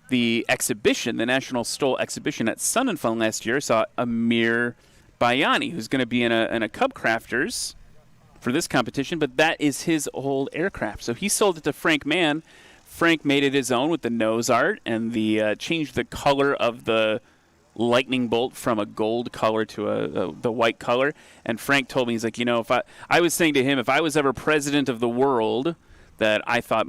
the exhibition, the National Stoll exhibition at Sun and Fun last year. Saw Amir Bayani, who's going to be in a Cub Crafters for this competition, but that is his old aircraft. So he sold it to Frank Mann. Frank made it his own with the nose art and the changed the color of the lightning bolt from a gold color to the white color. And Frank told me, he's like, if I was saying to him, if I was ever president of the world, that I thought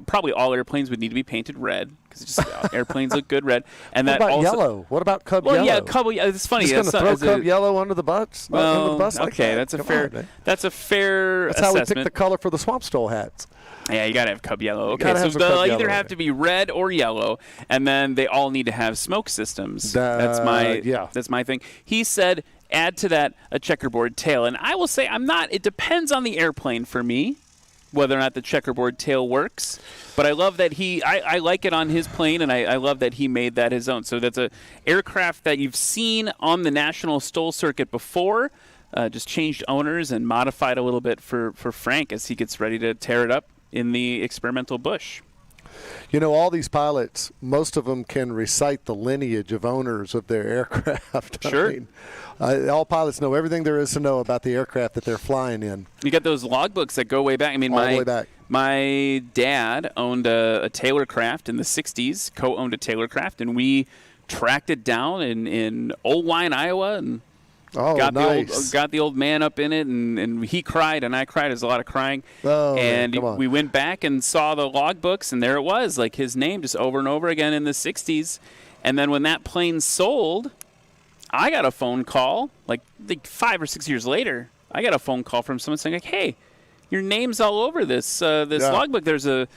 probably all airplanes would need to be painted red because airplanes look good red. And What that about also, yellow? What about Cub well, yellow? yeah, Cub. It's funny. Just going to throw Cub yellow under the butts? Under the Well, bus like okay, that? that's a Come fair. on, man. That's a fair That's how we pick assessment. the color for the Swamp Stoll hats. Yeah, you gotta have Cub yellow. Okay, gotta so have some they'll Cub either yellow have in to be red or yellow, and then they all need to have smoke systems. That's my thing. He said, add to that a checkerboard tail, and I will say I'm not. It depends on the airplane for me, whether or not the checkerboard tail works. But I love that I like it on his plane, and I love that he made that his own. So that's a aircraft that you've seen on the National Stoll circuit before, just changed owners and modified a little bit for Frank as he gets ready to tear it up in the experimental bush. All these pilots, most of them can recite the lineage of owners of their aircraft. Sure. I mean, all pilots know everything there is to know about the aircraft that they're flying in. You got those logbooks that go way back. I mean, All the way back. My dad owned a Taylorcraft in the 60s, co-owned a Taylorcraft, and we tracked it down in Old Wine, Iowa, and got the old man up in it, and he cried, and I cried. There's a lot of crying. Oh, and come on. we went back and saw the logbooks, and there it was, like his name just over and over again in the 60s. And then when that plane sold, I got a phone call, like 5 or 6 years later. I got a phone call from someone saying, like, hey, your name's all over this logbook. There's the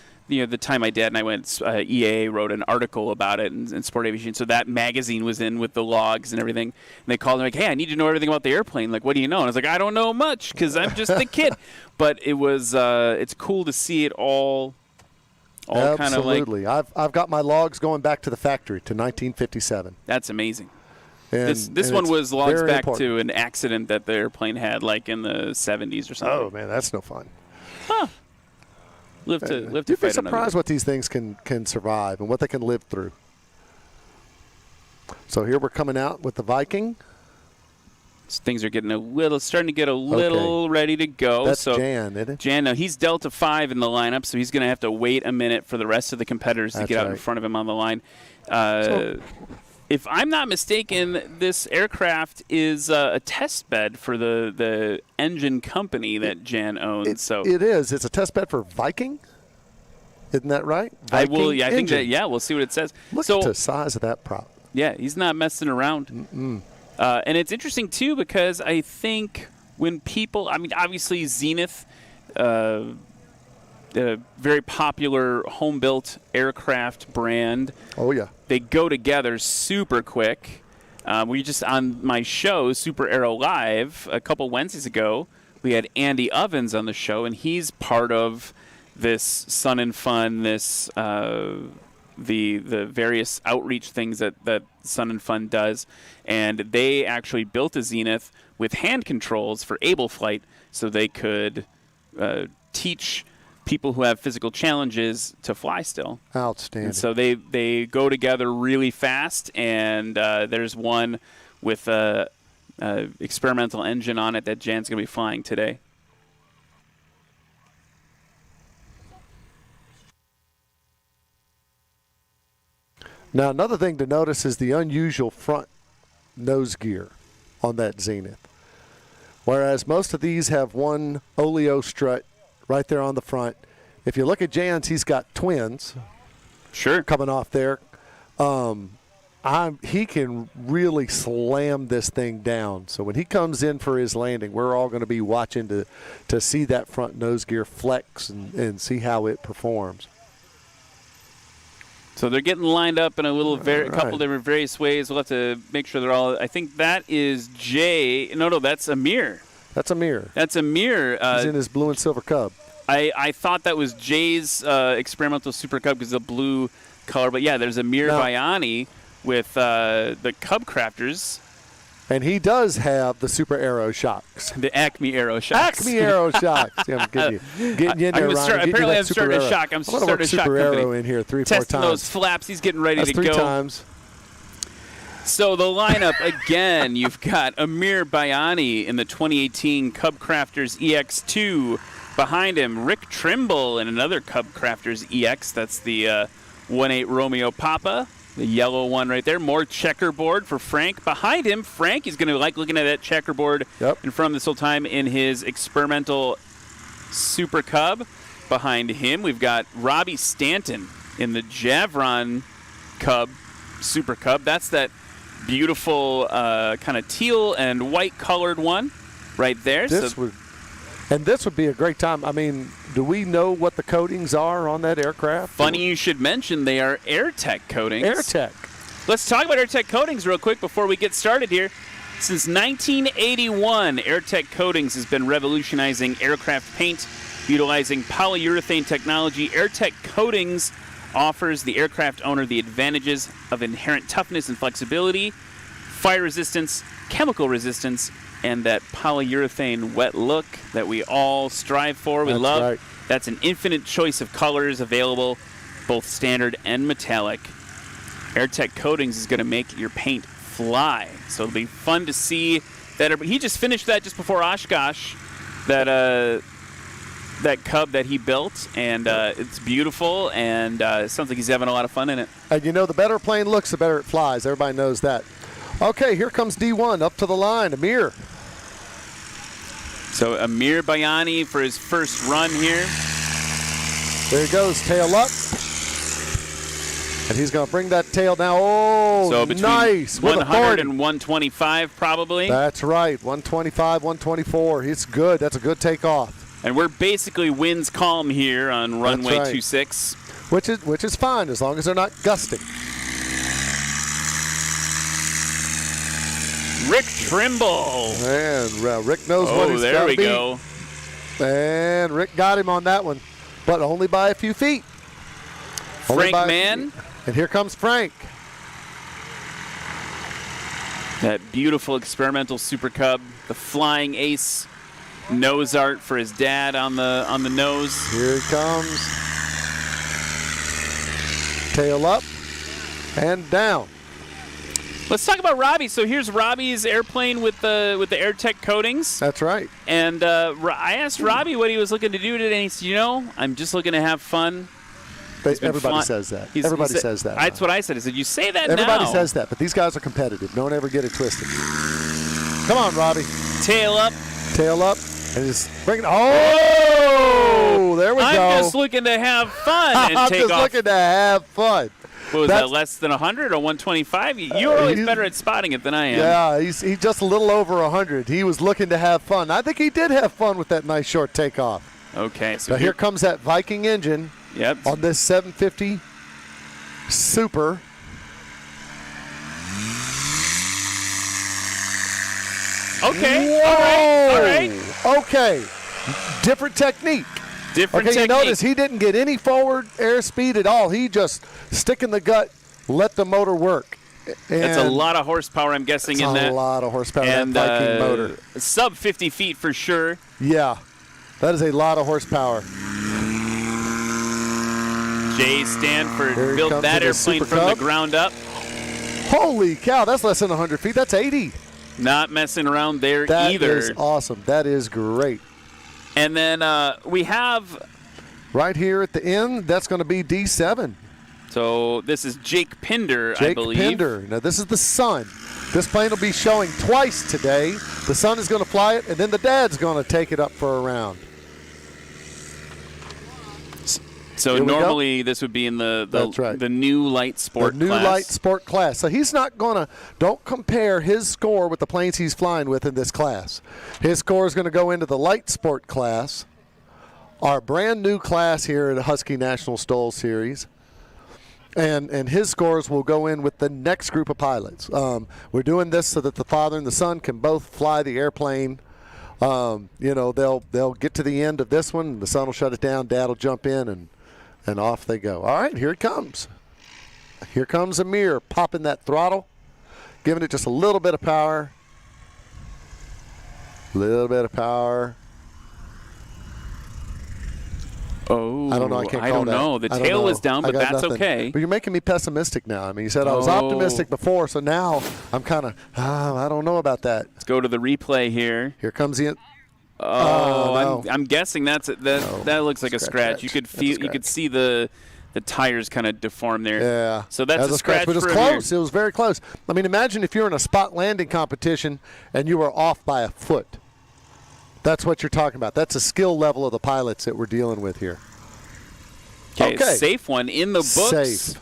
time my dad and I went, EAA wrote an article about it in Sport Aviation. So that magazine was in with the logs and everything. And they called me like, hey, I need to know everything about the airplane. Like, what do you know? And I was like, I don't know much because I'm just a kid. But it was, it's cool to see it all kind of like. Absolutely. I've got my logs going back to the factory to 1957. That's amazing. And, This one it's was logs very back important. to an accident that the airplane had, like in the 70s or something. Oh, man, that's no fun. Live to You'd be fight another surprised day. what these things can survive and what they can live through. So here we're coming out with the Viking. Things are starting to get a little ready to go. That's so Jan, isn't it? Jan, no, he's Delta 5 in the lineup, so he's going to have to wait a minute for the rest of the competitors to That's get out in right. front of him on the line. If I'm not mistaken, this aircraft is a test bed for the engine company that Jan owns. It is. It's a test bed for Viking. Isn't that right? I Viking think that. engine. Yeah, we'll see what it says. Look so, at the size of that prop. Yeah, he's not messing around. And it's interesting, too, because I think when people, I mean, obviously Zenith, a very popular home-built aircraft brand. Oh, yeah. They go together super quick. We just, on my show, Super Aero Live, a couple Wednesdays ago, we had Andy Ovens on the show, and he's part of this Sun and Fun, this the various outreach things that Sun and Fun does. And they actually built a Zenith with hand controls for Able Flight so they could teach people who have physical challenges to fly still. Outstanding. And so they go together really fast, and there's one with a experimental engine on it that Jan's going to be flying today. Now, another thing to notice is the unusual front nose gear on that Zenith. Whereas most of these have one oleo strut right there on the front. If you look at Jan's, he's got twins. Sure. Coming off there. He can really slam this thing down. So when he comes in for his landing, we're all going to be watching to see that front nose gear flex and see how it performs. So they're getting lined up in a couple different various ways. We'll have to make sure they're all. I think that is Jay. No, that's Amir. That's Amir. That's Amir. He's in his blue and silver Cub. I thought that was Jay's experimental Super Cub because of the blue color. But yeah, there's Amir Bayani with the Cub Crafters. And he does have the Super Aero Shocks. The Acme Aero Shocks. Acme Aero Shocks. Yeah, I'm getting you in there, Ron. Apparently I'm starting a shock. I'm starting a shock Super company. Aero in here 3-4 times. Testing those flaps. He's getting ready That's to go. 3 times. So the lineup, again, you've got Amir Bayani in the 2018 Cub Crafters EX2. Behind him, Rick Trimble in another Cub Crafters EX. That's the 1.8 Romeo Papa, the yellow one right there. More checkerboard for Frank. Behind him, Frank is going to like looking at that checkerboard in front of him this whole time in his experimental Super Cub. Behind him, we've got Robbie Stanton in the Javron Cub, Super Cub. That's that beautiful kind of teal and white colored one right there. This would be a great time. I mean, do we know what the coatings are on that aircraft? Funny you should mention they are AirTech coatings. AirTech. Let's talk about AirTech coatings real quick before we get started here. Since 1981, AirTech coatings has been revolutionizing aircraft paint utilizing polyurethane technology. AirTech coatings offers the aircraft owner the advantages of inherent toughness and flexibility, fire resistance, chemical resistance, and that polyurethane wet look that we all strive for. We love. Right. That's an infinite choice of colors available, both standard and metallic. AirTech Coatings is going to make your paint fly. So it'll be fun to see that. He just finished that just before Oshkosh, that Cub that he built, and it's beautiful, and it sounds like he's having a lot of fun in it. And you know, the better a plane looks, the better it flies. Everybody knows that. Okay, here comes D1 up to the line. Amir. So Amir Bayani for his first run here. There he goes, tail up. And he's going to bring that tail down. Oh, so between nice. 100 and 125 probably. That's right, 125, 124. It's good. That's a good takeoff. And we're basically winds calm here on runway 26. Which is fine as long as they're not gusting. Rick Trimble. And Rick knows what he's got to be. Oh, there we go. And Rick got him on that one, but only by a few feet. Frank Mann. And here comes Frank. That beautiful experimental Super Cub, the Flying Ace nose art for his dad on the nose. Here he comes. Tail up and down. Let's talk about Robbie. So here's Robbie's airplane with the AirTech coatings. That's right. And I asked Robbie what he was looking to do today, and he said, I'm just looking to have fun. Everybody says that. Everybody says that. That's what I said. I said, you say that Everybody now. says that, but these guys are competitive. Don't ever get it twisted. Come on, Robbie. Tail up. Tail up. And just bring it. Oh, there we go. I'm just looking to have fun and I'm take just off. looking to have fun. What was that, less than 100 or 125? You're always better at spotting it than I am. Yeah, he's just a little over 100. He was looking to have fun. I think he did have fun with that nice short takeoff. Okay. So now here comes that Viking engine on this 750 Super. Okay. Whoa. All right. Okay. Different technique. Different technique. technique. You notice he didn't get any forward airspeed at all. He just stick in the gut, let the motor work. And that's a lot of horsepower, I'm guessing, in that. That's a lot of horsepower in that Viking motor. Sub 50 feet for sure. Yeah. That is a lot of horsepower. Jay Stanford built that airplane from the ground up. Holy cow, that's less than 100 feet. That's 80. Not messing around there either. That is awesome. That is great. And then we have... Right here at the end, that's going to be D7. So this is Jake Pinder, I believe. Jake Pinder. Now, this is the son. This plane will be showing twice today. The son is going to fly it, and then the dad's going to take it up for a round. So normally this would be in the new light sport class. The new light sport class. So he's not going to, don't compare his score with the planes he's flying with in this class. His score is going to go into the light sport class, our brand new class here at Husky National Stoll Series. And his scores will go in with the next group of pilots. We're doing this so that the father and the son can both fly the airplane. You know, they'll get to the end of this one, the son will shut it down, dad will jump in, and off they go. All right, here it comes. Here comes Amir popping that throttle, giving it just a little bit of power. Little bit of power. Oh, I don't know. I can't call don't know. The tail was down, but that's nothing. okay. But you're making me pessimistic now. I mean, you said I was optimistic before, so now I'm kind of, I don't know about that. Let's go to the replay here. Here comes the. No. I'm guessing that looks like a scratch. You could feel, you could see the tires kind of deform there. Yeah. So that's a scratch. But it was close. It was very close. I mean, imagine if you're in a spot landing competition and you were off by a foot. That's what you're talking about. That's a skill level of the pilots that we're dealing with here. Okay. Safe one in the books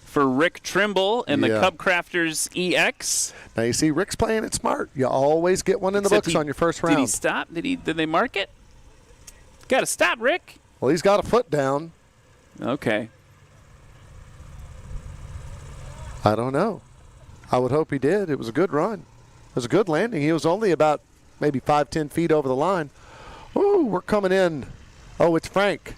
for Rick Trimble and the Cub Crafters EX. Now you see Rick's playing it smart. You always get one in the books on your first round. Did he stop? Did they mark it? Got to stop, Rick. Well, he's got a foot down. Okay. I don't know. I would hope he did. It was a good run. It was a good landing. He was only about maybe 5-10 feet over the line. Ooh, we're coming in. Oh, it's Frank.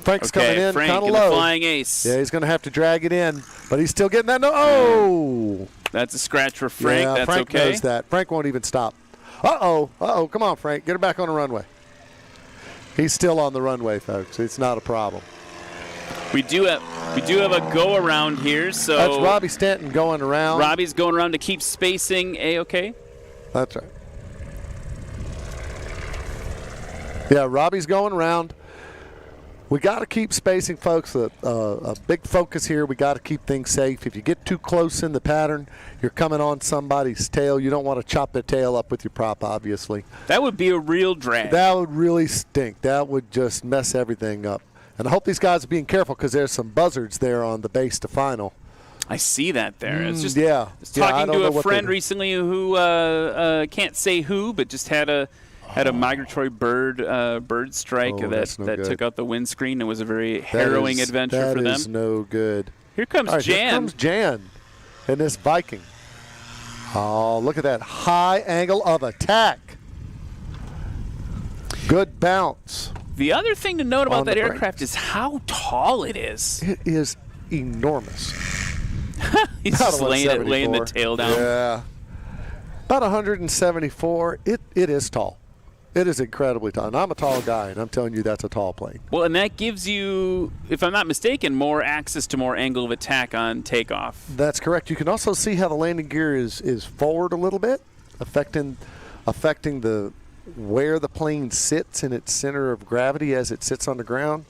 Frank's coming in kind of low. The flying ace. Yeah, he's going to have to drag it in, but he's still getting that. No, oh! That's a scratch for Frank. Yeah, that's Frank okay. knows that. Frank won't even stop. Uh-oh. Come on, Frank. Get her back on the runway. He's still on the runway, folks. It's not a problem. We do have a go around here. So that's Robbie Stanton going around. Robbie's going around to keep spacing. A-okay. That's right. Yeah, Robbie's going around. We got to keep spacing, folks. A big focus here. We got to keep things safe. If you get too close in the pattern, you're coming on somebody's tail. You don't want to chop the tail up with your prop, obviously. That would be a real drag. That would really stink. That would just mess everything up. And I hope these guys are being careful because there's some buzzards there on the base to final. I see that there. It's just I was talking to a friend recently who can't say who, but just had a migratory bird strike that took out the windscreen. It was a very harrowing adventure for them. That is no good. Here comes Jan. Here comes Jan in this Viking. Oh, look at that high angle of attack. Good bounce. The other thing to note about that aircraft is how tall it is. It is enormous. He's just laying the tail down. Yeah. About 174. It is tall. It is incredibly tall. And I'm a tall guy, and I'm telling you that's a tall plane. Well, and that gives you, if I'm not mistaken, more access to more angle of attack on takeoff. That's correct. You can also see how the landing gear is forward a little bit, affecting where the plane sits in its center of gravity as it sits on the ground.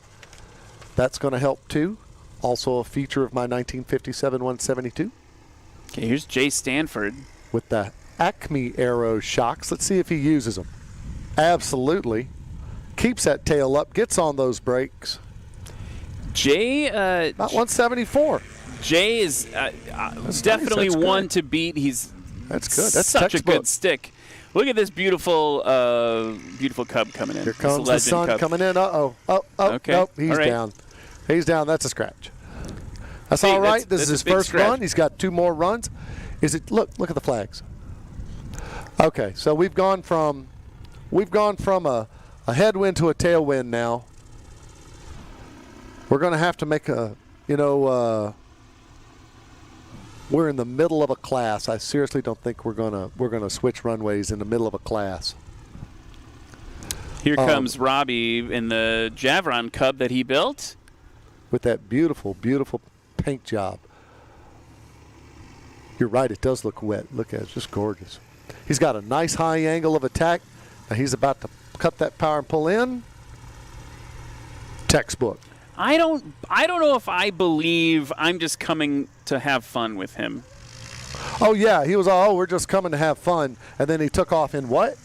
That's going to help, too. Also a feature of my 1957 172. Okay, here's Jay Stanford. With the Acme Aero shocks. Let's see if he uses them. Absolutely. Keeps that tail up, gets on those brakes. Jay, about 174. Jay is definitely That's one good. to beat. He's That's good. That's such textbook. a good stick. Look at this beautiful cub coming in. Here This comes the Legend sun cub. coming in. Oh, Okay. nope, he's All right. down. He's down. That's a scratch. That's See, all right. that's- This is that's a his big first scratch. run. He's got 2 more runs. Is it? Look at the flags. Okay, so we've gone from a headwind to a tailwind now. We're going to have to make we're in the middle of a class. I seriously don't think we're gonna switch runways in the middle of a class. Here comes Robbie in the Javron Cub that he built. With that beautiful, beautiful paint job. You're right, it does look wet. Look at it, it's just gorgeous. He's got a nice high angle of attack. Now he's about to cut that power and pull in. Textbook. I don't know if I believe I'm just coming to have fun with him. Oh yeah, he was all, we're just coming to have fun, and then he took off in what?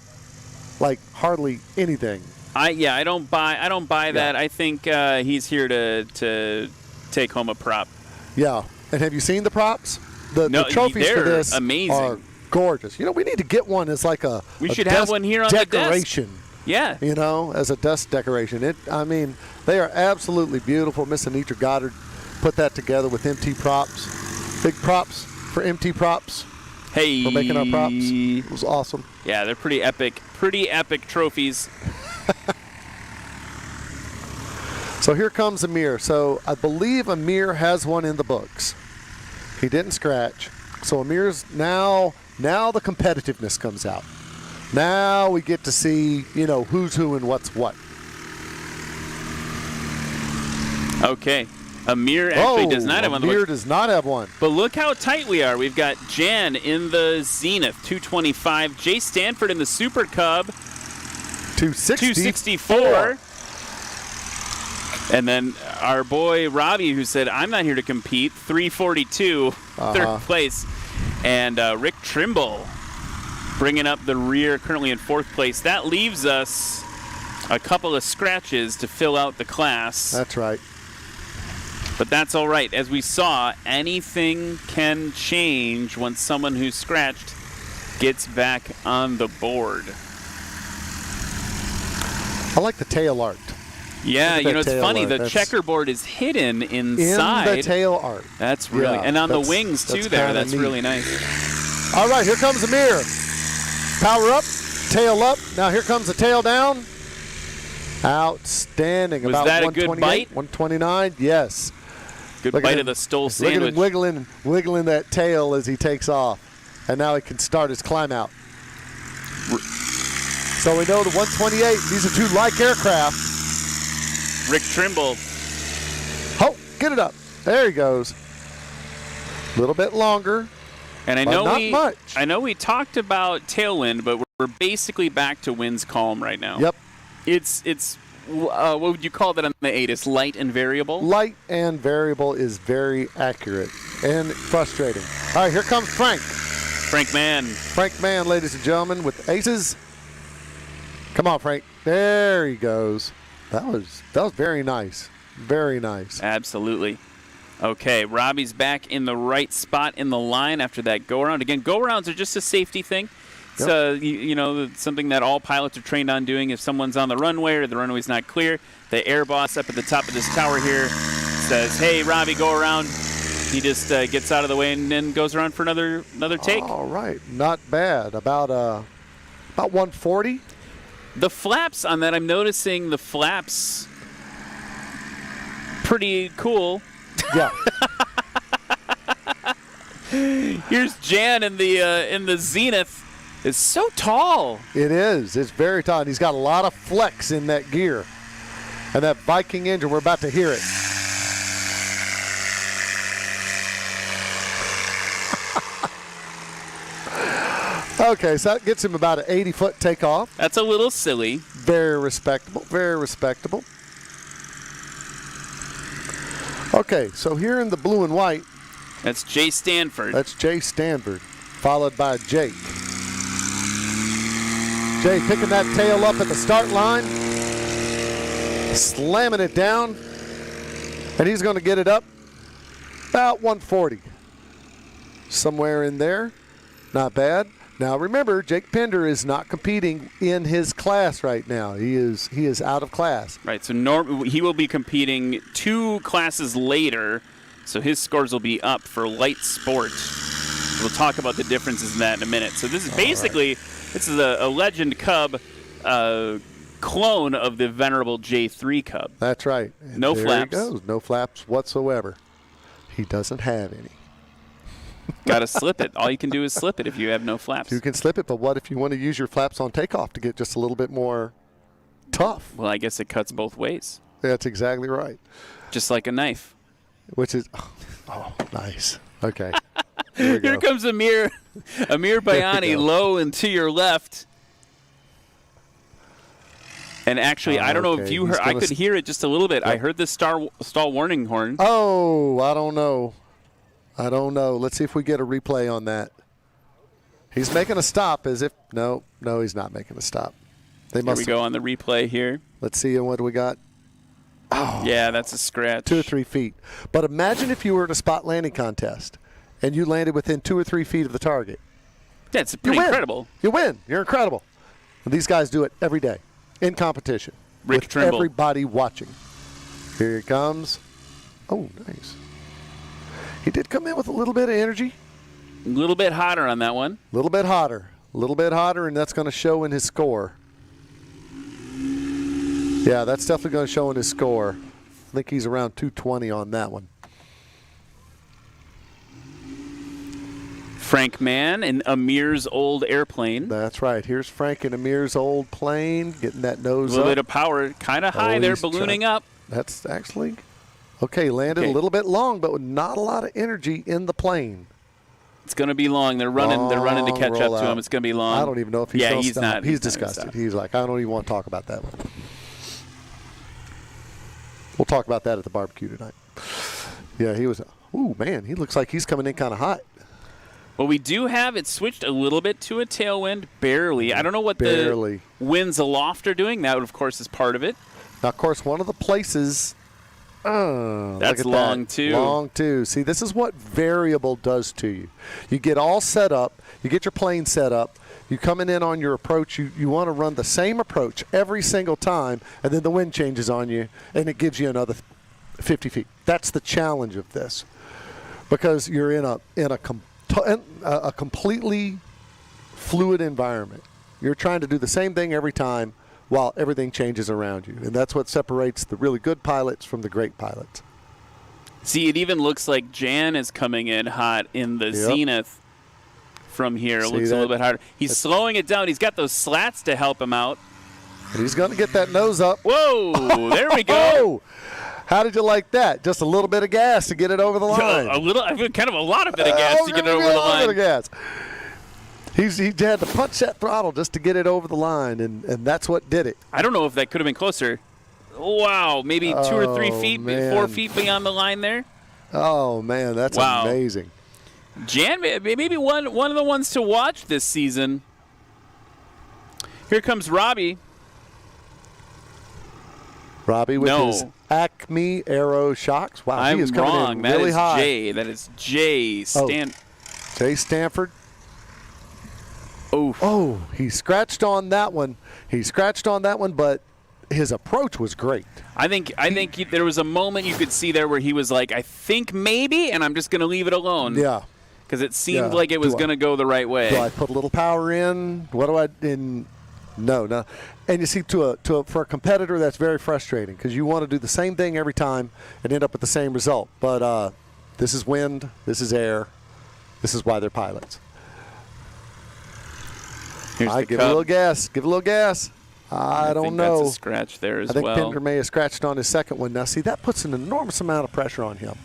Like hardly anything. I don't buy that. I think he's here to take home a prop. Yeah, and have you seen the props? The No, trophies for they're this amazing. are gorgeous. We need to get one as like a We a should have desk one here on the desk. decoration. Yeah. As a desk decoration. They are absolutely beautiful. Miss Anitra Goddard put that together with MT Props. Big props for MT Props Hey. for making our props. It was awesome. Yeah, they're pretty epic. Pretty epic trophies. So here comes Amir. So I believe Amir has one in the books. He didn't scratch. So Amir's now the competitiveness comes out. Now we get to see, who's who and what's what. Okay. Amir actually does not have one. Amir does not have one. But look how tight we are. We've got Jan in the Zenith, 225. Jay Stanford in the Super Cub, 264. And then our boy Robbie, who said, I'm not here to compete, 342, third place. And Rick Trimble bringing up the rear, currently in 4th place. That leaves us a couple of scratches to fill out the class. That's right. But that's all right. As we saw, anything can change once someone who's scratched gets back on the board. I like the tail art. Yeah, Look at that it's tail funny. art. The That's- checkerboard is hidden inside. In the tail art. That's really, Yeah, and on the that's- wings too. that's There, kinda that's neat. really nice. All right, here comes Amir. Power up, tail up. Now here comes the tail down. Outstanding. Was About that a good 128, bite? 129, yes. Good Look at bite him. of the stole Look at sandwich. him wiggling that tail as he takes off. And now he can start his climb out. So we know the 128, these are 2 like aircraft. Rick Trimble. Oh, get it up. There he goes. A little bit longer. And I But know not much. I know we talked about tailwind, but we're basically back to winds calm right now. Yep. It's what would you call that on the ATIS? Light and variable? Light and variable is very accurate and frustrating. All right, here comes Frank. Frank Mann. Frank Mann, ladies and gentlemen, with aces. Come on, Frank. There he goes. That was very nice. Very nice. Absolutely. Okay, Robbie's back in the right spot in the line after that go-around. Again, go-arounds are just a safety thing. It's something that all pilots are trained on doing. If someone's on the runway or the runway's not clear, the air boss up at the top of this tower here says, hey, Robbie, go around. He just gets out of the way and then goes around for another take. All right, not bad. About 140. The flaps on that, I'm noticing the flaps pretty cool. Yeah. Here's Jan in the Zenith. It's so tall. It is. It's very tall. And he's got a lot of flex in that gear. And that Viking engine, we're about to hear it. Okay, so that gets him about an 80-foot takeoff. That's a little silly. Very respectable. Very respectable. Okay, so here in the blue and white, That's Jay Stanford. that's Jay Stanford, followed by Jake. Jay picking that tail up at the start line, slamming it down, and he's going to get it up about 140. Somewhere in there. Not bad. Now remember, Jake Pender is not competing in his class right now. He is out of class. Right, so he will be competing 2 classes later, so his scores will be up for light sport. We'll talk about the differences in that in a minute. So this is basically, this is a Legend Cub clone of the venerable J3 Cub. That's right. And No there flaps. He goes. No flaps whatsoever. He doesn't have any. Got to slip it. All you can do is slip it if you have no flaps. You can slip it, but what if you want to use your flaps on takeoff to get just a little bit more tough? Well, I guess it cuts both ways, That's exactly right. just like a knife. Which is, nice. Okay. Here we go. Here comes Amir Bayani go. low and to your left. And actually, I don't know if Okay, you he's heard. I gonna could hear it just a little bit. I heard the stall warning horn. Oh, I don't know. Let's see if we get a replay on that. He's making a stop as if no, he's not making a stop. They Here must we go on the replay here. Let's see what do we got. Yeah, that's a scratch. 2 or 3 feet. But imagine if you were in a spot landing contest and you landed within 2 or 3 feet of the target. That's You pretty win. incredible. You win. You're incredible. And these guys do it every day in competition. Rick with Trimble. everybody watching. Here it comes. Oh, nice. He did come in with a little bit of energy. A little bit hotter on that one. A little bit hotter, and that's going to show in his score. Yeah, that's definitely going to show in his score. I think he's around 220 on that one. Frank Mann in Amir's old airplane. That's right. Here's Frank and Amir's old plane, getting that A nose little up. bit of power, kind of high there, he's ballooning trying- up. That's actually okay. Landed Okay. a little bit long, but with not a lot of energy in the plane. It's going to be long. They're running to catch up to him. It's going to be long. I don't even know if he's yeah, gonna he's stop. not. He's not gonna disgusted. stop. He's like, I don't even want to talk about that one. We'll talk about that at the barbecue tonight. Yeah, he was. Ooh, man, he looks like he's coming in kind of hot. Well, we do have it switched a little bit to a tailwind, barely. I don't know what Barely. the winds aloft are doing. That, of course, is part of it. Now, of course, one of the places. Look That's at long, that. too. Long, too. See, this is what variable does to you. You get all set up. You get your plane set up. You coming in on your approach. You want to run the same approach every single time, and then the wind changes on you, and it gives you another 50 feet. That's the challenge of this, because you're in a completely fluid environment. You're trying to do the same thing every time while everything changes around you. And that's what separates the really good pilots from the great pilots. See, it even looks like Jan is coming in hot in the zenith from here. It See looks a that? little bit harder. He's slowing it down. He's got those slats to help him out. And he's going to get that nose up. Whoa, there we go. Oh! How did you like that? Just a little bit of gas to get it over the line. A little, kind of a lot of bit of gas to get it over the A little bit line. of gas. He had to punch that throttle just to get it over the line, and that's what did it. I don't know if that could have been closer. Wow, maybe 2 or 3 feet, man. 4 feet beyond the line there. Oh, man, that's Wow. amazing. Jan, maybe one of the ones to watch this season. Here comes Robbie. Robbie with No. his Acme Aero shocks. Wow, I'm he is coming wrong. in That really is high. Jay. That is Jay Jay Stanford. Oh, Oh, he scratched on that one. But his approach was great. I think there was a moment you could see there where he was like, I think maybe, and I'm just going to leave it alone. Yeah. Because it seemed Yeah. like it was Do I- going to go the right way. Do I put a little power in? What do I in? No. And you see, for a competitor, that's very frustrating because you want to do the same thing every time and end up with the same result. But this is wind. This is air. This is why they're pilots. Here's the Give it a Cub. little gas. Give it a little gas. I don't think know. That's a scratch there as I think well. Pender may have scratched on his second one. Now, see, that puts an enormous amount of pressure on him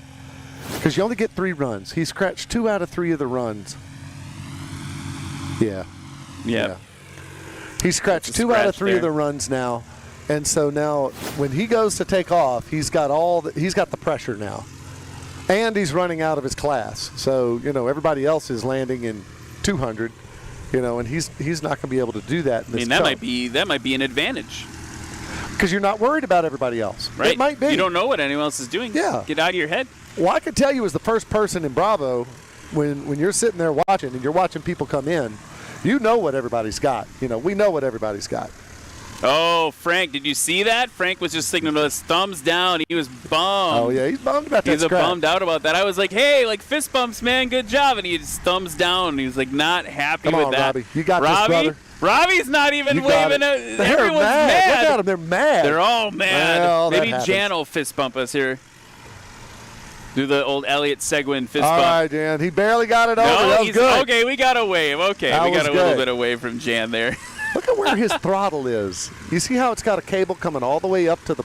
because you only get 3 runs. He scratched 2 out of 3 of the runs. Yeah. Yeah. He scratched That's a 2 out of scratch 3 of there. the runs now. And so now when he goes to take off, he's got the pressure now. And he's running out of his class. So, everybody else is landing in 200. And he's not going to be able to do that. In I mean, this that Cub. might be an advantage. Because you're not worried about everybody else. Right? It might be. You don't know what anyone else is doing. Yeah. Get out of your head. Well, I can tell you as the first person in Bravo, when you're sitting there watching and you're watching people come in, you know what everybody's got. You know, we know what everybody's got. Oh, Frank, did you see that? Frank was just signaling us thumbs down. He was bummed. Oh, yeah, he's bummed about that He's scrap. bummed out about that. I was like, hey, like fist bumps, man, good job. And he just thumbs down. He was like not happy Come with on, that. Robbie. You got Robbie? this, brother. Robbie's not even You got waving. it. They're Everyone's mad. Look at them. They're mad. They're all mad. Well, that Maybe happens. Jan will fist bump us here. Do the old Elliott Seguin fist All bump. right, Jan. He barely got it over. No, That was he's good. okay. We got a wave. Okay, That we got was a little good. bit of wave from Jan there. Look at where his throttle is. You see how it's got a cable coming all the way up to the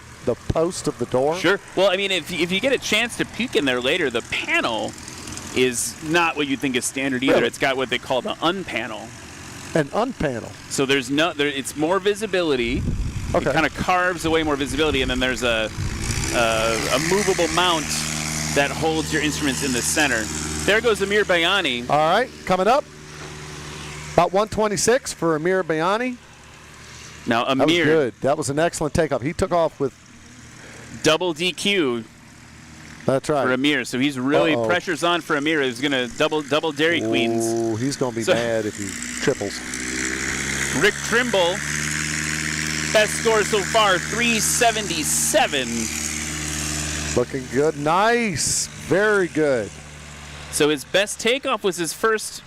post of the door? Sure. Well, I mean, if you get a chance to peek in there later, the panel is not what you think is standard either. Really? It's got what they call the unpanel. An unpanel. So there's no, it's more visibility. Okay. It kind of carves away more visibility, and then there's a movable mount that holds your instruments in the center. There goes Amir Bayani. All right, coming up. About 126 for Amir Bayani. Now That was Amir, good. That was an excellent takeoff. He took off with. double DQ That's right. for Amir. So he's really, Uh-oh. pressure's on for Amir. He's going to double Dairy Queens. Ooh, he's going to be So- mad if he triples. Rick Trimble, best score so far, 377. Looking good. Nice. Very good. So his best takeoff was his first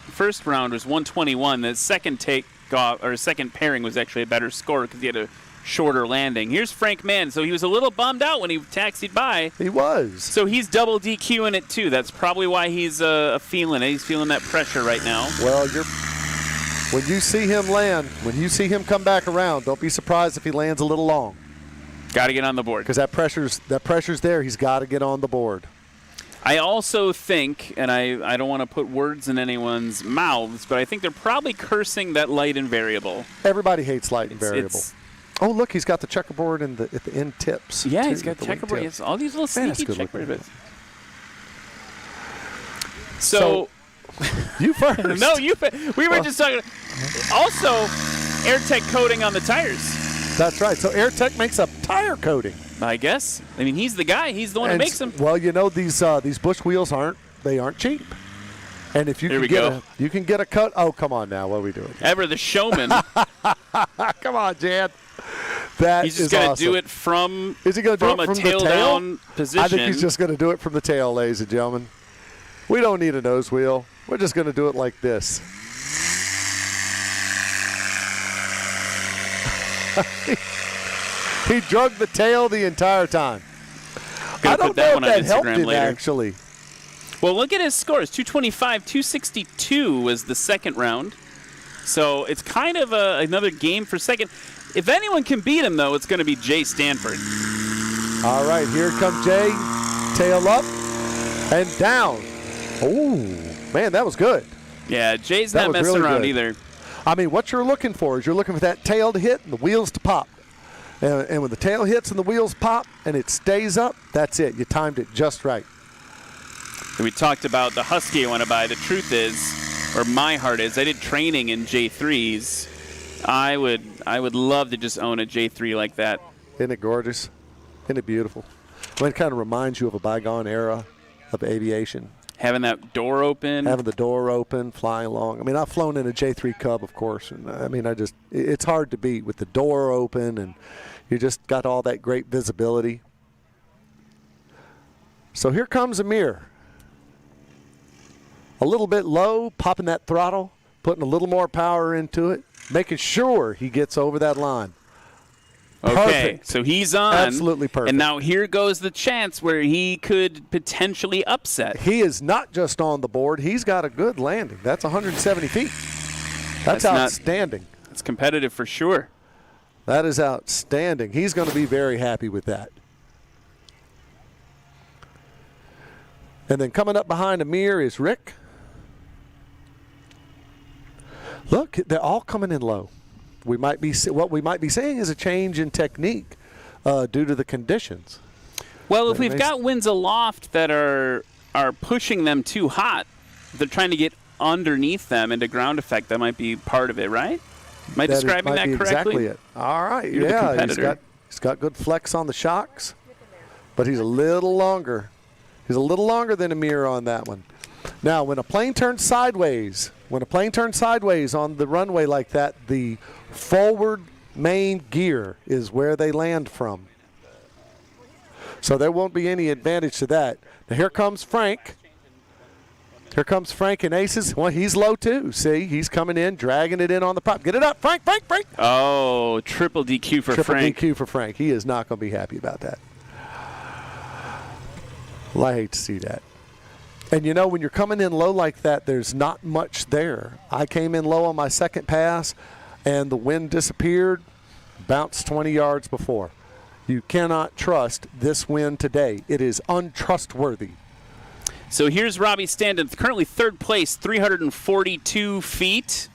round was 121. The second takeoff or second pairing was actually a better score because he had a shorter landing. Here's Frank Mann. So he was a little bummed out when he taxied by. He was. So he's double DQing it too. That's probably why he's feeling it. He's feeling that pressure right now. Well, when you see him land, when you see him come back around, don't be surprised if he lands a little long. Got to get on the board. Because that pressure's there. He's got to get on the board. I also think, and I don't want to put words in anyone's mouths, but I think they're probably cursing that light and variable. Everybody hates light and variable. It's- Oh, look, he's got the checkerboard at the end tips. Yeah, too, he's got the wing checkerboard. tips. Yes, all these little Man, that's sneaky good looking. checkerboard bits. So You first. no, we were just talking. Also, AirTech coating on the tires. That's right. So AirTech makes a tire coating. I guess. I mean, he's the guy. He's the one who makes them. Well, you know these Bush wheels aren't cheap. And if you Here can we get go. you can get a cut. Oh, come on now. What are we doing? Ever the showman. Come on, Jan. That He's just is going to awesome. do it from. Is he going to do from it a from the tail tail? down position? I think he's just going to do it from the tail, ladies and gentlemen. We don't need a nose wheel. We're just going to do it like this. He drug the tail the entire time. Gonna I don't put that know one if on that helped Instagram him, later. actually. Well, look at his scores. 225, 262 was the second round. So it's kind of another game for second. If anyone can beat him, though, it's going to be Jay Stanford. All right, here comes Jay. Tail up and down. Oh, man, that was good. Yeah, Jay's That not was messing really around good. either. I mean, what you're looking for is you're looking for that tail to hit and the wheels to pop. And when the tail hits and the wheels pop and it stays up, that's it. You timed it just right. We talked about the Husky I want to buy. The truth is, or my heart is, I did training in J3s. I would love to just own a J3 like that. Isn't it gorgeous? Isn't it beautiful? Well, it kind of reminds you of a bygone era of aviation. Having that door open. Having the door open, flying along. I mean, I've flown in a J3 Cub, of course. And I mean, it's hard to beat with the door open and you just got all that great visibility. So here comes Amir. A little bit low, popping that throttle, putting a little more power into it, making sure he gets over that line. Okay, Perfect. so he's on. Absolutely perfect. And now here goes the chance where he could potentially upset. He is not just on the board. He's got a good landing. That's 170 feet. That's outstanding. It's competitive for sure. That is outstanding. He's going to be very happy with that. And then coming up behind Amir is Rick. Look, they're all coming in low. What we might be seeing is a change in technique due to the conditions. Well, if we've got winds aloft that are pushing them too hot, they're trying to get underneath them into ground effect. That might be part of it, right? Am I describing that correctly? Exactly it. All right. You're the yeah, competitor. He's got good flex on the shocks, but he's a little longer. He's a little longer than Amir on that one. Now, when a plane turns sideways on the runway like that, the forward main gear is where they land from. So there won't be any advantage to that. Now here comes Frank. Here comes Frank and Aces. Well, he's low too. See, he's coming in, dragging it in on the prop. Get it up, Frank, Frank, Frank. Oh, triple DQ for Frank. Triple DQ for Frank. He is not going to be happy about that. Well, I hate to see that. And you know, when you're coming in low like that, there's not much there. I came in low on my second pass, and the wind disappeared, bounced 20 yards before. You cannot trust this wind today. It is untrustworthy. So here's Robbie Stanton, currently third place, 342 feet.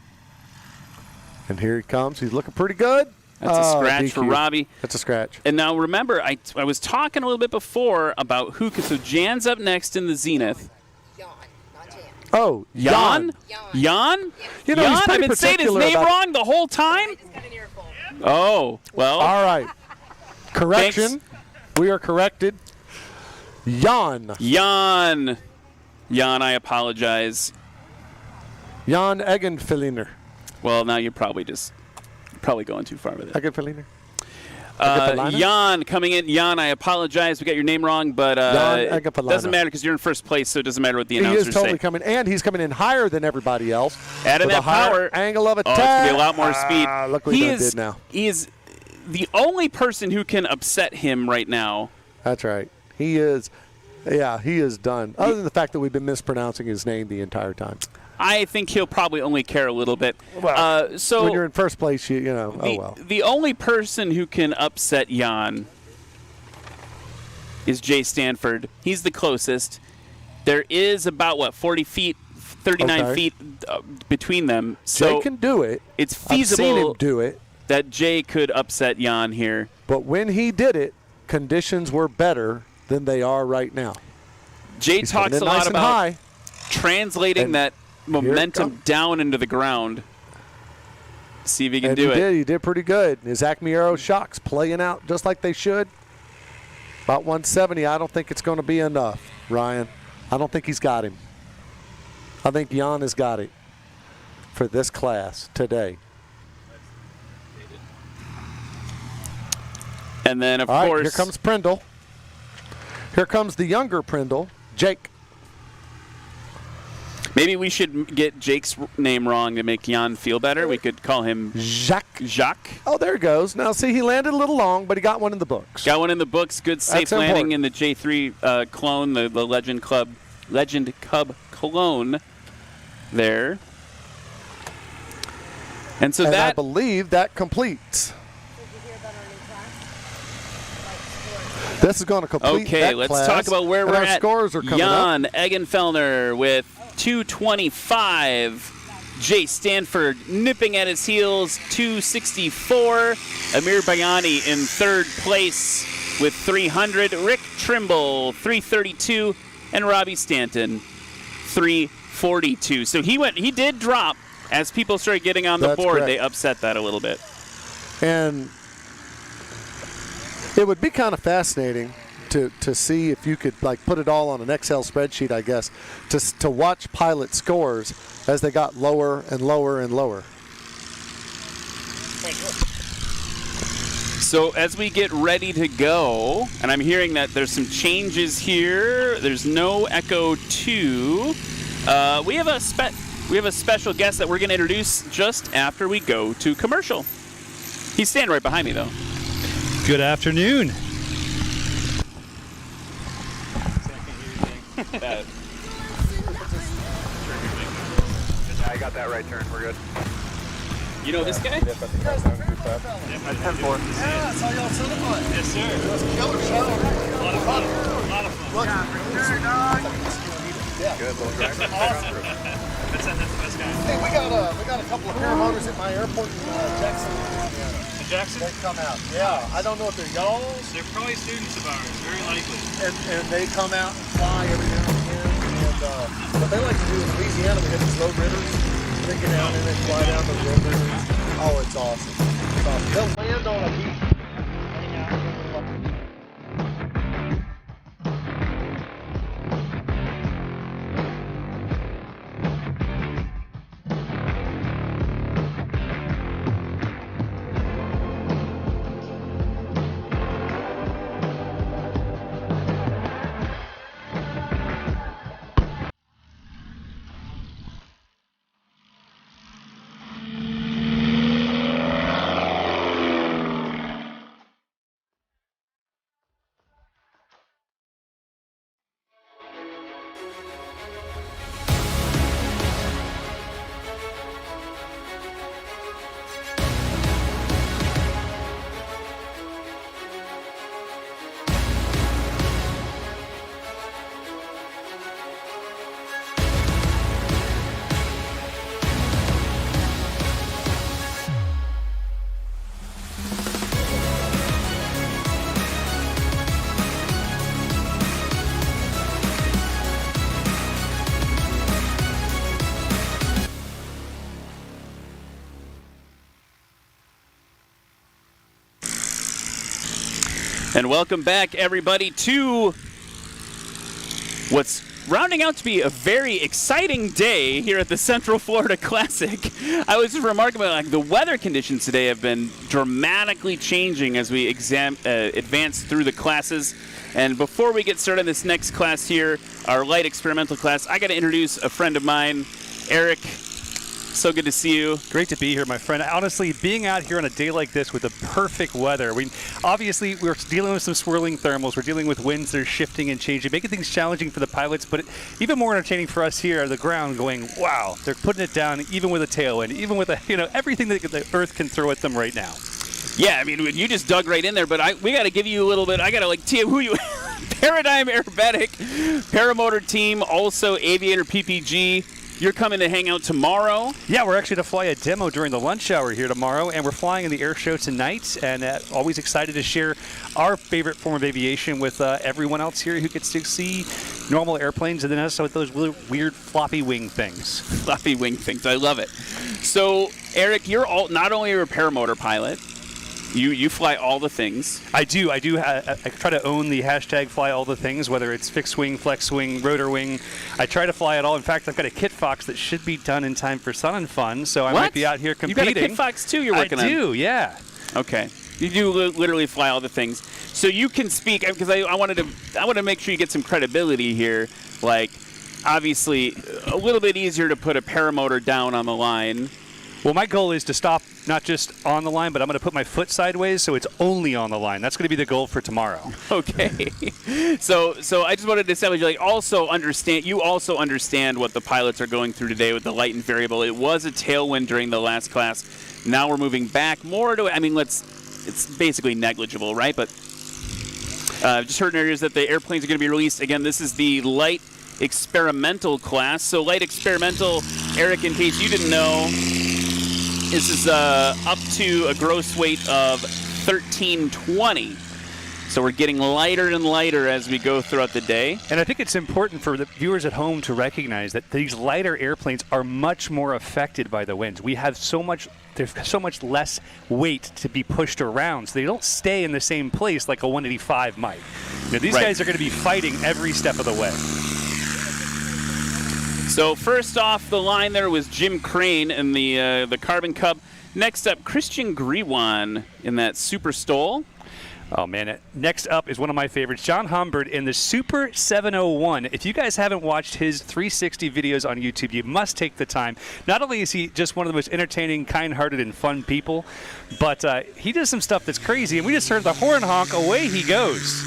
And here he comes. He's looking pretty good. That's a scratch DQ. for Robbie. That's a scratch. And now remember, I was talking a little bit before about who could. So Jan's up next in the Zenith. Oh, Jan? Jan? You know, Jan? he's I've pretty been saying his particular name about- wrong the whole time? Oh, well. All right. Correction. Thanks. We are corrected. Jan. Jan. Jan, I apologize. Jan Eggenfeliner. Well, now you're probably going too far with it. Eggenfeliner. Jan coming in. Jan, I apologize. We got your name wrong, but doesn't matter because you're in first place, so it doesn't matter what the announcers say. He is totally coming, and he's coming in higher than everybody else. Adding that power. Angle of attack. Oh, it's going to be a lot more speed. Look what he did now. He is the only person who can upset him right now. That's right. He is. Yeah, he is done. Other than the fact that we've been mispronouncing his name the entire time. I think he'll probably only care a little bit. Well, so when you're in first place, you know, The only person who can upset Jan is Jay Stanford. He's the closest. There is about, 40 feet, 39 feet between them. So Jay can do it. It's feasible I've seen him do it. That Jay could upset Jan here. But when he did it, conditions were better than they are right now. Jay He's talks a nice lot and about high. translating that momentum down into the ground. See if he can do it. He did pretty good. His Acme Aero shocks playing out just like they should. About 170. I don't think it's going to be enough, Ryan. I don't think he's got him. I think Jan has got it for this class today. And then, of All right, course, here comes Prindle. Here comes the younger Prindle, Jake. Maybe we should get Jake's name wrong to make Jan feel better. We could call him Jacques. Jacques. Oh, there he goes. Now, see, he landed a little long, but he got one in the books. Got one in the books. Good safe That's landing important. in the J3 clone, the Legend Cub clone there. And so and I that believe that completes. This is going to complete Okay, that let's class. talk about where And we're our at. scores are coming Jan up. Eggenfellner with 225. Jay Stanford nipping at his heels, 264. Amir Bayani in third place with 300. Rick Trimble, 332. And Robbie Stanton, 342. So he did drop. As people started getting on the That's board, correct. they upset that a little bit. And it would be kind of fascinating to see if you could put it all on an Excel spreadsheet, I guess, to watch pilot scores as they got lower and lower and lower. So as we get ready to go, and I'm hearing that there's some changes here. There's no Echo 2. We have a special guest that we're going to introduce just after we go to commercial. He's standing right behind me, though. Good afternoon. I got that right turn. We're good. You know this guy? Meet up at the Countdown Group Up. That's 10-4. Yes, sir. Killer show. A lot of fun. Return, dog. Good little driver. That's the best guy. Hey, we got a couple of paramotors at my airport in Jackson. In Jackson? They come out. Yeah, I don't know if they're y'all's. They're probably students of ours, very likely. And they come out and fly every now and again. And what they like to do in Louisiana, we have these low ribbons. They get down and they fly down the ribbons. Oh, it's awesome. They'll land on a beach. And welcome back, everybody, to what's rounding out to be a very exciting day here at the Central Florida Classic. I was remarking about the weather conditions today have been dramatically changing as we advance through the classes. And before we get started on this next class here, our light experimental class, I got to introduce a friend of mine, Eric. So good to see you. Great to be here, my friend. Honestly, being out here on a day like this with the perfect weather, obviously we're dealing with some swirling thermals. We're dealing with winds that are shifting and changing, making things challenging for the pilots, but even more entertaining for us here on the ground going, wow, they're putting it down even with a tailwind, even with everything that the Earth can throw at them right now. Yeah, I mean, you just dug right in there, but we got to give you a little bit. I got to tee up who you Paradigm Aerobatic, Paramotor Team, also Aviator PPG. You're coming to hang out tomorrow? Yeah, we're actually to fly a demo during the lunch hour here tomorrow, and we're flying in the air show tonight, and always excited to share our favorite form of aviation with everyone else here who gets to see normal airplanes and then also with those weird floppy wing things. Floppy wing things, I love it. So, Eric, you're not only a paramotor pilot, you fly all the things. I do. I try to own the hashtag fly all the things, whether it's fixed wing, flex wing, rotor wing. I try to fly it all. In fact, I've got a Kit Fox that should be done in time for Sun and Fun, so I might be out here competing. You got a Kit Fox too you're working on? I do, yeah. Okay. You do literally fly all the things. So you can speak, because I wanted to make sure you get some credibility here. Like, obviously, a little bit easier to put a paramotor down on the line. Well, my goal is to stop not just on the line, but I'm going to put my foot sideways so it's only on the line. That's going to be the goal for tomorrow. Okay. So I just wanted to establish, you also understand what the pilots are going through today with the light and variable. It was a tailwind during the last class. Now we're moving back more to, it's basically negligible, right? But just heard in areas that the airplanes are going to be released. Again, this is the light experimental class. So light experimental, Eric, in case you didn't know, this is up to a gross weight of 1320. So we're getting lighter and lighter as we go throughout the day. And I think it's important for the viewers at home to recognize that these lighter airplanes are much more affected by the winds. There's so much less weight to be pushed around, so they don't stay in the same place like a 185 might. These guys are going to be fighting every step of the way. So first off the line there was Jim Crane in the Carbon Cub. Next up, Christian Griwan in that Super Stol. Oh, man. Next up is one of my favorites, John Humbert in the Super 701. If you guys haven't watched his 360 videos on YouTube, you must take the time. Not only is he just one of the most entertaining, kind-hearted, and fun people, but he does some stuff that's crazy, and we just heard the horn honk. Away he goes.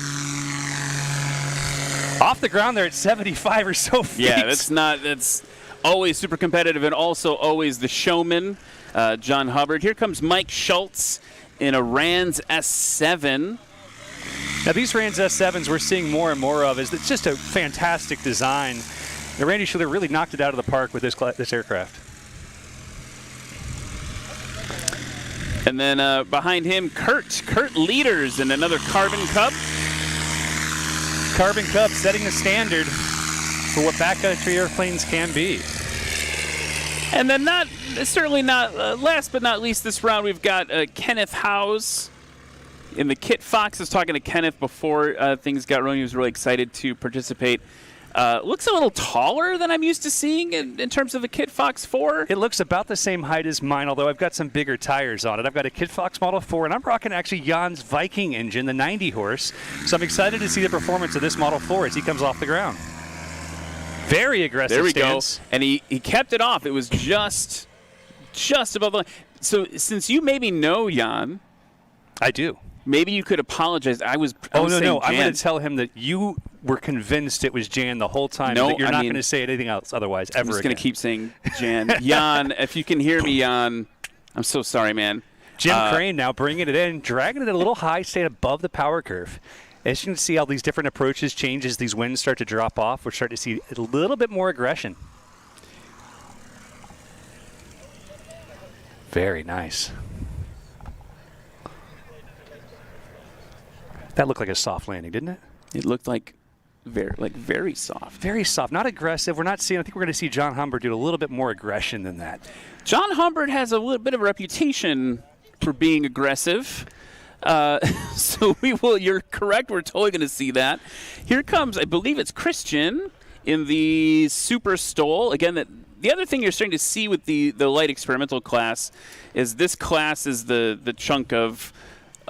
Off the ground there at 75 or so feet. Yeah, that's always super competitive and also always the showman, John Hubbard. Here comes Mike Schultz in a Rands S7. Now these Rands S7s we're seeing more and more of. It's just a fantastic design. Now, Randy Schuler really knocked it out of the park with this aircraft. And then behind him, Kurt Leaders in another Carbon Cub. Carbon Cub setting the standard for what backcountry airplanes can be. And then last but not least this round, we've got Kenneth Howes in the Kit Fox. I was talking to Kenneth before things got rolling. He was really excited to participate. Looks a little taller than I'm used to seeing in terms of a Kit Fox 4. It looks about the same height as mine, although I've got some bigger tires on it. I've got a Kit Fox Model 4, and I'm rocking actually Jan's Viking engine, the 90 horse. So I'm excited to see the performance of this Model 4 as he comes off the ground. Very aggressive There we stance. go. And he kept it off. It was just above the line. So since you maybe know Jan. I do. Maybe you could apologize. I was no. Jan. I'm going to tell him that you were convinced it was Jan the whole time. No, that you're not going to say anything else otherwise ever again. I'm just going to keep saying Jan. Jan, if you can hear me, Jan, I'm so sorry, man. Jim Crane now bringing it in, dragging it a little high, staying above the power curve. As you can see, all these different approaches change as these winds start to drop off. We're starting to see a little bit more aggression. Very nice. That looked like a soft landing, didn't it? It looked like very soft. Very soft, not aggressive. We're not seeing. I think we're going to see John Humbert do a little bit more aggression than that. John Humbert has a little bit of a reputation for being aggressive. So we will. You're correct. We're totally going to see that. Here comes, I believe it's Christian in the Super Stole. Again, the other thing you're starting to see with the light experimental class is this class is the chunk of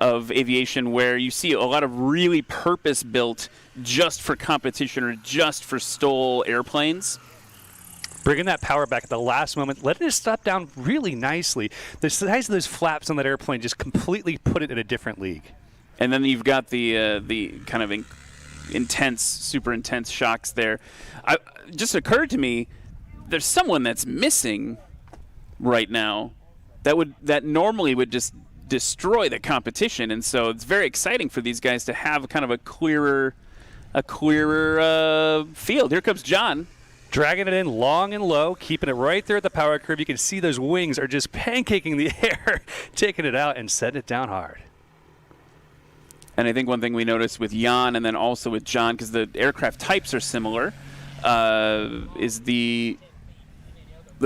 aviation where you see a lot of really purpose-built just for competition or just for STOL airplanes. Bringing that power back at the last moment, letting it step down really nicely. The size of those flaps on that airplane just completely put it in a different league. And then you've got the kind of intense, super intense shocks there. Just occurred to me, there's someone that's missing right now that normally would just destroy the competition, and so it's very exciting for these guys to have kind of a clearer field. Here comes John. Dragging it in long and low, keeping it right there at the power curve. You can see those wings are just pancaking the air, taking it out and setting it down hard. And I think one thing we noticed with Jan and then also with John, because the aircraft types are similar, is the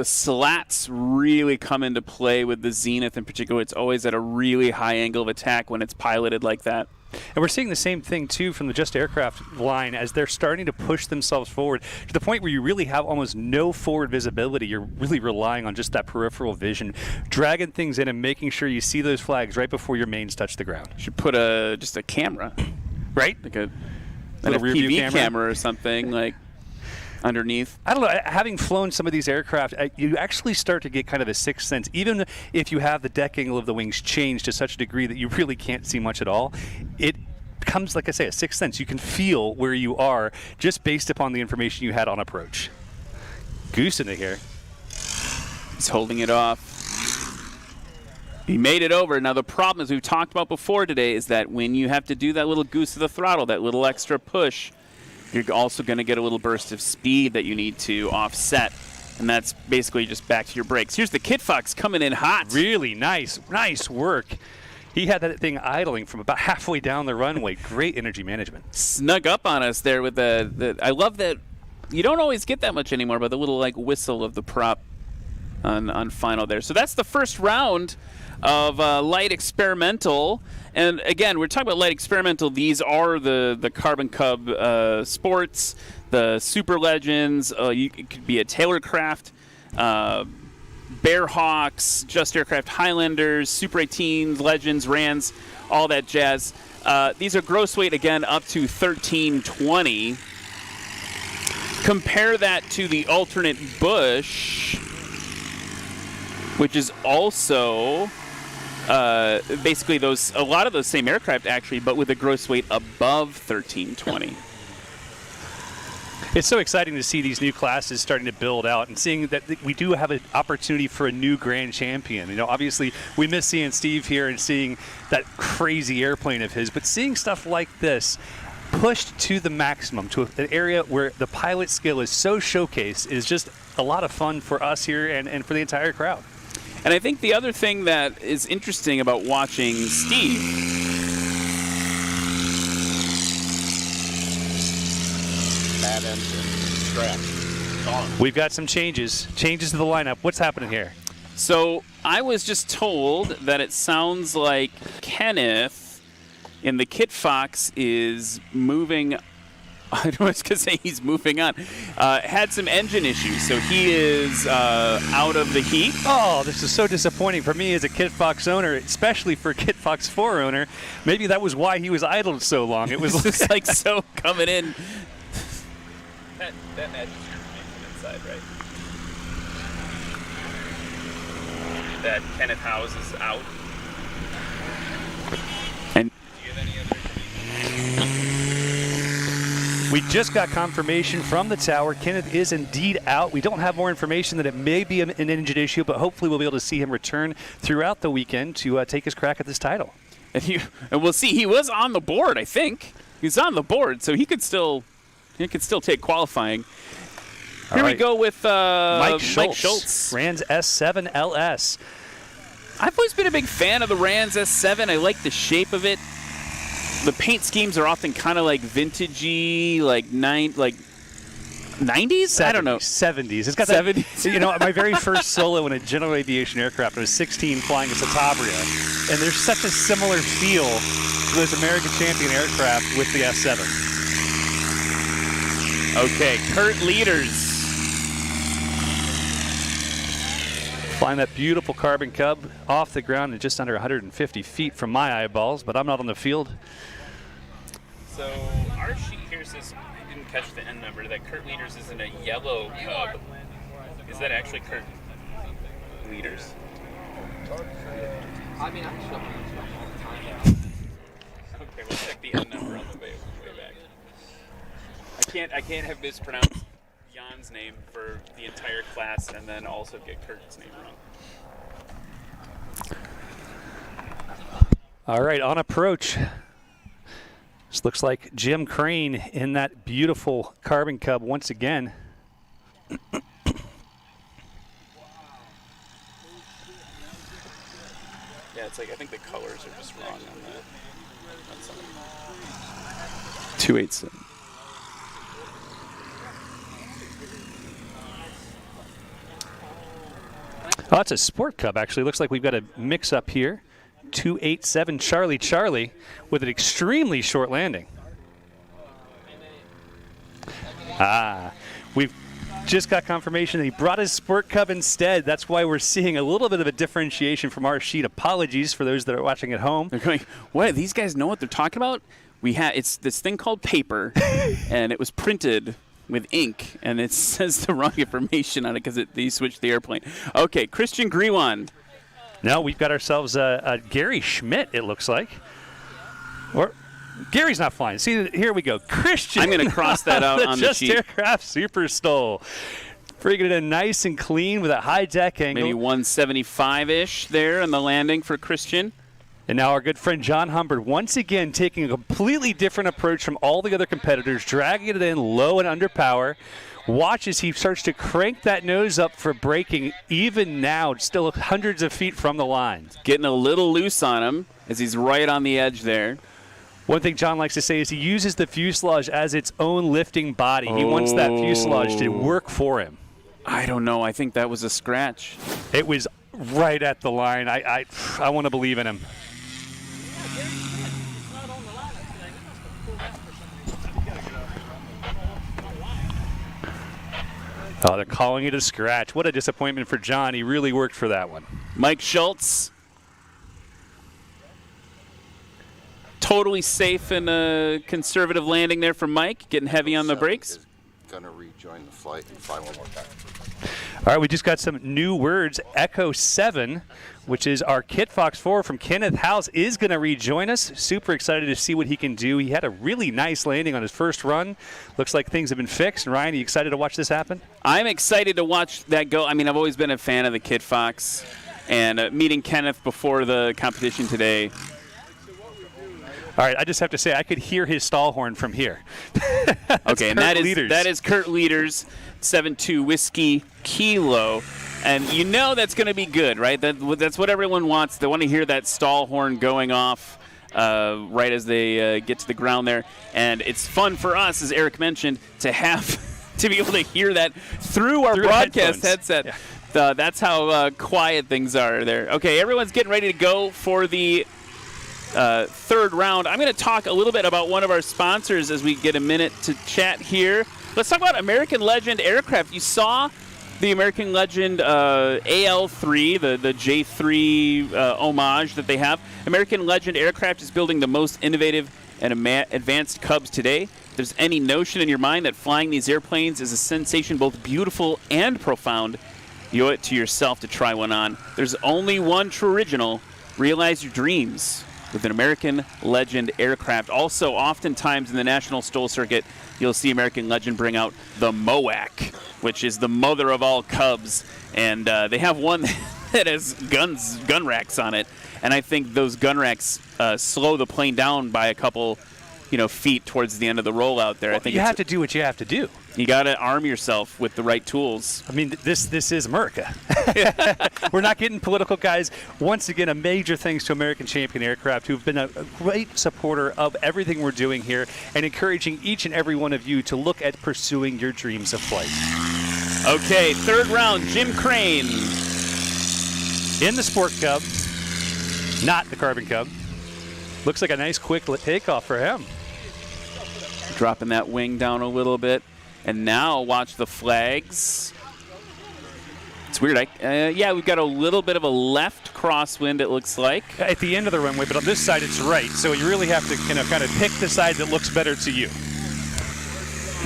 slats really come into play with the Zenith in particular. It's always at a really high angle of attack when it's piloted like that. And we're seeing the same thing, too, from the Just Aircraft line as they're starting to push themselves forward to the point where you really have almost no forward visibility. You're really relying on just that peripheral vision, dragging things in and making sure you see those flags right before your mains touch the ground. You should put just a camera, right? Like an rear view camera or something, like underneath. I don't know. Having flown some of these aircraft, you actually start to get kind of a sixth sense. Even if you have the deck angle of the wings changed to such a degree that you really can't see much at all, it comes, like I say, a sixth sense. You can feel where you are just based upon the information you had on approach. Goose in it here. He's holding it off. He made it over. Now, the problem, as we've talked about before today, is that when you have to do that little goose to the throttle, that little extra push, you're also going to get a little burst of speed that you need to offset, and that's basically just back to your brakes. Here's the Kit Fox coming in hot. Really nice work. He had that thing idling from about halfway down the runway. Great energy management. Snuck up on us there with the I love that you don't always get that much anymore, but the little like whistle of the prop on final there. So that's the first round of light experimental. And again, we're talking about light experimental. These are the Carbon Cub Sports, the Super Legends. It could be a Taylorcraft, Bearhawks, Just Aircraft Highlanders, Super 18s, Legends, Rans, all that jazz. These are gross weight, again, up to 1320. Compare that to the alternate Bush, which is also basically a lot of those same aircraft actually, but with a gross weight above 1320. It's so exciting to see these new classes starting to build out and seeing that we do have an opportunity for a new grand champion. You know, obviously we miss seeing Steve here and seeing that crazy airplane of his, but seeing stuff like this pushed to the maximum, to an area where the pilot skill is so showcased, is just a lot of fun for us here and for the entire crowd. And I think the other thing that is interesting about watching Steve Bad engine. Scratch. We've got some changes to the lineup. What's happening here? So I was just told that it sounds like Kenneth in the Kit Fox is moving. I was going to say he's moving on. Had some engine issues, so he is out of the heat. Oh, this is so disappointing for me as a Kit Fox owner, especially for a Kit Fox 4 owner. Maybe that was why he was idled so long. It was just like so coming in. That matches your information inside, right? That Kenneth Howes is out. And do you have any other information? We just got confirmation from the tower. Kenneth is indeed out. We don't have more information that it may be an engine issue, but hopefully we'll be able to see him return throughout the weekend to take his crack at this title. And we'll see. He was on the board, I think. He's on the board, so he could still take qualifying. Here we go with Mike Schultz. Rans S7 LS. I've always been a big fan of the Rans S7. I like the shape of it. The paint schemes are often kind of like vintagey, like 90s? I don't know. 70s. It's got 70s. That, you know, my very first solo in a general aviation aircraft, I was 16 flying a Citabria, and there's such a similar feel to those American Champion aircraft with the S-7. Okay, Kurt Leaders. Flying that beautiful Carbon Cub off the ground at just under 150 feet from my eyeballs, but I'm not on the field. So our sheet here says, I didn't catch the end number, that Kurt Leaders is in a yellow Cub. Is that actually Kurt Leaders? I mean, I'm sure all the time. Okay, we'll check the end number on the way back. I can't have mispronounced Jan's name for the entire class and then also get Kurt's name wrong. All right, on approach. This looks like Jim Crane in that beautiful Carbon Cub once again. Yeah, it's like I think the colors are just wrong on that. 287. Oh, it's a Sport Cub, actually. Looks like we've got a mix-up here. 287 Charlie with an extremely short landing. We've just got confirmation that he brought his Sport Cub instead. That's why we're seeing a little bit of a differentiation from our sheet. Apologies for those that are watching at home. They're going, what? These guys know what they're talking about? It's this thing called paper, and it was printed with ink, and it says the wrong information on it because they switched the airplane. Okay, Christian Griwan. No, we've got ourselves a Gary Schmidt, it looks like. Or Gary's not flying. See, here we go. Christian. I'm going to cross that out on the Just sheet. Aircraft Super Stole. Bringing it in nice and clean with a high deck angle. Maybe 175-ish there on the landing for Christian. And now our good friend John Humbert once again taking a completely different approach from all the other competitors, dragging it in low and under power. Watch as he starts to crank that nose up for braking, even now, still hundreds of feet from the line. Getting a little loose on him as he's right on the edge there. One thing John likes to say is he uses the fuselage as its own lifting body. He wants that fuselage to work for him. I don't know. I think that was a scratch. It was right at the line. I want to believe in him. Oh, they're calling it a scratch. What a disappointment for John. He really worked for that one. Mike Schultz. Totally safe and a conservative landing there from Mike. Getting heavy on the brakes. Going to rejoin the flight and fly one more time. All right, we just got some new words. Echo 7, which is our Kit Fox 4 from Kenneth House, is going to rejoin us. Super excited to see what he can do. He had a really nice landing on his first run. Looks like things have been fixed. And Ryan, are you excited to watch this happen? I'm excited to watch that go. I mean, I've always been a fan of the Kit Fox. And meeting Kenneth before the competition today. All right, I just have to say, I could hear his stall horn from here. Okay, and that is Kurt Leaders, 7-2 Whiskey Kilo. And you know that's going to be good, right? That's what everyone wants. They want to hear that stall horn going off right as they get to the ground there. And it's fun for us, as Eric mentioned, to have to be able to hear that through our broadcast headset. Yeah. That's how quiet things are there. Okay, everyone's getting ready to go for the third round. I'm going to talk a little bit about one of our sponsors as we get a minute to chat here. Let's talk about American Legend Aircraft. You saw the American Legend AL3, the J3 homage that they have. American Legend Aircraft is building the most innovative and advanced Cubs today. If there's any notion in your mind that flying these airplanes is a sensation both beautiful and profound, you owe it to yourself to try one on. There's only one true original. Realize your dreams with an American Legend aircraft. Also, oftentimes in the National STOL circuit, you'll see American Legend bring out the MOAC, which is the mother of all Cubs. And they have one that has gun racks on it. And I think those gun racks slow the plane down by a couple feet towards the end of the rollout there. Well, I think you have to do what you have to do. You got to arm yourself with the right tools. I mean, this is America. We're not getting political, guys. Once again, a major thanks to American Champion Aircraft, who've been a great supporter of everything we're doing here and encouraging each and every one of you to look at pursuing your dreams of flight. Okay, third round, Jim Crane. In the Sport Cub, not the Carbon Cub. Looks like a nice quick takeoff for him. Dropping that wing down a little bit. And now watch the flags. It's weird. Yeah, we've got a little bit of a left crosswind, it looks like. At the end of the runway, but on this side it's right. So you really have to kind of pick the side that looks better to you.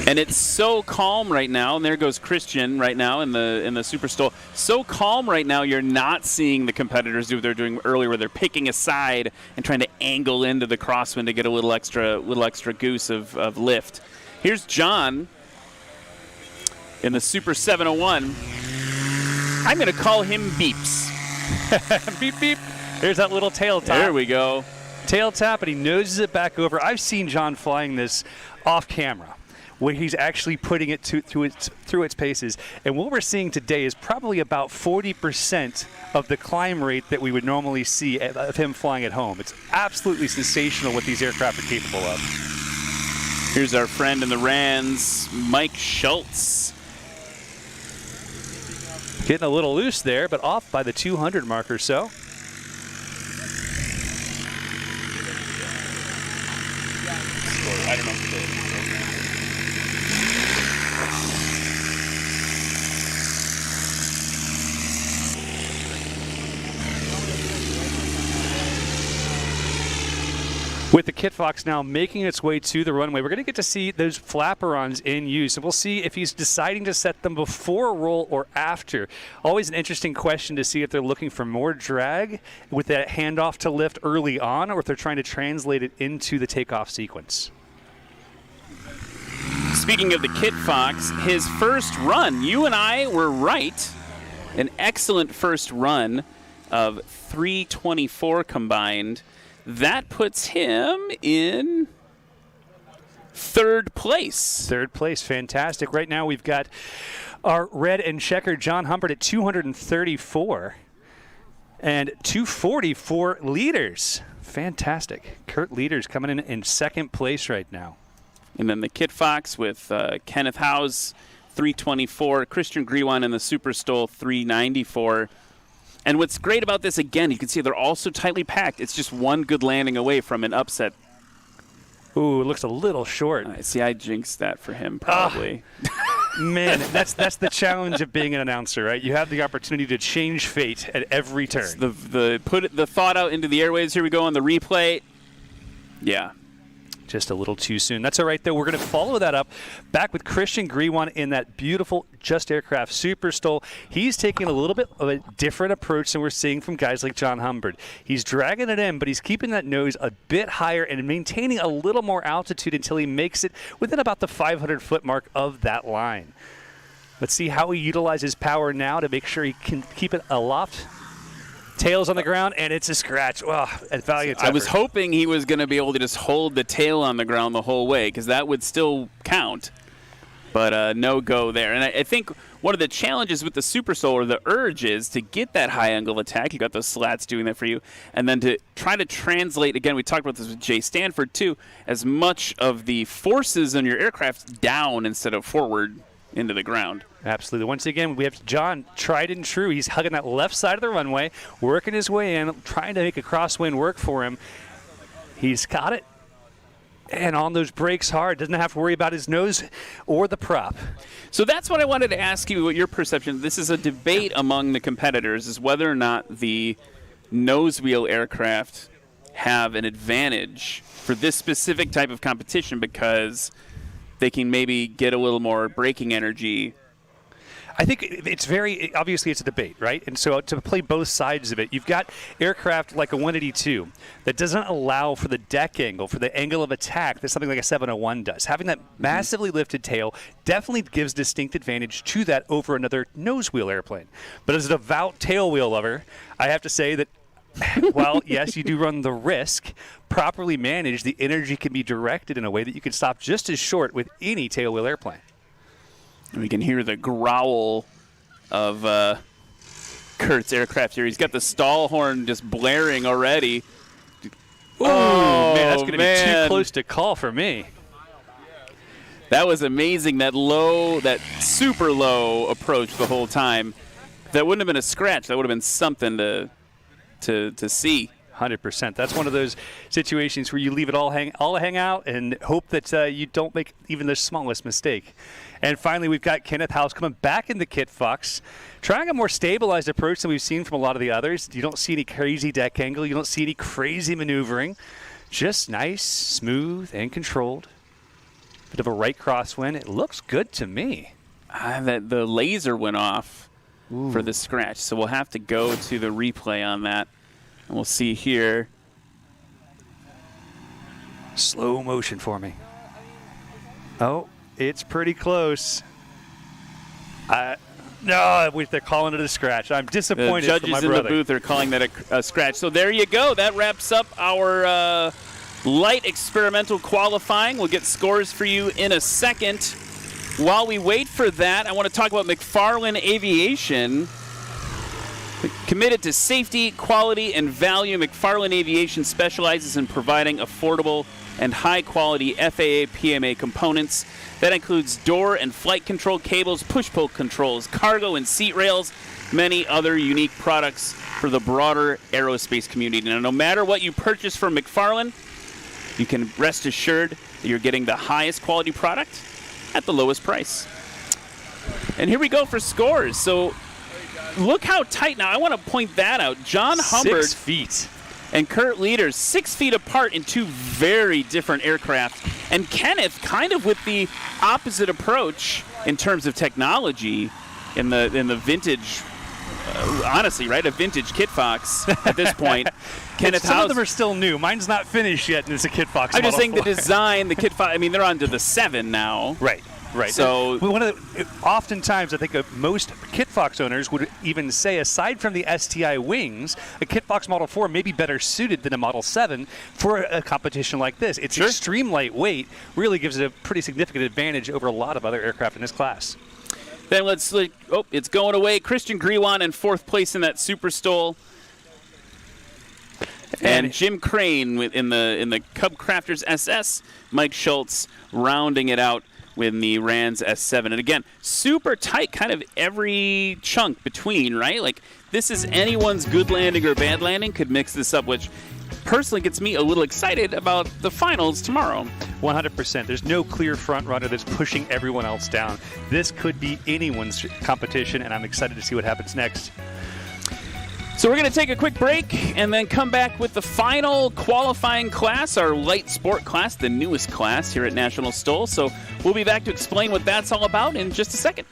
And it's so calm right now, and there goes Christian right now in the Super Stole. So calm right now, you're not seeing the competitors do what they're doing earlier, where they're picking a side and trying to angle into the crosswind to get a little extra goose of lift. Here's John in the Super 701. I'm going to call him Beeps. Beep, beep. There's that little tail tap. There we go. Tail tap, and he noses it back over. I've seen John flying this off camera, where he's actually putting it through its paces. And what we're seeing today is probably about 40% of the climb rate that we would normally see of him flying at home. It's absolutely sensational what these aircraft are capable of. Here's our friend in the Rands, Mike Schultz. Getting a little loose there, but off by the 200 mark or so. I don't know if With the Kit Fox now making its way to the runway, we're going to get to see those flaperons in use, and we'll see if he's deciding to set them before a roll or after. Always an interesting question to see if they're looking for more drag with that handoff to lift early on, or if they're trying to translate it into the takeoff sequence. Speaking of the Kit Fox, his first run, you and I were right. An excellent first run of 324 combined. That puts him in third place. Third place, fantastic. Right now we've got our red and checker John Humbert at 234 and 240 for Leaders. Fantastic. Kurt Leaders coming in second place right now. And then the Kit Fox with Kenneth Howes, 324. Christian Griwan in the Super Stole, 394. And what's great about this, again, you can see they're all so tightly packed. It's just one good landing away from an upset. Ooh, it looks a little short. See, I jinxed that for him, probably. Man, that's the challenge of being an announcer, right? You have the opportunity to change fate at every turn. Put the thought out into the airwaves. Here we go on the replay. Yeah. Just a little too soon. That's all right, though. We're going to follow that up back with Christian Griwan in that beautiful Just Aircraft Super Stole. He's taking a little bit of a different approach than we're seeing from guys like John Humbert. He's dragging it in, but he's keeping that nose a bit higher and maintaining a little more altitude until he makes it within about the 500-foot mark of that line. Let's see how he utilizes power now to make sure he can keep it aloft. Tail's on the ground, and it's a scratch. Well, at valiant effort. I was hoping he was going to be able to just hold the tail on the ground the whole way, because that would still count. But no go there. And I think one of the challenges with the Super Stole, or the urge, is to get that high angle attack. You got those slats doing that for you. And then to try to translate, again, we talked about this with Jay Stanford too, as much of the forces on your aircraft down instead of forward into the ground. Absolutely. Once again, we have John, tried and true. He's hugging that left side of the runway, working his way in, trying to make a crosswind work for him. He's got it. And on those brakes hard. Doesn't have to worry about his nose or the prop. So that's what I wanted to ask you, what your perception. This is a debate among the competitors, is whether or not the nose wheel aircraft have an advantage for this specific type of competition, because they can maybe get a little more braking energy. I think it's obviously it's a debate, right? And so to play both sides of it, you've got aircraft like a 182 that doesn't allow for the deck angle, for the angle of attack that something like a 701 does. Having that massively lifted tail definitely gives distinct advantage to that over another nose wheel airplane. But as a devout tail wheel lover, I have to say that while, yes, you do run the risk, properly managed, the energy can be directed in a way that you can stop just as short with any tailwheel airplane. And we can hear the growl of Kurt's aircraft here. He's got the stall horn just blaring already. Oh, man, that's going to be too close to call for me. That was amazing, that super low approach the whole time. That wouldn't have been a scratch. That would have been something to see. 100%. That's one of those situations where you leave it all hang out and hope that you don't make even the smallest mistake. And finally, we've got Kenneth House coming back in the Kit Fox, trying a more stabilized approach than we've seen from a lot of the others. You don't see any crazy deck angle. You don't see any crazy maneuvering. Just nice, smooth, and controlled. Bit of a right crosswind. It looks good to me. The laser went off for the scratch, so we'll have to go to the replay on that. And we'll see here. Slow motion for me. Oh, it's pretty close. No, they're calling it a scratch. I'm disappointed. The judges in the booth are calling that a scratch. So there you go. That wraps up our light experimental qualifying. We'll get scores for you in a second. While we wait for that, I want to talk about McFarland Aviation. Committed to safety, quality, and value, McFarland Aviation specializes in providing affordable and high-quality FAA PMA components. That includes door and flight control cables, push-pull controls, cargo and seat rails, many other unique products for the broader aerospace community. Now, no matter what you purchase from McFarland, you can rest assured that you're getting the highest quality product at the lowest price. And here we go for scores. So look how tight. Now, I want to point that out. John Humbert 6 feet. And Kurt Lieders 6 feet apart in two very different aircraft. And Kenneth kind of with the opposite approach in terms of technology in the vintage, honestly, right? A vintage Kit Fox at this point. Kenneth Some House, of them are still new. Mine's not finished yet, and it's a Kit Fox. I'm just Model saying 4. the design, the Kit Fox, I mean, they're on to the 7 now. Right. Right. So oftentimes, I think most Kit Fox owners would even say, aside from the STI wings, a Kit Fox Model 4 may be better suited than a Model 7 for a competition like this. It's extreme lightweight, really gives it a pretty significant advantage over a lot of other aircraft in this class. Then it's going away. Christian Grewan in 4th place in that Super Stole. And Jim Crane in the Cub Crafters SS. Mike Schultz rounding it out with the Rands S7. And again, super tight, kind of every chunk between, right? Like, this is anyone's good landing or bad landing could mix this up, which personally gets me a little excited about the finals tomorrow. 100%. There's no clear front runner that's pushing everyone else down. This could be anyone's competition, and I'm excited to see what happens next. So we're going to take a quick break and then come back with the final qualifying class, our light sport class, the newest class here at National STOL. So we'll be back to explain what that's all about in just a second.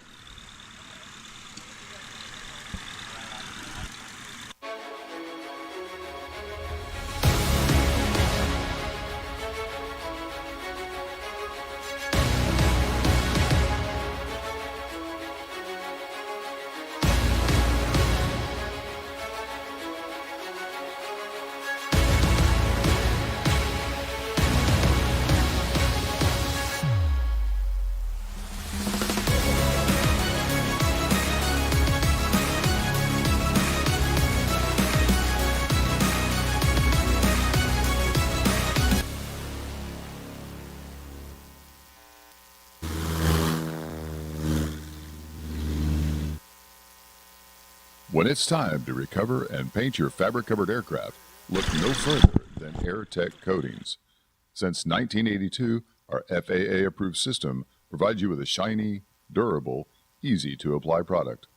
When it's time to recover and paint your fabric-covered aircraft, look no further than AirTech Coatings. Since 1982, our FAA-approved system provides you with a shiny, durable, easy-to-apply product.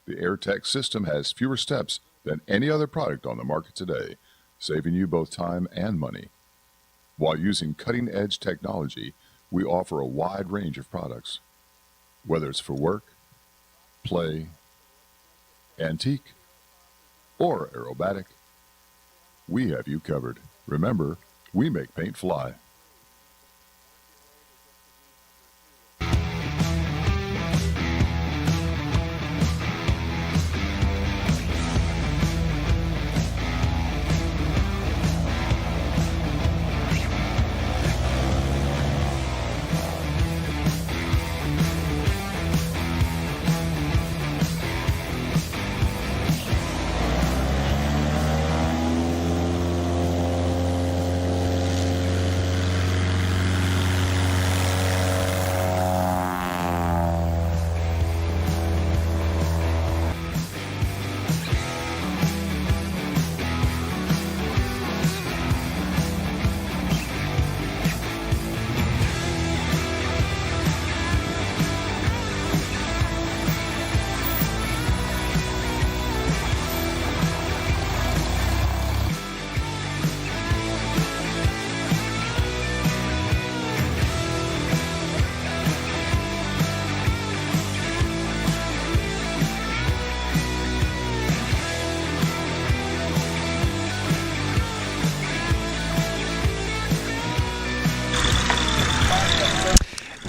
The AirTech system has fewer steps than any other product on the market today, saving you both time and money. While using cutting-edge technology, we offer a wide range of products. Whether it's for work, play, antique, or aerobatic, we have you covered. Remember, we make paint fly.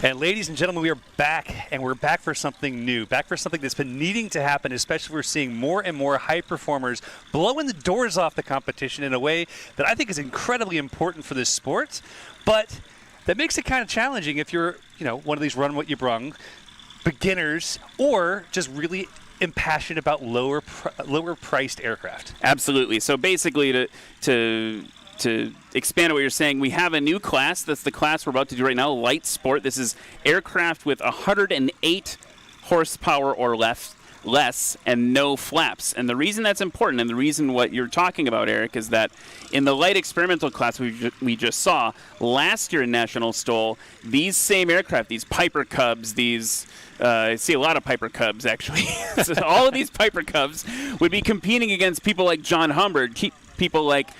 And ladies and gentlemen, we are back, and we're back for something new, back for something that's been needing to happen, especially we're seeing more and more high performers blowing the doors off the competition in a way that I think is incredibly important for this sport, but that makes it kind of challenging if you're, one of these run what you brung beginners or just really impassioned about lower priced aircraft. Absolutely. So basically, to expand on what you're saying, we have a new class. That's the class we're about to do right now, light sport. This is aircraft with 108 horsepower or less and no flaps. And the reason that's important, and the reason what you're talking about, Eric, is that in the light experimental class we just saw last year in National STOL, these same aircraft, these Piper Cubs, I see a lot of Piper Cubs, actually. So all of these Piper Cubs would be competing against people like John Humbert, people like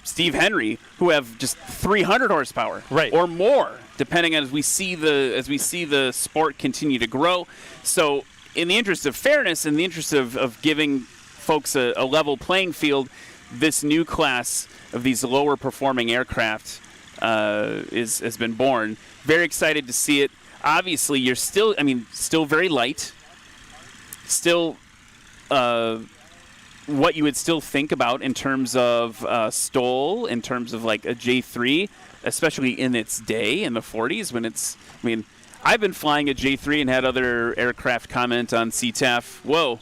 Steve Henry, who have just 300 horsepower or more, depending on as we see the sport continue to grow. So in the interest of fairness, in the interest of giving folks a level playing field, this new class of these lower performing aircraft has been born. Very excited to see it. Obviously, you're still very light. Still, what you would still think about in terms of STOL, in terms of like a J3, especially in its day in the 40s when I've been flying a J3 and had other aircraft comment on CTAF, whoa,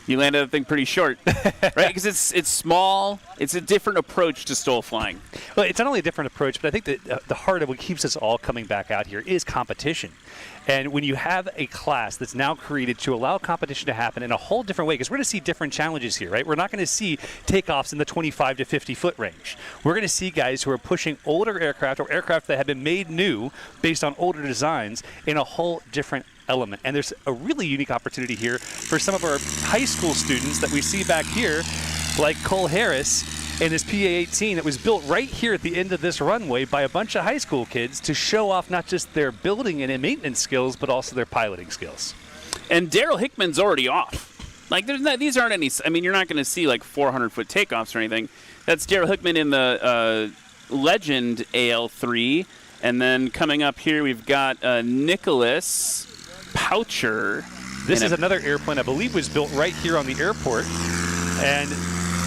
you landed that thing pretty short, right? Because it's small. It's a different approach to STOL flying. Well, it's not only a different approach, but I think that the heart of what keeps us all coming back out here is competition. And when you have a class that's now created to allow competition to happen in a whole different way, because we're going to see different challenges here, right? We're not going to see takeoffs in the 25 to 50 foot range. We're going to see guys who are pushing older aircraft or aircraft that have been made new based on older designs in a whole different element. And there's a really unique opportunity here for some of our high school students that we see back here, like Cole Harris and his PA-18 that was built right here at the end of this runway by a bunch of high school kids to show off not just their building and maintenance skills, but also their piloting skills. And Daryl Hickman's already off. Like, these aren't any, you're not going to see like 400-foot takeoffs or anything. That's Daryl Hickman in the Legend AL3. And then coming up here, we've got Nicholas Poucher. This is another airplane I believe was built right here on the airport. And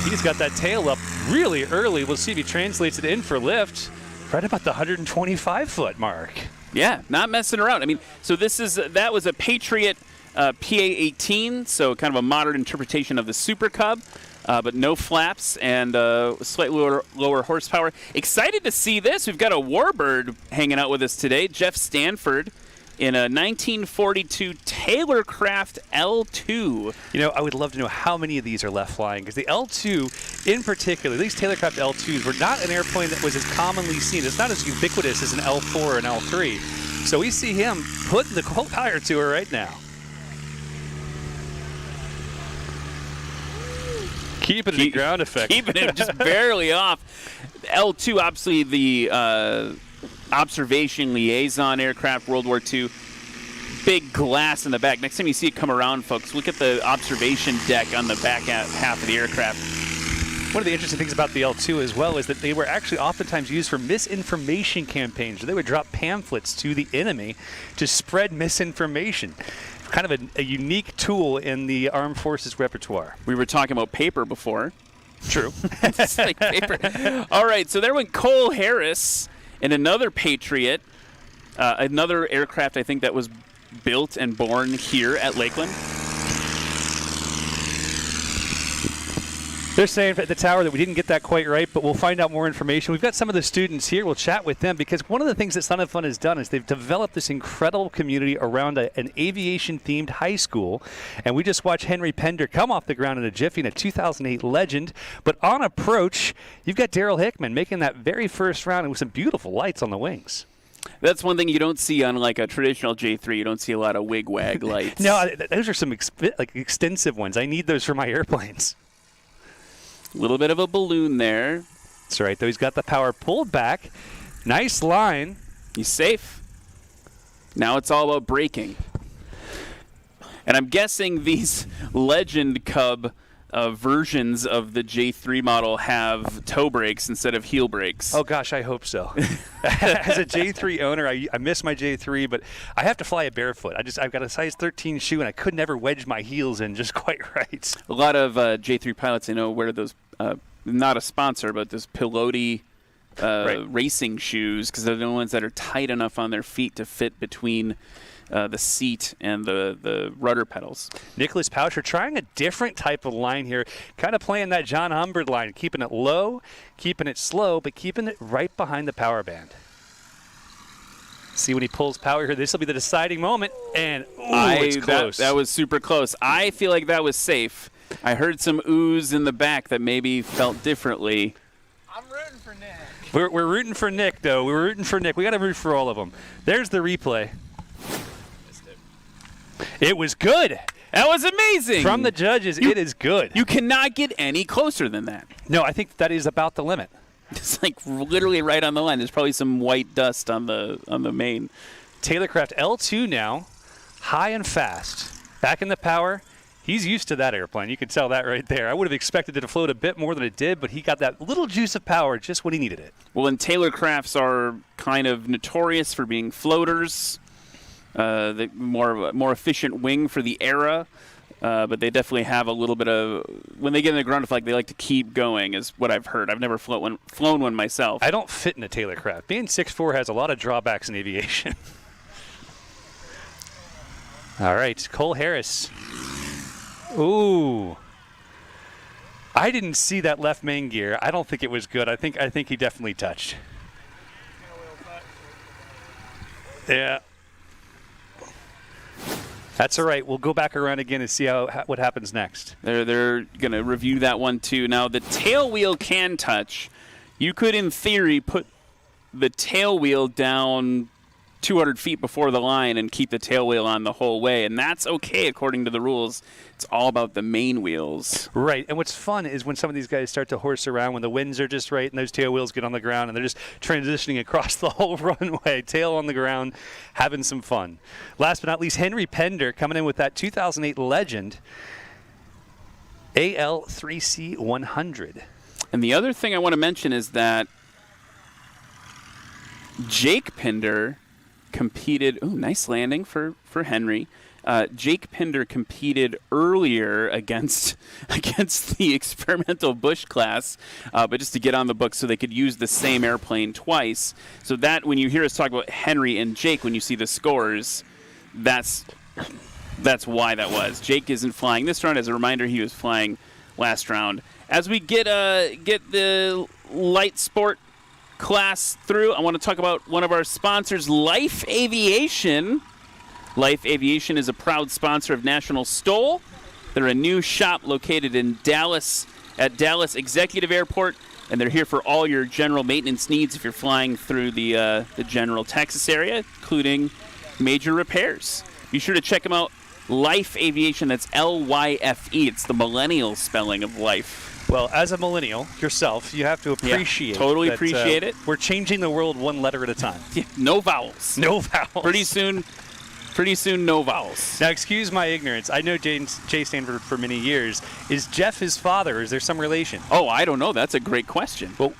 he's got that tail up really early. We'll see if he translates it in for lift right about the 125-foot mark. Yeah, not messing around. So that was a Patriot PA-18, so kind of a modern interpretation of the Super Cub, but no flaps and slightly lower horsepower. Excited to see this. We've got a Warbird hanging out with us today, Jeff Stanford, in a 1942 Taylorcraft L2. I would love to know how many of these are left flying, because the L2 in particular, these Taylorcraft L2s were not an airplane that was as commonly seen. It's not as ubiquitous as an L4 or an L3. So we see him putting the cold tire to her right now. Keeping the ground effect. Keeping it just barely off. L2, obviously the observation liaison aircraft, World War II. Big glass in the back. Next time you see it come around, folks, look at the observation deck on the back half of the aircraft. One of the interesting things about the L2 as well is that they were actually oftentimes used for misinformation campaigns. They would drop pamphlets to the enemy to spread misinformation. Kind of a unique tool in the Armed Forces repertoire. We were talking about paper before. True. It's like paper. All right, so there went Cole Harris in another Patriot, another aircraft I think that was built and born here at Lakeland. They're saying at the tower that we didn't get that quite right, but we'll find out more information. We've got some of the students here. We'll chat with them, because one of the things that Son of Fun has done is they've developed this incredible community around an aviation-themed high school. And we just watched Henry Pender come off the ground in a jiffy in a 2008 Legend. But on approach, you've got Daryl Hickman making that very first round with some beautiful lights on the wings. That's one thing you don't see on like a traditional J3. You don't see a lot of wig-wag lights. No, those are some extensive ones. I need those for my airplanes. A little bit of a balloon there. That's right, though. He's got the power pulled back. Nice line. He's safe. Now it's all about braking. And I'm guessing these Legend Cub versions of the J3 model have toe brakes instead of heel brakes. Oh gosh, I hope so. As a J3 owner, I miss my J3, but I have to fly it barefoot. I've got a size 13 shoe, and I could never wedge my heels in just quite right. A lot of J3 pilots I know wear those, not a sponsor, but those Pilote racing shoes because they're the ones that are tight enough on their feet to fit between the seat and the rudder pedals. Nicholas Poucher trying a different type of line here, kind of playing that John Humbert line, keeping it low, keeping it slow, but keeping it right behind the power band. See when he pulls power here. This will be the deciding moment, and it's close. That was super close. I feel like that was safe. I heard some oohs in the back that maybe felt differently. I'm rooting for Nick. We're rooting for Nick, though. We're rooting for Nick. We got to root for all of them. There's the replay. It was good. That was amazing. From the judges, it is good. You cannot get any closer than that. No, I think that is about the limit. It's like literally right on the line. There's probably some white dust on the main. Taylorcraft L2 now, high and fast. Back in the power. He's used to that airplane. You can tell that right there. I would have expected it to float a bit more than it did, but he got that little juice of power just when he needed it. Well, and Taylorcrafts are kind of notorious for being floaters. The more efficient wing for the era, but they definitely have a little bit of, when they get in the ground flag, they like to keep going, is what I've heard. I've never flown one myself. I don't fit in a Taylorcraft. Being 6'4" has a lot of drawbacks in aviation. All right, Cole Harris. Ooh. I didn't see that left main gear. I don't think it was good. I think he definitely touched. Yeah. That's all right. We'll go back around again and see what happens next. They're going to review that one too. Now, the tail wheel can touch. You could, in theory, put the tail wheel down 200 feet before the line and keep the tail wheel on the whole way, and that's okay according to the rules. It's all about the main wheels. Right, and what's fun is when some of these guys start to horse around, when the winds are just right and those tail wheels get on the ground and they're just transitioning across the whole runway, tail on the ground, having some fun. Last but not least, Henry Pender coming in with that 2008 Legend AL3C100. And the other thing I want to mention is that Jake Pender competed. Oh, nice landing for Henry. Jake Pender competed earlier against the experimental Bush class, but just to get on the book so they could use the same airplane twice. So that when you hear us talk about Henry and Jake, when you see the scores, that's why that was. Jake isn't flying this round. As a reminder, he was flying last round. As we get the light sport class through, I want to talk about one of our sponsors, Life Aviation. Life Aviation is a proud sponsor of National STOL. They're a new shop located in Dallas, at Dallas Executive Airport, and they're here for all your general maintenance needs if you're flying through the general Texas area, including major repairs. Be sure to check them out. Life Aviation, that's L-Y-F-E. It's the millennial spelling of life. Well, as a millennial yourself, you have to appreciate totally that, appreciate it. We're changing the world one letter at a time. Yeah, no vowels. No vowels. Pretty soon, no vowels. Now, excuse my ignorance. I know Jay Stanford for many years. Is Jeff his father, or is there some relation? Oh, I don't know. That's a great question. Well,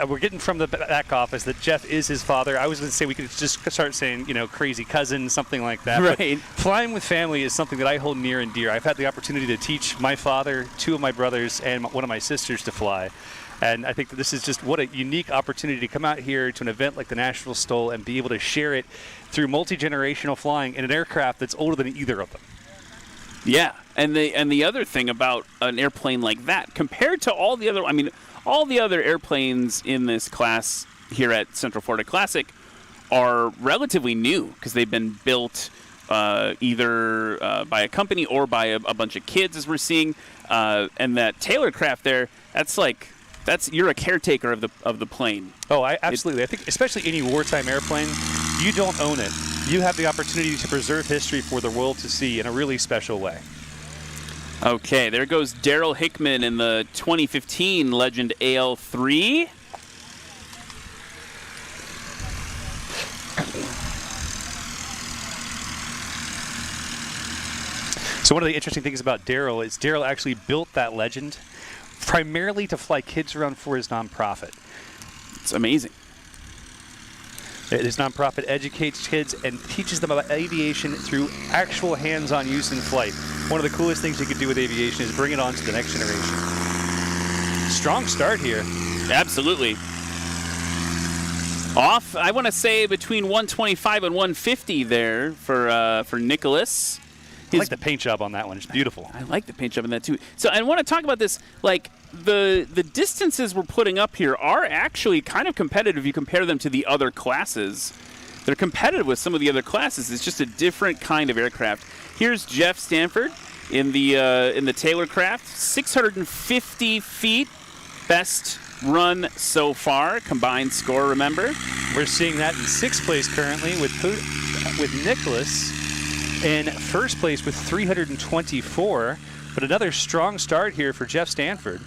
we're getting from the back office that Jeff is his father. I was going to say we could just start saying, crazy cousin, something like that. Right. But flying with family is something that I hold near and dear. I've had the opportunity to teach my father, two of my brothers, and one of my sisters to fly. And I think that this is just what a unique opportunity to come out here to an event like the National STOL and be able to share it through multi-generational flying in an aircraft that's older than either of them. Yeah, and the other thing about an airplane like that, compared to all the other airplanes in this class here at Central Florida Classic are relatively new because they've been built either by a company or by a bunch of kids, as we're seeing. And that Taylorcraft there, you're a caretaker of the plane. Oh, absolutely. I think especially any wartime airplane, you don't own it. You have the opportunity to preserve history for the world to see in a really special way. Okay, there goes Daryl Hickman in the 2015 Legend AL3. So one of the interesting things about Daryl is Daryl actually built that Legend primarily to fly kids around for his nonprofit. It's amazing. His nonprofit educates kids and teaches them about aviation through actual hands-on use in flight. One of the coolest things you could do with aviation is bring it on to the next generation. Strong start here. Absolutely. Off, I want to say between 125 and 150 there for Nicholas. I like the paint job on that one. It's beautiful. I like the paint job on that too. So I want to talk about this. Like the distances we're putting up here are actually kind of competitive if you compare them to the other classes. They're competitive with some of the other classes. It's just a different kind of aircraft. Here's Jeff Stanford in the Taylor craft, 650 feet, best run so far. Combined score, remember? We're seeing that in 6th place currently with Nicholas. In 1st place with 324, but another strong start here for Jeff Stanford.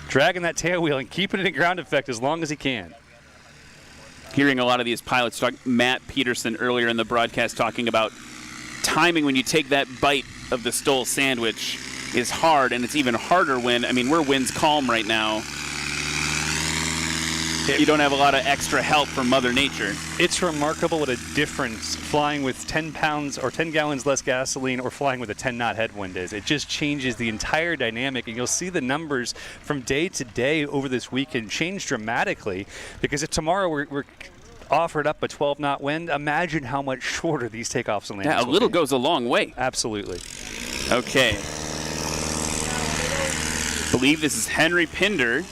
Dragging that tail wheel and keeping it in ground effect as long as he can. Hearing a lot of these pilots talk, Matt Peterson earlier in the broadcast talking about timing when you take that bite of the Stoll sandwich is hard, and it's even harder when, I mean, we're winds calm right now. You don't have a lot of extra help from Mother Nature. It's remarkable what a difference flying with 10 pounds or 10 gallons less gasoline or flying with a 10-knot headwind is. It just changes the entire dynamic, and you'll see the numbers from day to day over this weekend change dramatically, because if tomorrow we're offered up a 12-knot wind, imagine how much shorter these takeoffs and landings Yeah, a little goes a long way. Absolutely. Okay. I believe this is Henry Pinder.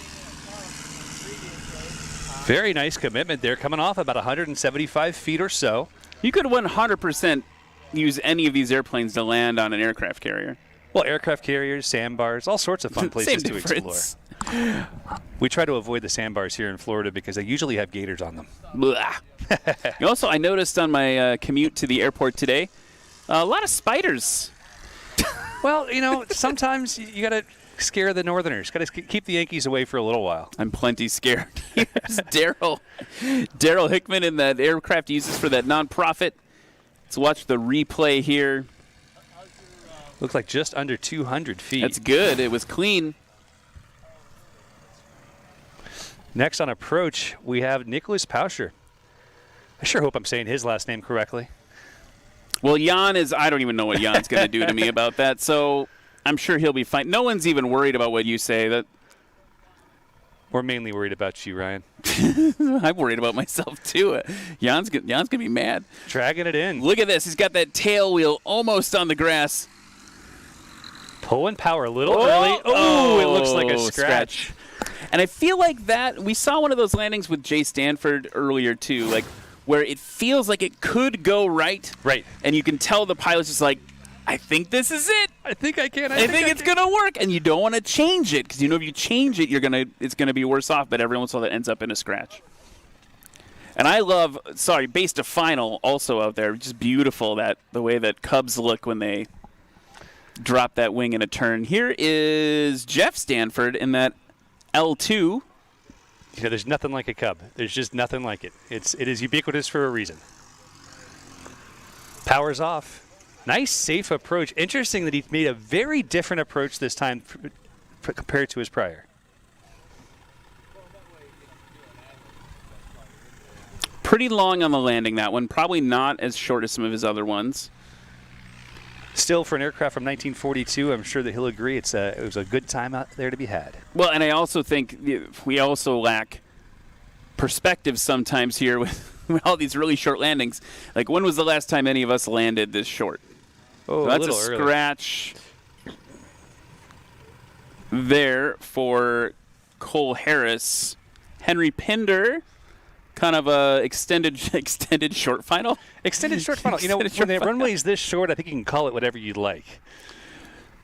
Very nice commitment there, coming off about 175 feet or so. You could 100% use any of these airplanes to land on an aircraft carrier. Well, aircraft carriers, sandbars, all sorts of fun places to explore. We try to avoid the sandbars here in Florida because they usually have gators on them. Also, I noticed on my commute to the airport today, a lot of spiders. Well, you know, sometimes you got to scare the Northerners. Got to keep the Yankees away for a little while. I'm plenty scared. Here's Daryl. Daryl Hickman in that aircraft he uses for that nonprofit. Let's watch the replay here. Looks like just under 200 feet. That's good. It was clean. Next on approach, we have Nicholas Pauscher. I sure hope I'm saying his last name correctly. Well, Jan is, I don't even know what Jan's going to do to me about that, so I'm sure he'll be fine. No one's even worried about what you say. That We're mainly worried about you, Ryan. I'm worried about myself, too. Jan's going to be mad. Dragging it in. Look at this. He's got that tail wheel almost on the grass. Pulling power a little early. Oh, it looks like a scratch. And I feel like that, we saw one of those landings with Jay Stanford earlier, too, like where it feels like it could go right. Right. And you can tell the pilot's just like, I think this is it. I think I can. I think it's going to work. And you don't want to change it because, you know, if you change it, it's going to be worse off. But every once in a while, that ends up in a scratch. And I love, base to final also out there. Just beautiful, the way that Cubs look when they drop that wing in a turn. Here is Jeff Stanford in that L2. You know, there's nothing like a Cub. There's just nothing like it. It is ubiquitous for a reason. Power's off. Nice, safe approach. Interesting that he made a very different approach this time compared to his prior. Pretty long on the landing, that one. Probably not as short as some of his other ones. Still, for an aircraft from 1942, I'm sure that he'll agree it was a good time out there to be had. Well, and I also think we also lack perspective sometimes here with all these really short landings. Like, when was the last time any of us landed this short? Oh, so that's a a little scratch there for Cole Harris. Henry Pinder, kind of a extended short final. Extended short final. You know, when the runway is this short, I think you can call it whatever you'd like.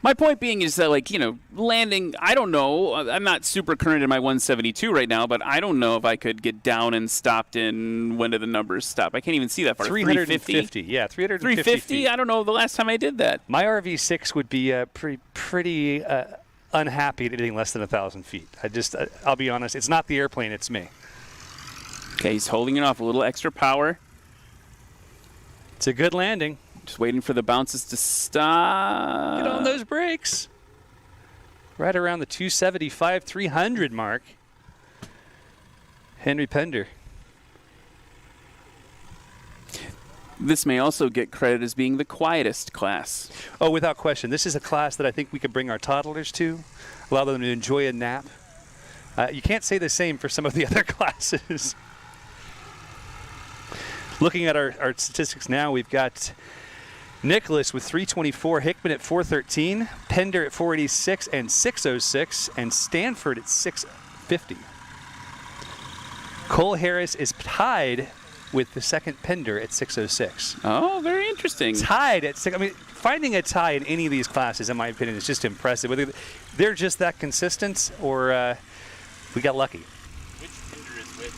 My point being is that, like, you know, landing, I don't know. I'm not super current in my 172 right now, but I don't know if I could get down and stopped in, when do the numbers stop? I can't even see that far. 350. Yeah, 350 350? I don't know the last time I did that. My RV6 would be pretty unhappy at anything less than 1,000 feet. I'll be honest, it's not the airplane, it's me. Okay, he's holding it off, a little extra power. It's a good landing. Just waiting for the bounces to stop. Get on those brakes. Right around the 275, 300 mark. Henry Pender. This may also get credit as being the quietest class. Oh, without question. This is a class that I think we could bring our toddlers to, allow them to enjoy a nap. You can't say the same for some of the other classes. Looking at our statistics now, we've got Nicholas with 324, Hickman at 413, Pender at 486 and 606, and Stanford at 650. Cole Harris is tied with the second Pender at 606. Oh, very interesting. Tied at 6. I mean, finding a tie in any of these classes, in my opinion, is just impressive. Whether they're just that consistent or we got lucky. Which Pender is with?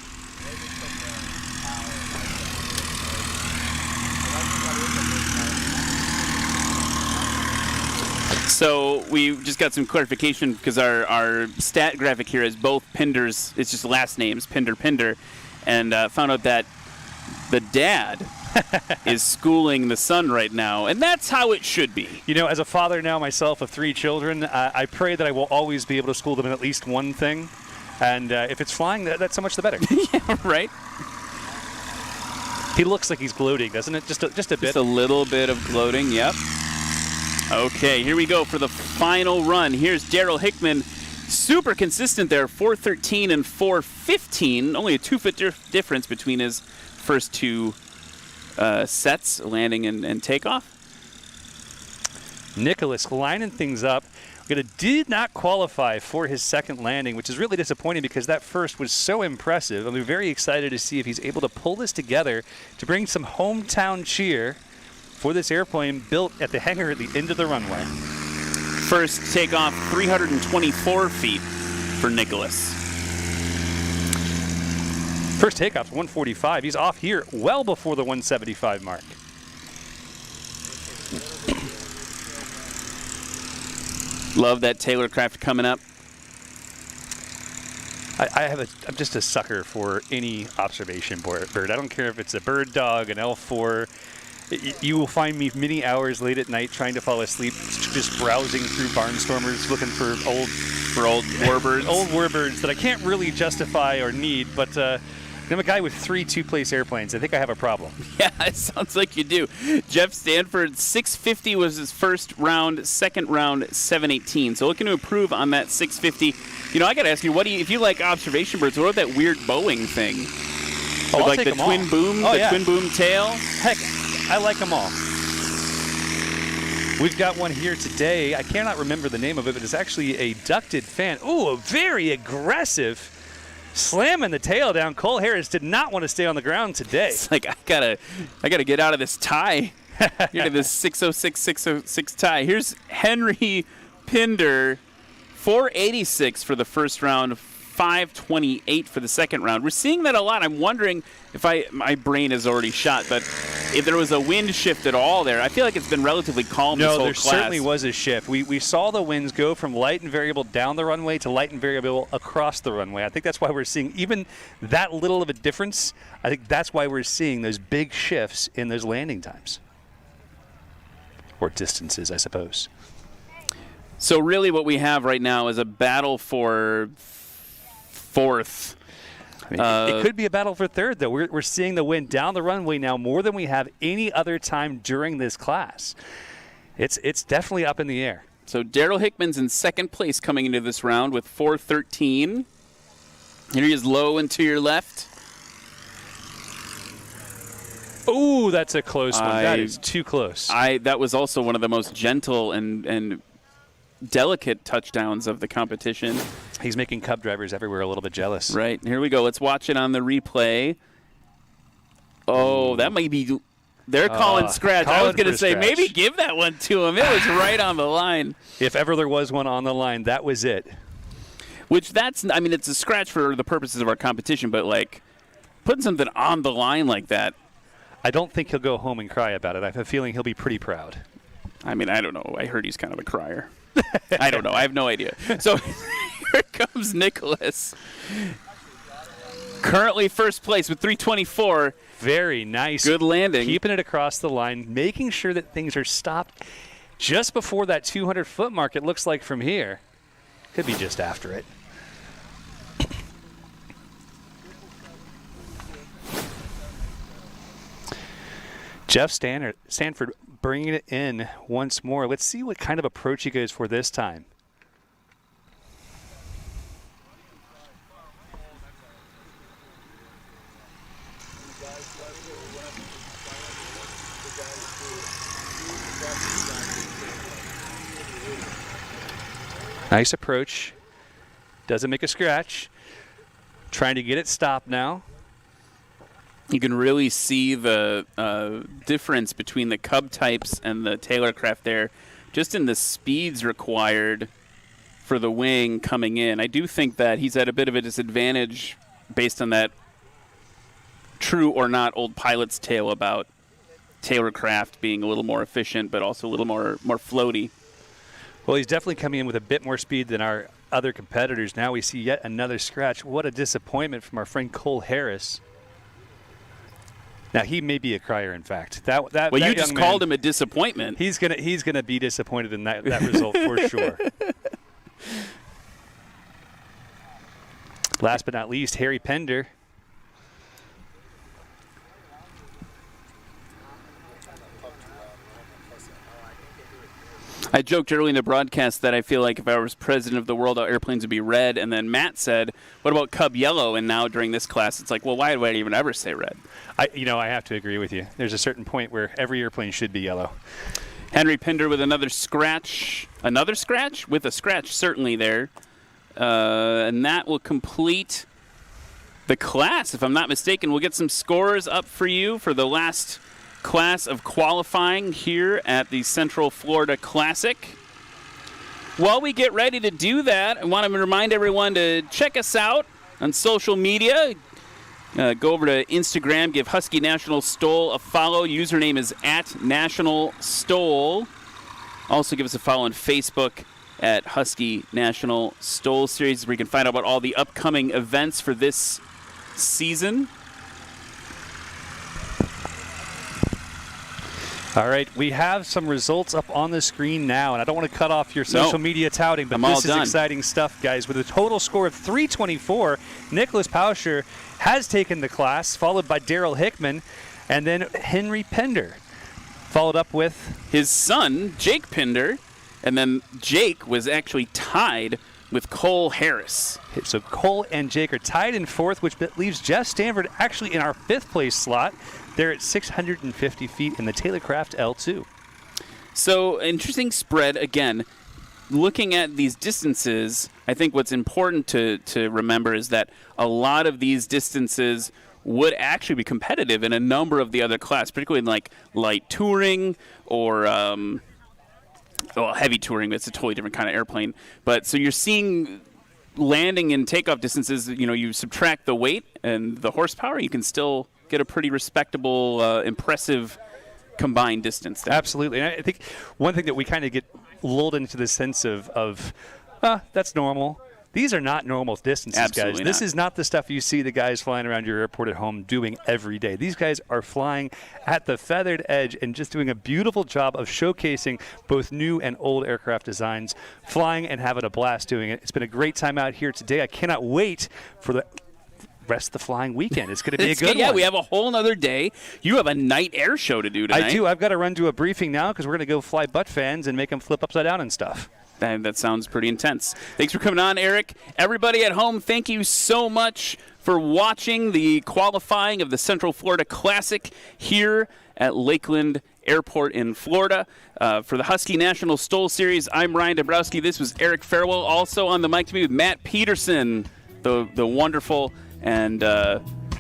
So we just got some clarification because our stat graphic here is both Penders. It's just last names, Pender, and found out that the dad is schooling the son right now, and that's how it should be. You know, as a father now myself of 3 children, I pray that I will always be able to school them in at least one thing, and if it's flying, that's so much the better. Yeah, right? He looks like he's gloating, doesn't it? Just a bit. Just a little bit of gloating, yep. Okay, here we go for the final run. Here's Daryl Hickman, super consistent there, 413 and 415, only a 2-foot difference between his first 2 sets, landing and takeoff. Nicholas lining things up. Did not qualify for his second landing, which is really disappointing because that first was so impressive. I'm very excited to see if he's able to pull this together to bring some hometown cheer for this airplane built at the hangar at the end of the runway. First takeoff, 324 feet for Nicholas. First takeoff, 145. He's off here well before the 175 mark. Love that Taylor craft coming up. I'm just a sucker for any observation bird. I don't care if it's a bird dog, an L4. You will find me many hours late at night trying to fall asleep, just browsing through barnstormers, looking for old warbirds. Old warbirds that I can't really justify or need, but I'm a guy with 3 two-place airplanes. I think I have a problem. Yeah, it sounds like you do. Jeff Stanford, 650 was his first round, second round, 718. So looking to improve on that 650. You know, I got to ask you, if you like observation birds, what about that weird Boeing thing? Oh, I'll like take the them all. twin boom, twin boom tail? Heck, I like them all. We've got one here today. I cannot remember the name of it, but it's actually a ducted fan. Ooh, a very aggressive slamming the tail down. Cole Harris did not want to stay on the ground today. It's like, I gotta get out of this tie. Get to this 606, 606 tie. Here's Henry Pender, 486 for the first round, 528 for the second round. We're seeing that a lot. I'm wondering if my brain is already shot, but if there was a wind shift at all there. I feel like it's been relatively calm this whole class. No, there certainly was a shift. We saw the winds go from light and variable down the runway to light and variable across the runway. I think that's why we're seeing even that little of a difference. I think that's why we're seeing those big shifts in those landing times. Or distances, I suppose. So really what we have right now is a battle for fourth. I mean, it could be a battle for third, though. We're seeing the wind down the runway now more than we have any other time during this class. It's definitely up in the air. So Daryl Hickman's in second place coming into this round with 413. Here he is low and to your left. Ooh, that's a close one. That is too close. That was also one of the most gentle and delicate touchdowns of the competition. He's making Cub drivers everywhere a little bit jealous. Right. Here we go. Let's watch it on the replay. Oh, that might be... They're calling scratch. I was going to say, maybe give that one to him. It was right on the line. If ever there was one on the line, that was it. Which it's a scratch for the purposes of our competition, but, like, putting something on the line like that. I don't think he'll go home and cry about it. I have a feeling he'll be pretty proud. I mean, I don't know. I heard he's kind of a crier. I don't know. I have no idea. So here comes Nicholas. Currently first place with 324. Very nice. Good landing. Keeping it across the line, making sure that things are stopped just before that 200-foot mark, it looks like from here. Could be just after it. Jeff Stanford bringing it in once more. Let's see what kind of approach he goes for this time. Nice approach. Doesn't make a scratch. Trying to get it stopped now. You can really see the difference between the Cub types and the Taylorcraft there, just in the speeds required for the wing coming in. I do think that he's at a bit of a disadvantage based on that true or not old pilot's tale about Taylorcraft being a little more efficient, but also a little more floaty. Well, he's definitely coming in with a bit more speed than our other competitors. Now we see yet another scratch. What a disappointment from our friend Cole Harris. Now he may be a crier, in fact. Well, you just called him a disappointment. He's gonna be disappointed in that result for sure. Last but not least, Harry Pender. I joked early in the broadcast that I feel like if I was president of the world, our airplanes would be red. And then Matt said, what about Cub yellow? And now during this class, it's like, well, why would I even ever say red? I have to agree with you. There's a certain point where every airplane should be yellow. Henry Pinder with another scratch. Another scratch? With a scratch certainly there. And that will complete the class, if I'm not mistaken. We'll get some scores up for you for the last class of qualifying here at the Central Florida Classic. While we get ready to do that, I want to remind everyone to check us out on social media. Go over to Instagram, give Husky National Stole a follow. Username is @NationalStole. Also give us a follow on Facebook at Husky National Stole Series, where you can find out about all the upcoming events for this season. All right, we have some results up on the screen now, and I don't want to cut off your social media touting, but this is exciting stuff, guys. With a total score of 324, Nicholas Pauscher has taken the class, followed by Daryl Hickman, and then Henry Pender, followed up with his son, Jake Pender, and then Jake was actually tied with Cole Harris. So Cole and Jake are tied in fourth, which leaves Jeff Stanford actually in our fifth place slot. They're at 650 feet in the Taylorcraft L2. So interesting spread. Again, looking at these distances, I think what's important to remember is that a lot of these distances would actually be competitive in a number of the other classes, particularly in like light touring or heavy touring. It's a totally different kind of airplane. But so you're seeing landing and takeoff distances, you subtract the weight and the horsepower, you can still get a pretty respectable, impressive combined distance there. Absolutely. And I think one thing that we kind of get lulled into the sense of that's normal. These are not normal distances, Absolutely guys. This not. is not the stuff you see the guys flying around your airport at home doing every day. These guys are flying at the feathered edge and just doing a beautiful job of showcasing both new and old aircraft designs, flying and having a blast doing it. It's been a great time out here today. I cannot wait for the rest of the flying weekend. It's going to be a good one. Yeah, we have a whole nother day. You have a night air show to do tonight. I do. I've got to run to a briefing now because we're going to go fly butt fans and make them flip upside down and stuff. That sounds pretty intense. Thanks for coming on, Eric. Everybody at home, thank you so much for watching the qualifying of the Central Florida Classic here at Lakeland Airport in Florida. For the Husky National Stole Series, I'm Ryan Dabrowski. This was Eric Farewell. Also on the mic to me with Matt Peterson, the wonderful and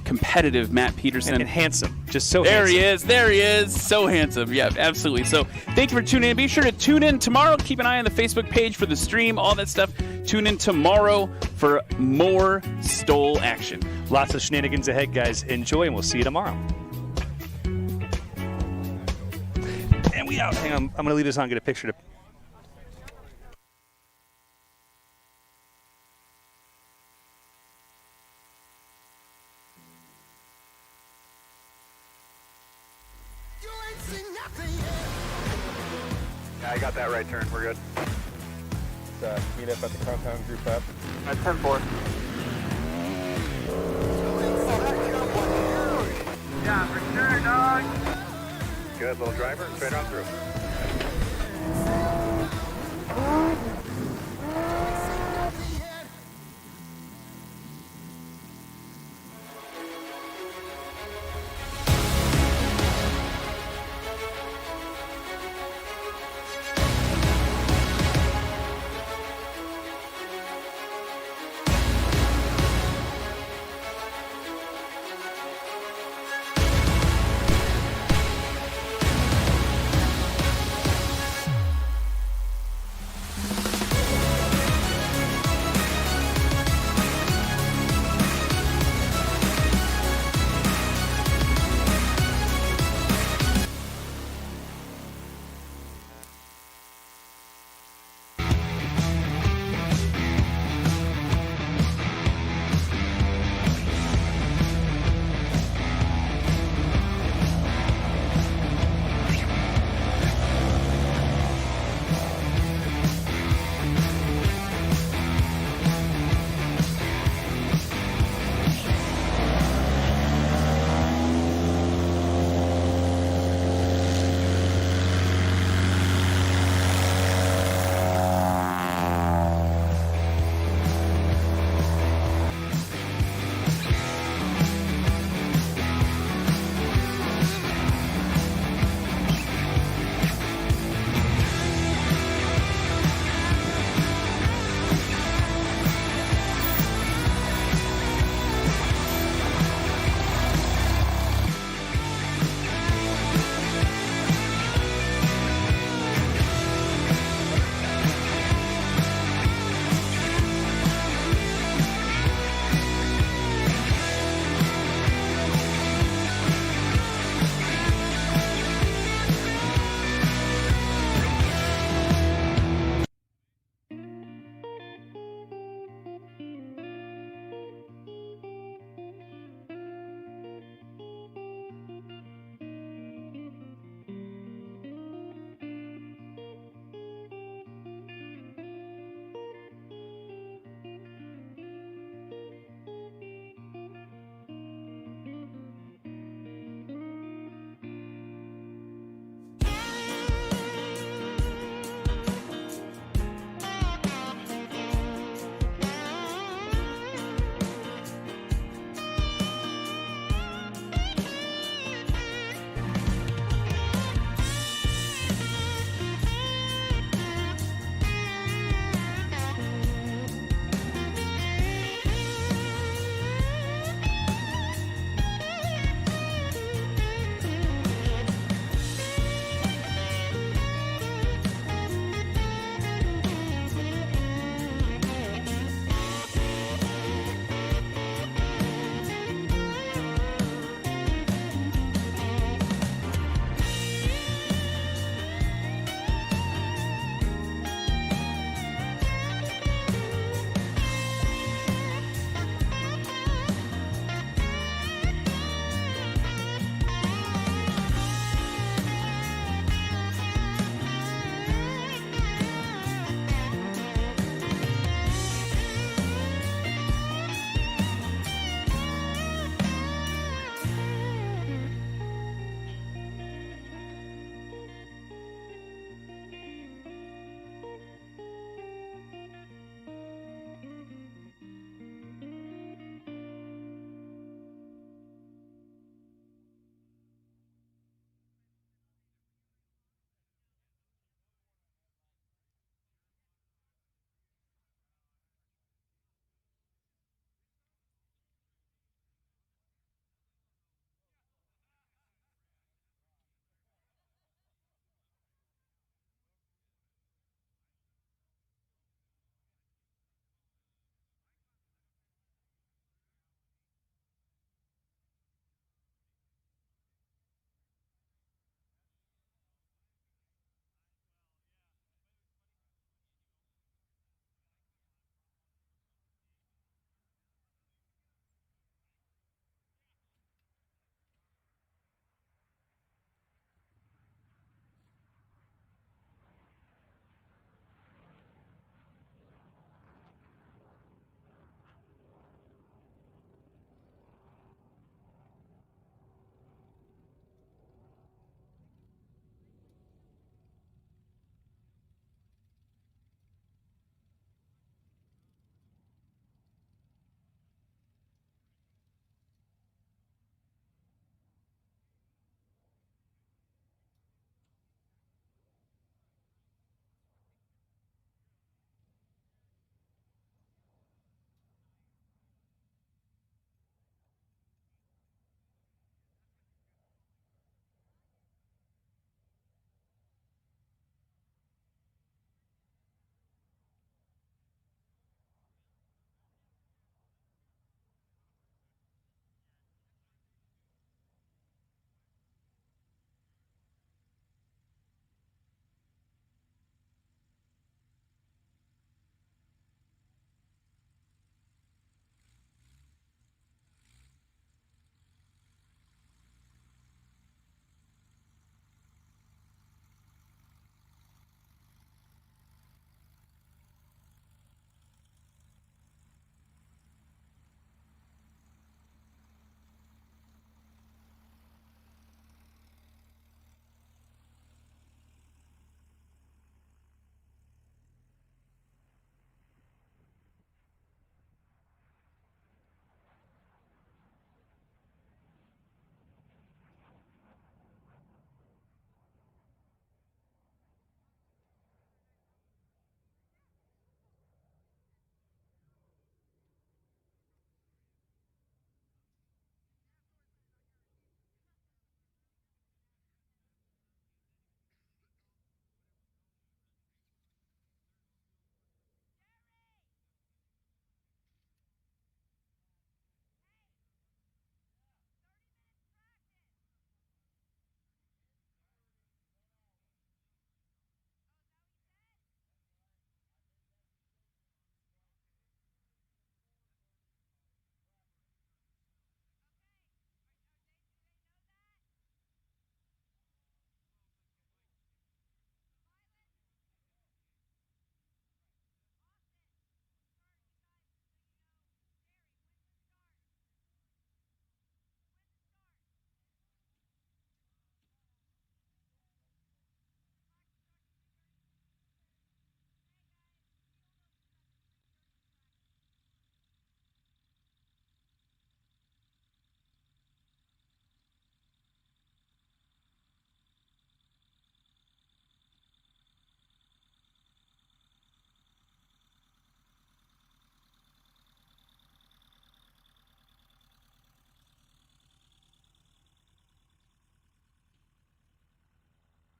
competitive Matt Peterson. And handsome. Just so there handsome. There he is. There he is. So handsome. Yeah, absolutely. So thank you for tuning in. Be sure to tune in tomorrow. Keep an eye on the Facebook page for the stream, all that stuff. Tune in tomorrow for more Stole action. Lots of shenanigans ahead, guys. Enjoy, and we'll see you tomorrow. And we out. Hang on. I'm going to leave this on and get a picture to Yeah, I got that right turn. We're good. Let's meet up at the compound group up. That's 10-4. Yeah, for sure, dog. Good, little driver. Straight on through.